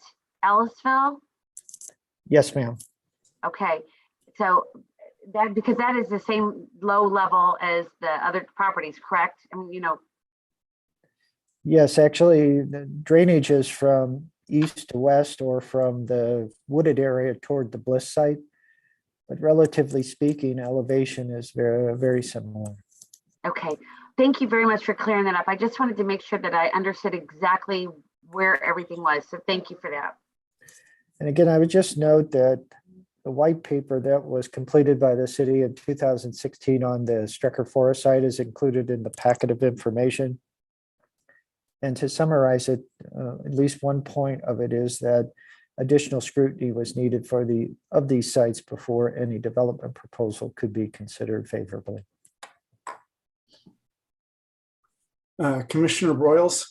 Ellisville? Yes, ma'am. Okay, so because that is the same low level as the other properties, correct? I mean, Yes, actually, the drainage is from east to west or from the wooded area toward the Bliss site. But relatively speaking, elevation is very, very similar. okay. Thank you very much for clearing that up. I just wanted to make sure that I understood exactly where everything was. So thank you for that. And again, I would just note that the white paper that was completed by the city in 2016 on the Strecker Forest site is included in the packet of information. And to summarize it, at least one point of it is that additional scrutiny was needed for these sites before any development proposal could be considered favorably. Commissioner Broyles?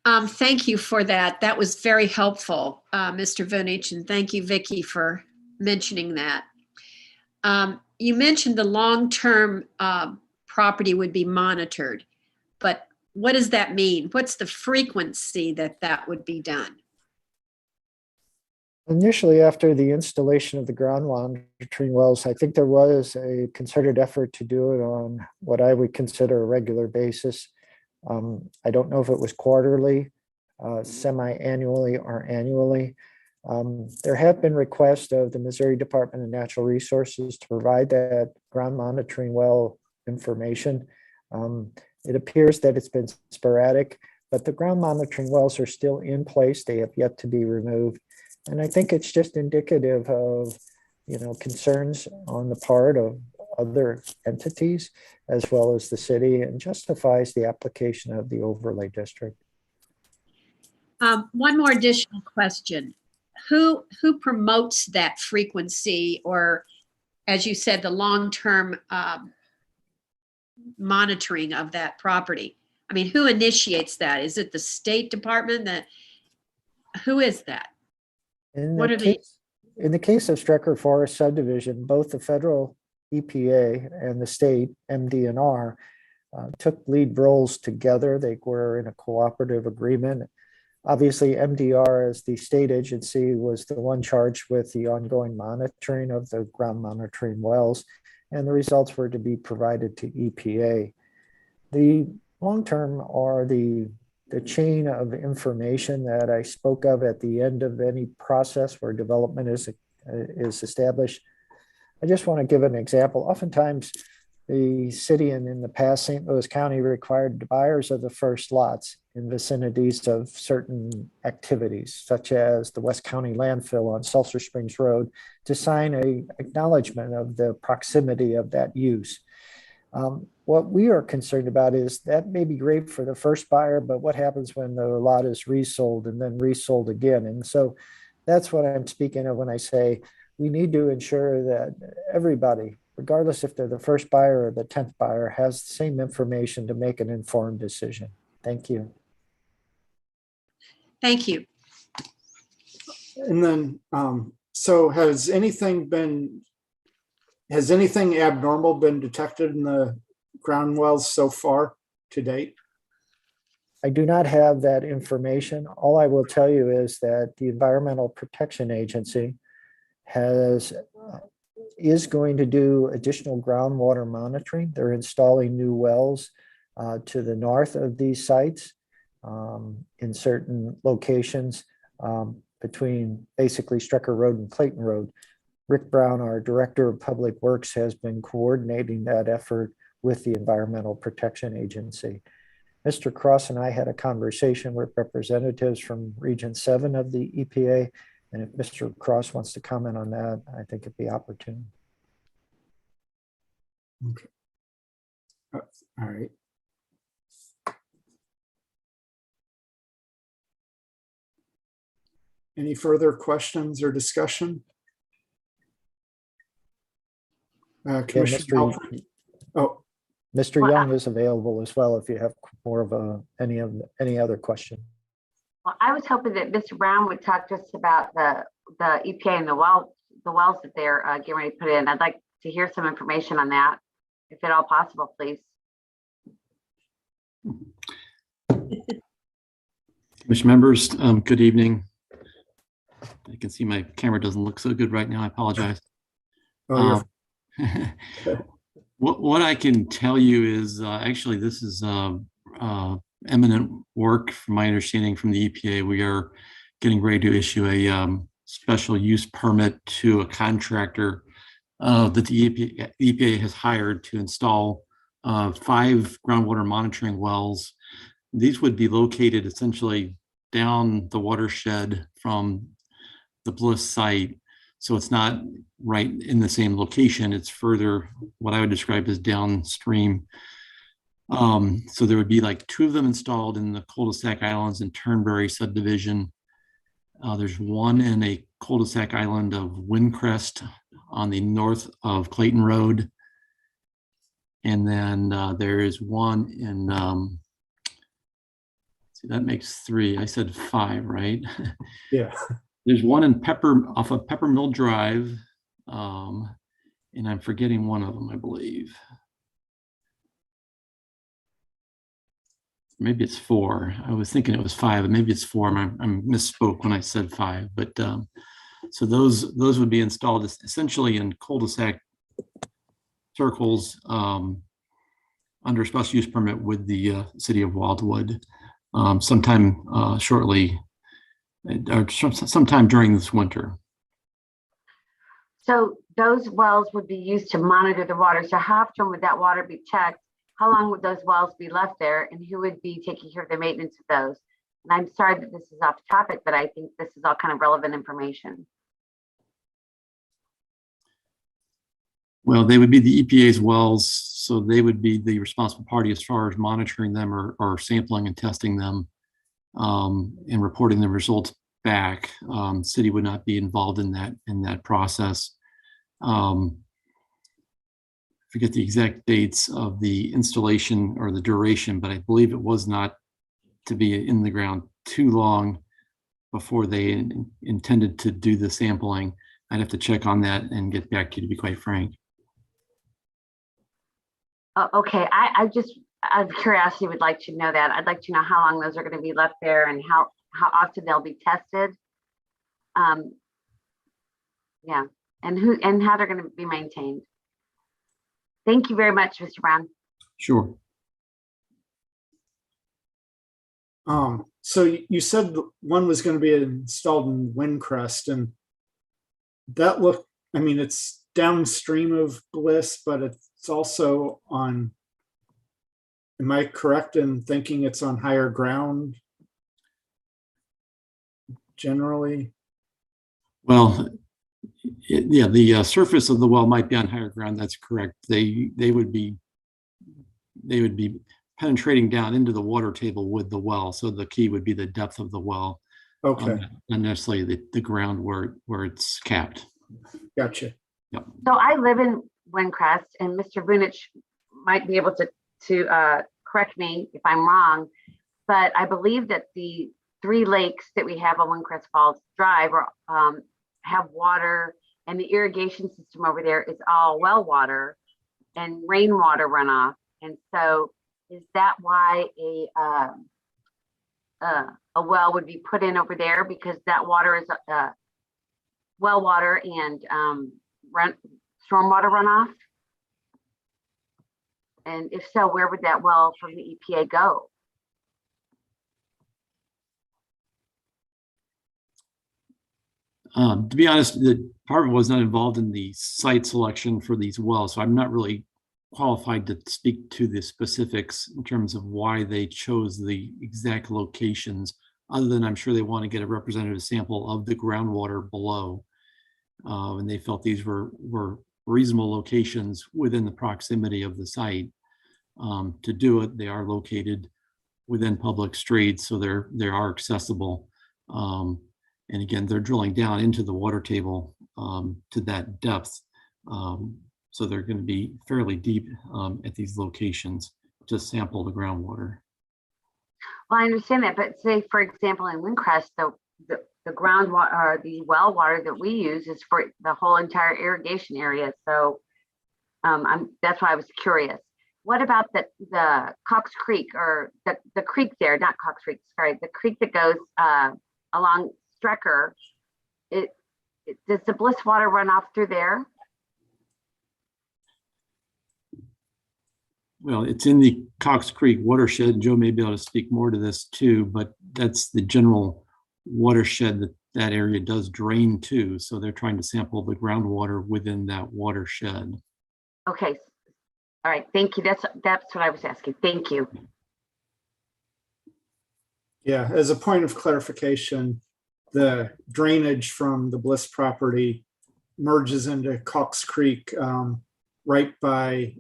Thank you for that. That was very helpful, Mr. Vunich, and thank you, Vicky, for mentioning that. You mentioned the long-term property would be monitored, but what does that mean? What's the frequency that would be done? Initially, after the installation of the ground monitoring wells, I think there was a concerted effort to do it on what I would consider a regular basis. I don't know if it was quarterly, semi-annually, or annually. There have been requests of the Missouri Department of Natural Resources to provide that ground monitoring well information. It appears that it's been sporadic, but the ground monitoring wells are still in place. They have yet to be removed. And I think it's just indicative of, concerns on the part of other entities as well as the city, and justifies the application of the overlay district. One more additional question. Who promotes that frequency, or, as you said, the long-term monitoring of that property? I mean, who initiates that? Is it the State Department? Who is that? In What are they? the case of Strecker Forest subdivision, both the federal EPA and the state MDNR took lead roles together. They were in a cooperative agreement. Obviously, MDR, as the state agency, was the one charged with the ongoing monitoring of the ground monitoring wells, and the results were to be provided to EPA. The long-term or the chain of information that I spoke of at the end of any process where development is established. I just want to give an example. Oftentimes, the city and in the past, St. Louis County required the buyers of the first lots in vicinities of certain activities, such as the West County landfill on Sulphur Springs Road, to sign an acknowledgement of the proximity of that use. What we are concerned about is that may be great for the first buyer, but what happens when the lot is resold and then resold again? And so That's what I'm speaking of when I say we need to ensure that everybody, regardless if they're the first buyer or the 10th buyer, has the same information to make an informed decision. Thank you. Thank you. And then, so has anything abnormal been detected in the ground wells so far to date? I do not have that information. All I will tell you is that the Environmental Protection Agency is going to do additional groundwater monitoring. They're installing new wells to the north of these sites in certain locations between basically Strecker Road and Clayton Road. Rick Brown, our Director of Public Works, has been coordinating that effort with the Environmental Protection Agency. Mr. Cross and I had a conversation with representatives from Region 7 of the EPA, and if Mr. Cross wants to comment on that, I think it'd be opportune. Okay. All right. Any further questions or discussion? Commissioner Alford? Oh, Mr. Young is available as well if you have more of any other question. Well, I was hoping that Mr. Brown would talk to us about the EPA and the wells that they're getting ready to put in. I'd like to hear some information on that, if at all possible, please. Commission members, good evening. I can see my camera doesn't look so good right now. I apologize. Oh, what I can tell you is actually this is eminent work from my understanding from the EPA. We are getting ready to issue a special use permit to a contractor that the EPA has hired to install 5 groundwater monitoring wells. These would be located essentially down the watershed from the Bliss site. So it's not right in the same location. It's further, what I would describe as downstream. So there would be like 2 of them installed in the Cul-de-sac Islands and Turnberry subdivision. There's one in a cul-de-sac island of Windcrest on the north of Clayton Road. And then there is one in, see, that makes 3. I said 5, right? Yeah. There's one in off of Peppermill Drive, and I'm forgetting one of them, I believe. Maybe it's 4. I was thinking it was 5, but maybe it's 4. I misspoke when I said 5. But so those would be installed essentially in cul-de-sac circles under special use permit with the city of Wildwood sometime shortly. Or sometime during this winter. So those wells would be used to monitor the water. So how often would that water be checked? How long would those wells be left there? And who would be taking care of the maintenance of those? And I'm sorry that this is off topic, but I think this is all kind of relevant information. Well, they would be the EPA's wells, so they would be the responsible party as far as monitoring them or sampling and testing them. And reporting the results back. City would not be involved in that process. Forget the exact dates of the installation or the duration, but I believe it was not to be in the ground too long before they intended to do the sampling. I'd have to check on that and get back to you, to be quite frank. Okay, I just out of curiosity would like to know that. I'd like to know how long those are going to be left there and how often they'll be tested. Yeah, and how they're going to be maintained. Thank you very much, Mr. Brown. Sure. So you said one was going to be installed in Windcrest, and that looked, I mean, it's downstream of Bliss, but it's also on, am I correct in thinking it's on higher ground generally? Well, yeah, the surface of the well might be on higher ground. That's correct. They would be penetrating down into the water table with the well. So the key would be the depth of the well. Okay, Not necessarily the ground where it's capped. gotcha. So I live in Windcrest, and Mr. Vunich might be able to correct me if I'm wrong, but I believe that the 3 lakes that we have on Windcrest Falls Drive have water, and the irrigation system over there is all well water and rainwater runoff. And so, is that why a well would be put in over there, because that water is well water and stormwater runoff? And if so, where would that well from the EPA go? To be honest, the department was not involved in the site selection for these wells, so I'm not really qualified to speak to the specifics in terms of why they chose the exact locations, other than I'm sure they want to get a representative sample of the groundwater below. And they felt these were reasonable locations within the proximity of the site. To do it, they are located within public streets, so they are accessible. And again, they're drilling down into the water table to that depth. So they're going to be fairly deep at these locations to sample the groundwater. Well, I understand that, but say, for example, in Windcrest, the groundwater or the well water that we use is for the whole entire irrigation area. So that's why I was curious. What about the Cox Creek, or the creek there, not Cox Creek, sorry, the creek that goes along Strecker? Does the Bliss water run off through there? Well, it's in the Cox Creek watershed. Joe may be able to speak more to this too, but that's the general watershed that area does drain to. So they're trying to sample the groundwater within that watershed. Okay. All right. Thank you. That's what I was asking. Thank you. Yeah, as a point of clarification, the drainage from the Bliss property merges into Cox Creek right by,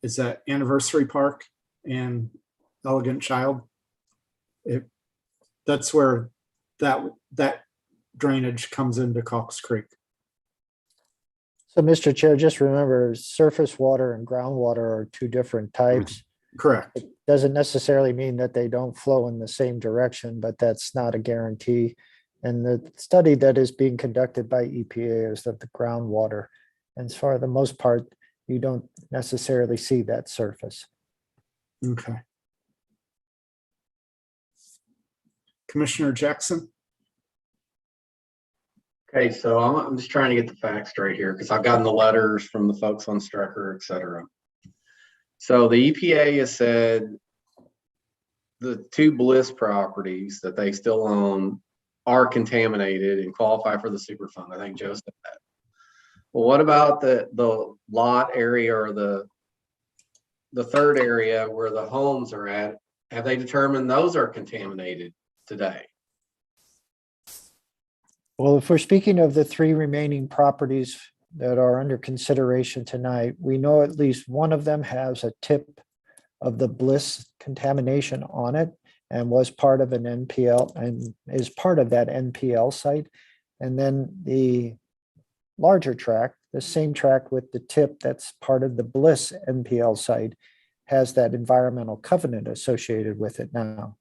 is that Anniversary Park and Elegant Child? That's where that drainage comes into Cox Creek. So, Mr. Chair, just remember, surface water and groundwater are 2 different types. Correct. It doesn't necessarily mean that they don't flow in the same direction, but that's not a guarantee. And the study that is being conducted by EPA is that the groundwater, and for the most part, you don't necessarily see that surface. Okay. Commissioner Jackson? Okay, so I'm just trying to get the facts straight here, because I've gotten the letters from the folks on Strecker, et cetera. So the EPA has said the 2 Bliss properties that they still own are contaminated and qualify for the Superfund. I think Joe said that. Well, what about the lot area, or the third area where the homes are at? Have they determined those are contaminated today? Well, if we're speaking of the 3 remaining properties that are under consideration tonight, we know at least one of them has a tip of the Bliss contamination on it and was part of an NPL and is part of that NPL site. And then the larger tract, the same tract with the tip that's part of the Bliss NPL site, has that environmental covenant associated with it now.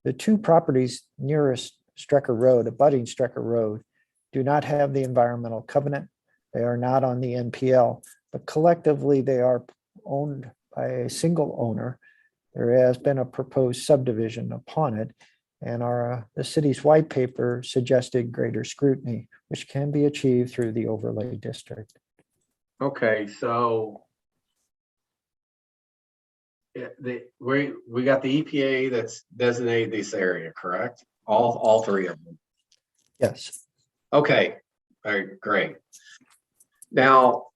The 2 properties nearest Strecker Road, abutting Strecker Road, do not have the environmental covenant. They are not on the NPL, but collectively they are owned by a single owner. There has been a proposed subdivision upon it, and the city's white paper suggested greater scrutiny, which can be achieved through the overlay district. Okay, so we got the EPA that's designated this area, correct? All 3 of them. Yes. Okay. All right, great. Now,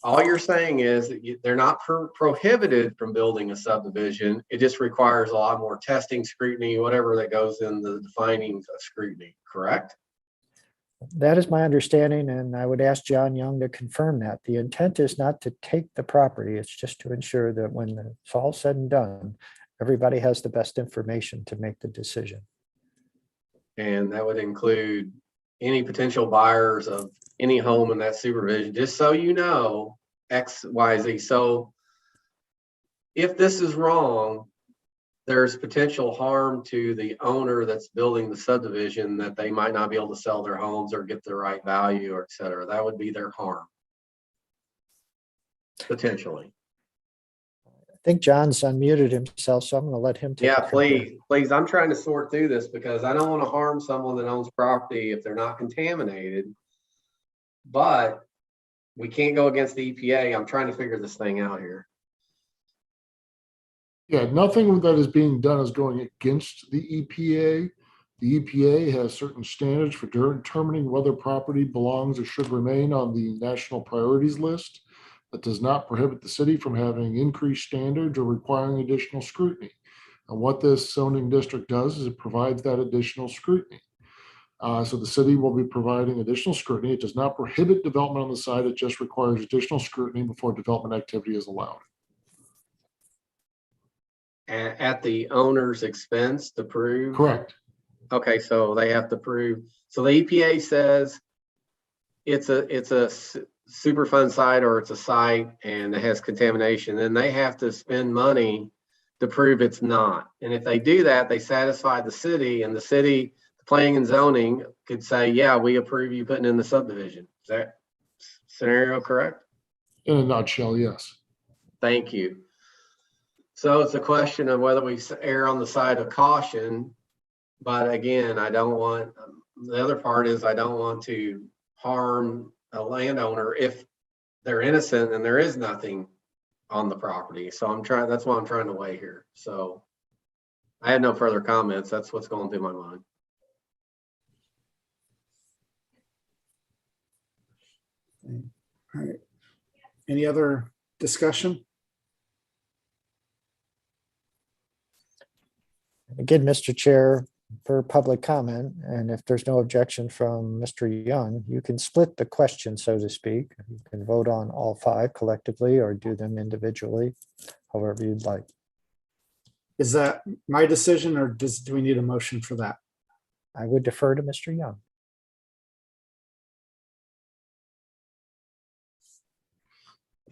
all you're saying is that they're not prohibited from building a subdivision. It just requires a lot more testing, scrutiny, whatever that goes in the defining of scrutiny, correct? That is my understanding, and I would ask John Young to confirm that. The intent is not to take the property. It's just to ensure that when it's all said and done, everybody has the best information to make the decision. And that would include any potential buyers of any home in that supervision, just so you know, X, Y, Z. So if this is wrong, there's potential harm to the owner that's building the subdivision, that they might not be able to sell their homes or get the right value, or et cetera. That would be their harm. Potentially. I think John's unmuted himself, so I'm going to let him take. Yeah, it from here. please. I'm trying to sort through this because I don't want to harm someone that owns property if they're not contaminated. But we can't go against the EPA. I'm trying to figure this thing out here. Yeah, nothing that is being done is going against the EPA. The EPA has certain standards for determining whether property belongs or should remain on the national priorities list. That does not prohibit the city from having increased standards or requiring additional scrutiny. And what this zoning district does is it provides that additional scrutiny. So the city will be providing additional scrutiny. It does not prohibit development on the site. It just requires additional scrutiny before development activity is allowed. At the owner's expense to prove? Correct. Okay, so they have to prove. So the EPA says it's a Superfund site, or it's a site and it has contamination, then they have to spend money to prove it's not. And if they do that, they satisfy the city, and the city, the planning and zoning could say, yeah, we approve you putting in the subdivision. Is that scenario correct? In a nutshell, yes. Thank you. So it's a question of whether we err on the side of caution. But again, I don't want, the other part is I don't want to harm a landowner if they're innocent and there is nothing on the property. So that's what I'm trying to weigh here. So I had no further comments. That's what's going through my mind. All right. Any other discussion? Again, Mr. Chair, for public comment, and if there's no objection from Mr. Young, you can split the question, so to speak. You can vote on all 5 collectively or do them individually, however you'd like. Is that my decision, or do we need a motion for that? I would defer to Mr. Young.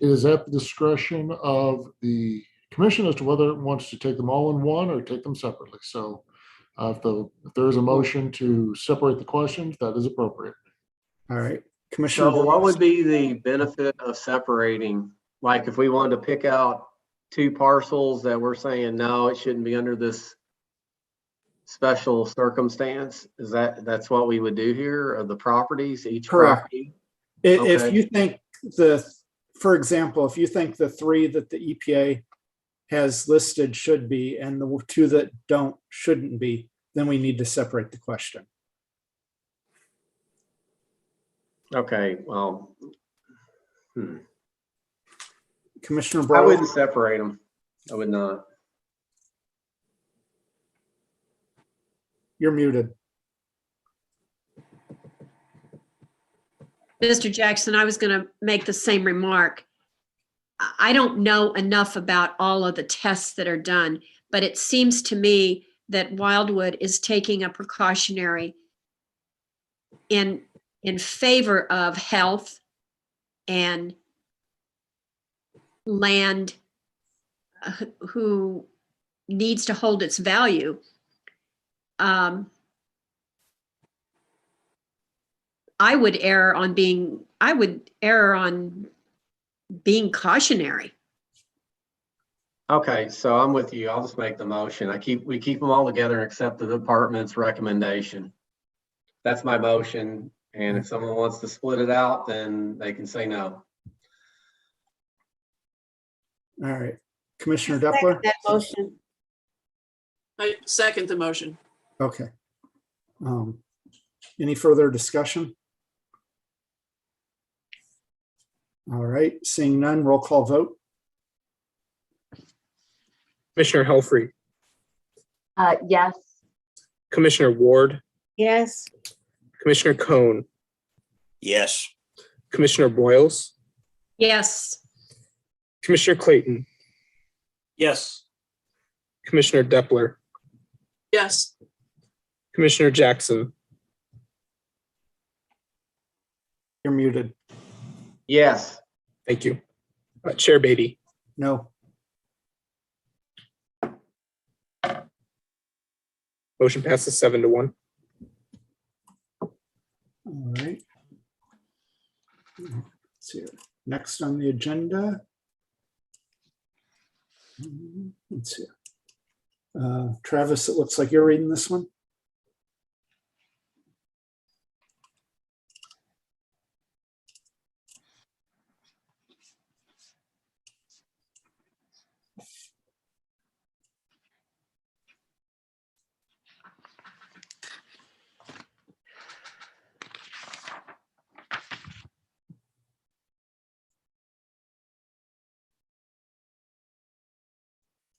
It is at the discretion of the commission as to whether it wants to take them all in one or take them separately. So if there is a motion to separate the questions, that is appropriate. All right, Commissioner. So what would be the benefit of separating? Like if we wanted to pick out 2 parcels that we're saying, no, it shouldn't be under this special circumstance, that's what we would do here, of the properties, each Correct. property? If you think for example, if you think the 3 that the EPA has listed should be, and the 2 that shouldn't be, then we need to separate the question. Okay, well, Commissioner I Brown. wouldn't separate them. I would not. You're muted. Mr. Jackson, I was going to make the same remark. I don't know enough about all of the tests that are done, but it seems to me that Wildwood is taking a precautionary in favor of health and land who needs to hold its value. I would err on being cautionary. Okay, so I'm with you. I'll just make the motion. We keep them all together and accept the department's recommendation. That's my motion. And if someone wants to split it out, then they can say no. All right, Commissioner Depler. That motion. I second the motion. Okay. Any further discussion? All right, seeing none, roll call vote. Commissioner Helfrey, Yes. Commissioner Ward, Yes. Commissioner Cohn, Yes. Commissioner Boyles, Yes. Commissioner Clayton, Yes. Commissioner Depler, Yes. Commissioner Jackson, You're muted. Yes. thank you. Chair Beatty, No. motion passes 7-1. All right. Let's see here. Next on the agenda. Let's see. Travis, it looks like you're reading this one.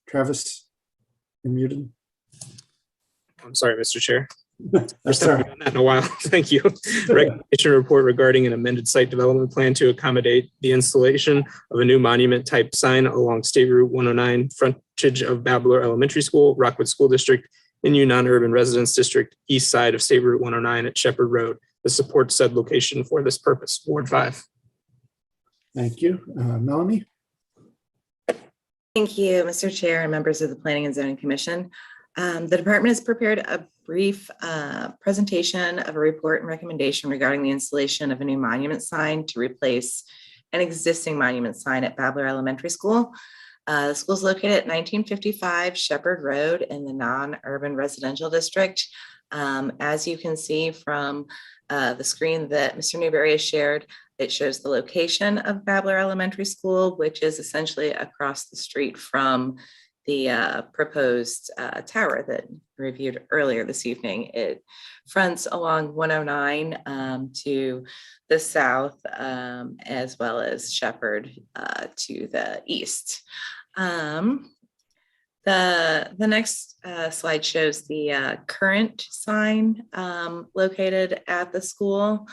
Travis, you're muted. I'm sorry, Mr. Chair. That's First all time right. I've done that in a while. Thank you. Recognition report regarding an amended site development plan to accommodate the installation of a new monument type sign along State Route 109, frontage of Babbler Elementary School, Rockwood School District, in non-urban residence district, east side of State Route 109 at Shepherd Road. The support said location for this purpose. Ward 5. Thank you. Melanie? Thank you, Mr. Chair and members of the Planning and Zoning Commission. The department has prepared a brief presentation of a report and recommendation regarding the installation of a new monument sign to replace an existing monument sign at Babbler Elementary School. The school is located at 1955 Shepherd Road in the non-urban residential district. As you can see from the screen that Mr. Newberry has shared, it shows the location of Babbler Elementary School, which is essentially across the street from the proposed tower that reviewed earlier this evening. It fronts along 109 to the south, as well as Shepherd to the east. The next slide shows the current sign located at the school.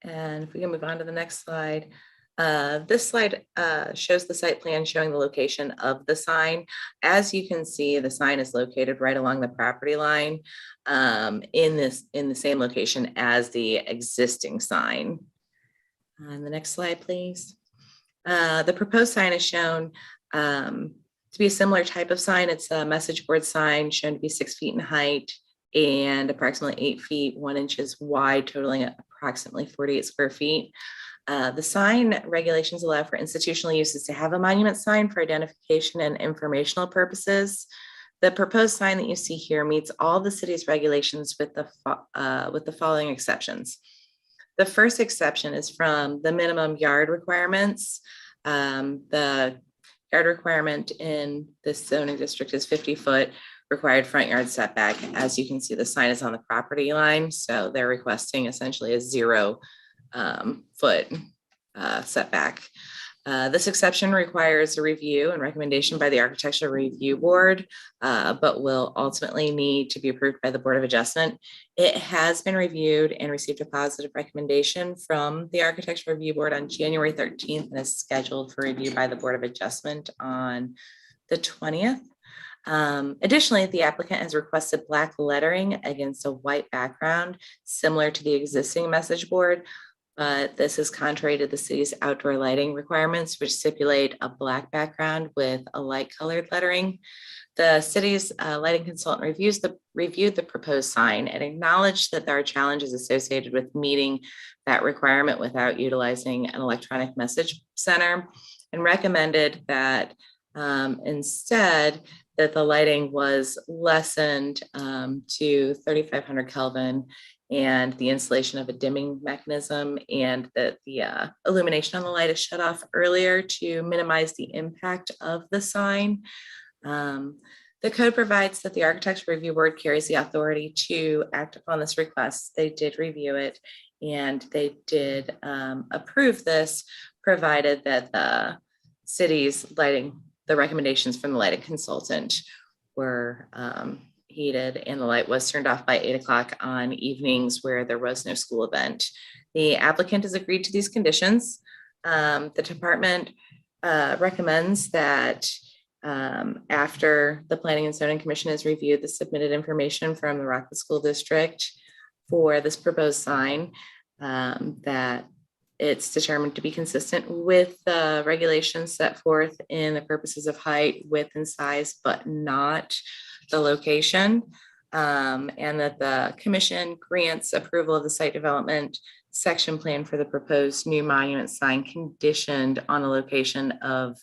And if we can move on to the next slide. This slide shows the site plan showing the location of the sign. As you can see, the sign is located right along the property line in the same location as the existing sign. On the next slide, please. The proposed sign is shown to be a similar type of sign. It's a message board sign shown to be 6 feet in height and approximately 8 feet, 1 inches wide, totaling approximately 48 square feet. The sign regulations allow for institutional uses to have a monument sign for identification and informational purposes. The proposed sign that you see here meets all the city's regulations with the following exceptions. The first exception is from the minimum yard requirements. The yard requirement in this zoning district is 50-foot required front yard setback. As you can see, the sign is on the property line, so they're requesting essentially a 0 foot setback. This exception requires a review and recommendation by the Architectural Review Board, but will ultimately need to be approved by the Board of Adjustment. It has been reviewed and received a positive recommendation from the Architectural Review Board on January 13th and is scheduled for review by the Board of Adjustment on the 20th. Additionally, the applicant has requested black lettering against a white background, similar to the existing message board. This is contrary to the city's outdoor lighting requirements, which stipulate a black background with a light colored lettering. The city's lighting consultant reviewed the proposed sign and acknowledged that there are challenges associated with meeting that requirement without utilizing an electronic message center, and recommended that instead that the lighting was lessened to 3,500 Kelvin and the installation of a dimming mechanism, and that the illumination on the light is shut off earlier to minimize the impact of the sign. The code provides that the Architectural Review Board carries the authority to act upon this request. They did review it and they did approve this, provided that the city's lighting, the recommendations from the lighting consultant were heated and the light was turned off by 8 o'clock on evenings where there was no school event. The applicant has agreed to these conditions. The department recommends that After the Planning and Zoning Commission has reviewed the submitted information from the Rockwood School District for this proposed sign, that it's determined to be consistent with the regulations set forth in the purposes of height, width, and size, but not the location. And that the commission grants approval of the site development section plan for the proposed new monument sign conditioned on the location of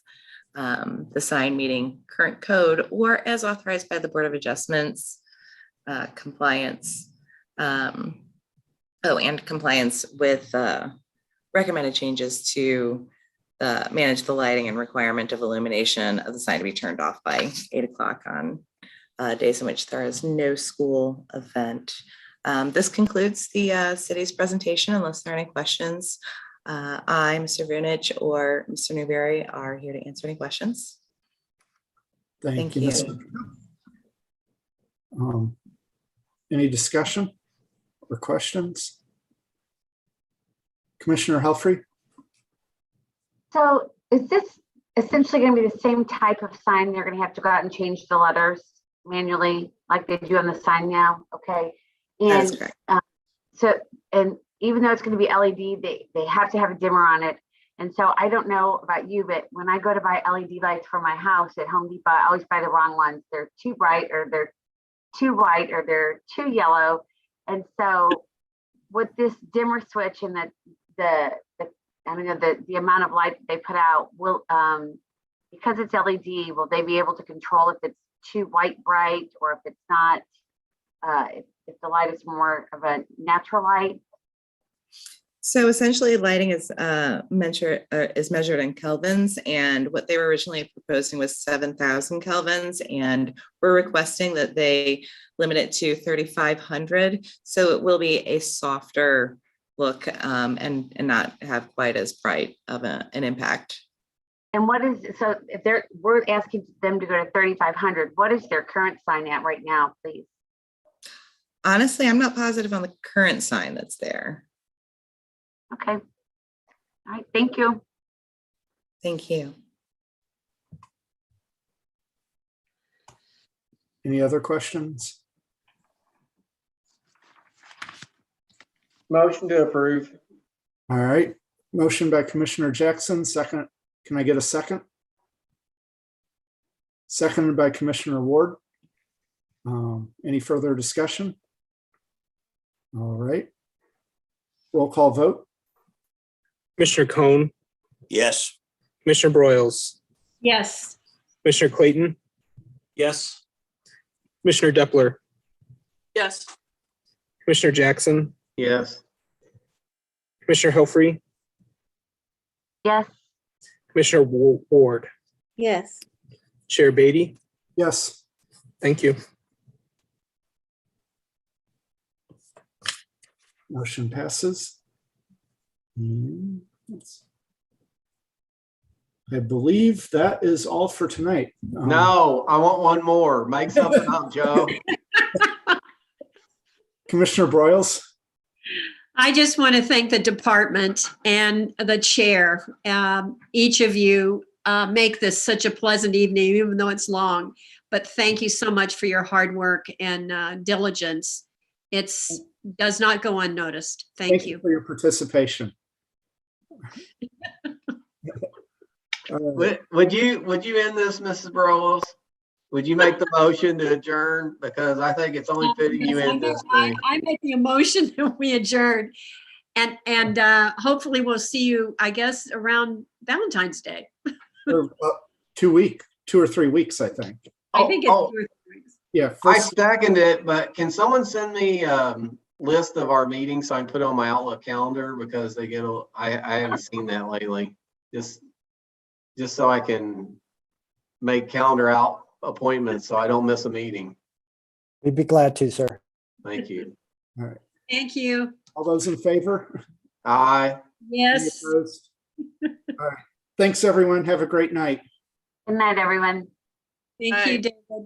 the sign meeting current code or as authorized by the Board of Adjustments, compliance. And compliance with recommended changes to manage the lighting and requirement of illumination of the sign to be turned off by 8 o'clock on days in which there is no school event. This concludes the city's presentation. Unless there are any questions, I, Mr. Vunich, or Mr. Newberry are here to answer any questions. Thank you. Any discussion or questions? Commissioner Helfrey? So is this essentially going to be the same type of sign? They're going to have to go out and change the letters manually like they do on the sign now? Okay. That is And correct. and even though it's going to be LED, they have to have a dimmer on it. And so I don't know about you, but when I go to buy LED lights for my house at Home Depot, I always buy the wrong ones. They're too bright, or they're too white, or they're too yellow. And so with this dimmer switch and the amount of light that they put out, will because it's LED, will they be able to control if it's too white bright, or if it's not, if the light is more of a natural light? So essentially, lighting is measured in kelvins, and what they were originally proposing was 7,000 kelvins, and we're requesting that they limit it to 3,500. So it will be a softer look and not have quite as bright of an impact. And what is, so if we're asking them to go to 3,500, what is their current sign at right now, please? Honestly, I'm not positive on the current sign that's there. Okay. All right, thank you. Thank you. Any other questions? Motion to approve. All right, motion by Commissioner Jackson, second. Can I get a second? Seconded by Commissioner Ward. Any further discussion? All right. Roll call vote. Commissioner Cohn, Yes. Commissioner Broyles, Yes. Commissioner Clayton, Yes. Commissioner Depler, Yes. Commissioner Jackson, Yes. Commissioner Helfrey, Yes. Commissioner Ward, Yes. Chair Beatty. Yes. Thank you. Motion passes. I believe that is all for tonight. No, I want one more. Make something up, Joe. Commissioner Broyles? I just want to thank the department and the chair. Each of you make this such a pleasant evening, even though it's long. But thank you so much for your hard work and diligence. It does not go unnoticed. Thank you. For your participation. Would you end this, Mrs. Broyles? Would you make the motion to adjourn? Because I think it's only fitting you end this thing. I make the motion that we adjourn. And hopefully we'll see you, I guess, around Valentine's Day. 2 or 3 weeks, I think. I think it's 2 or 3 weeks. Yeah. I second it, but can someone send me list of our meetings so I can put it on my Outlook calendar, because they get I haven't seen that lately. Just so I can make calendar out appointments so I don't miss a meeting. We'd be glad to, sir. Thank you. All right. Thank you. All those in favor? Aye. Yes. Any opposed? All right. Thanks, everyone. Have a great night. Good night, everyone. Thank you, David.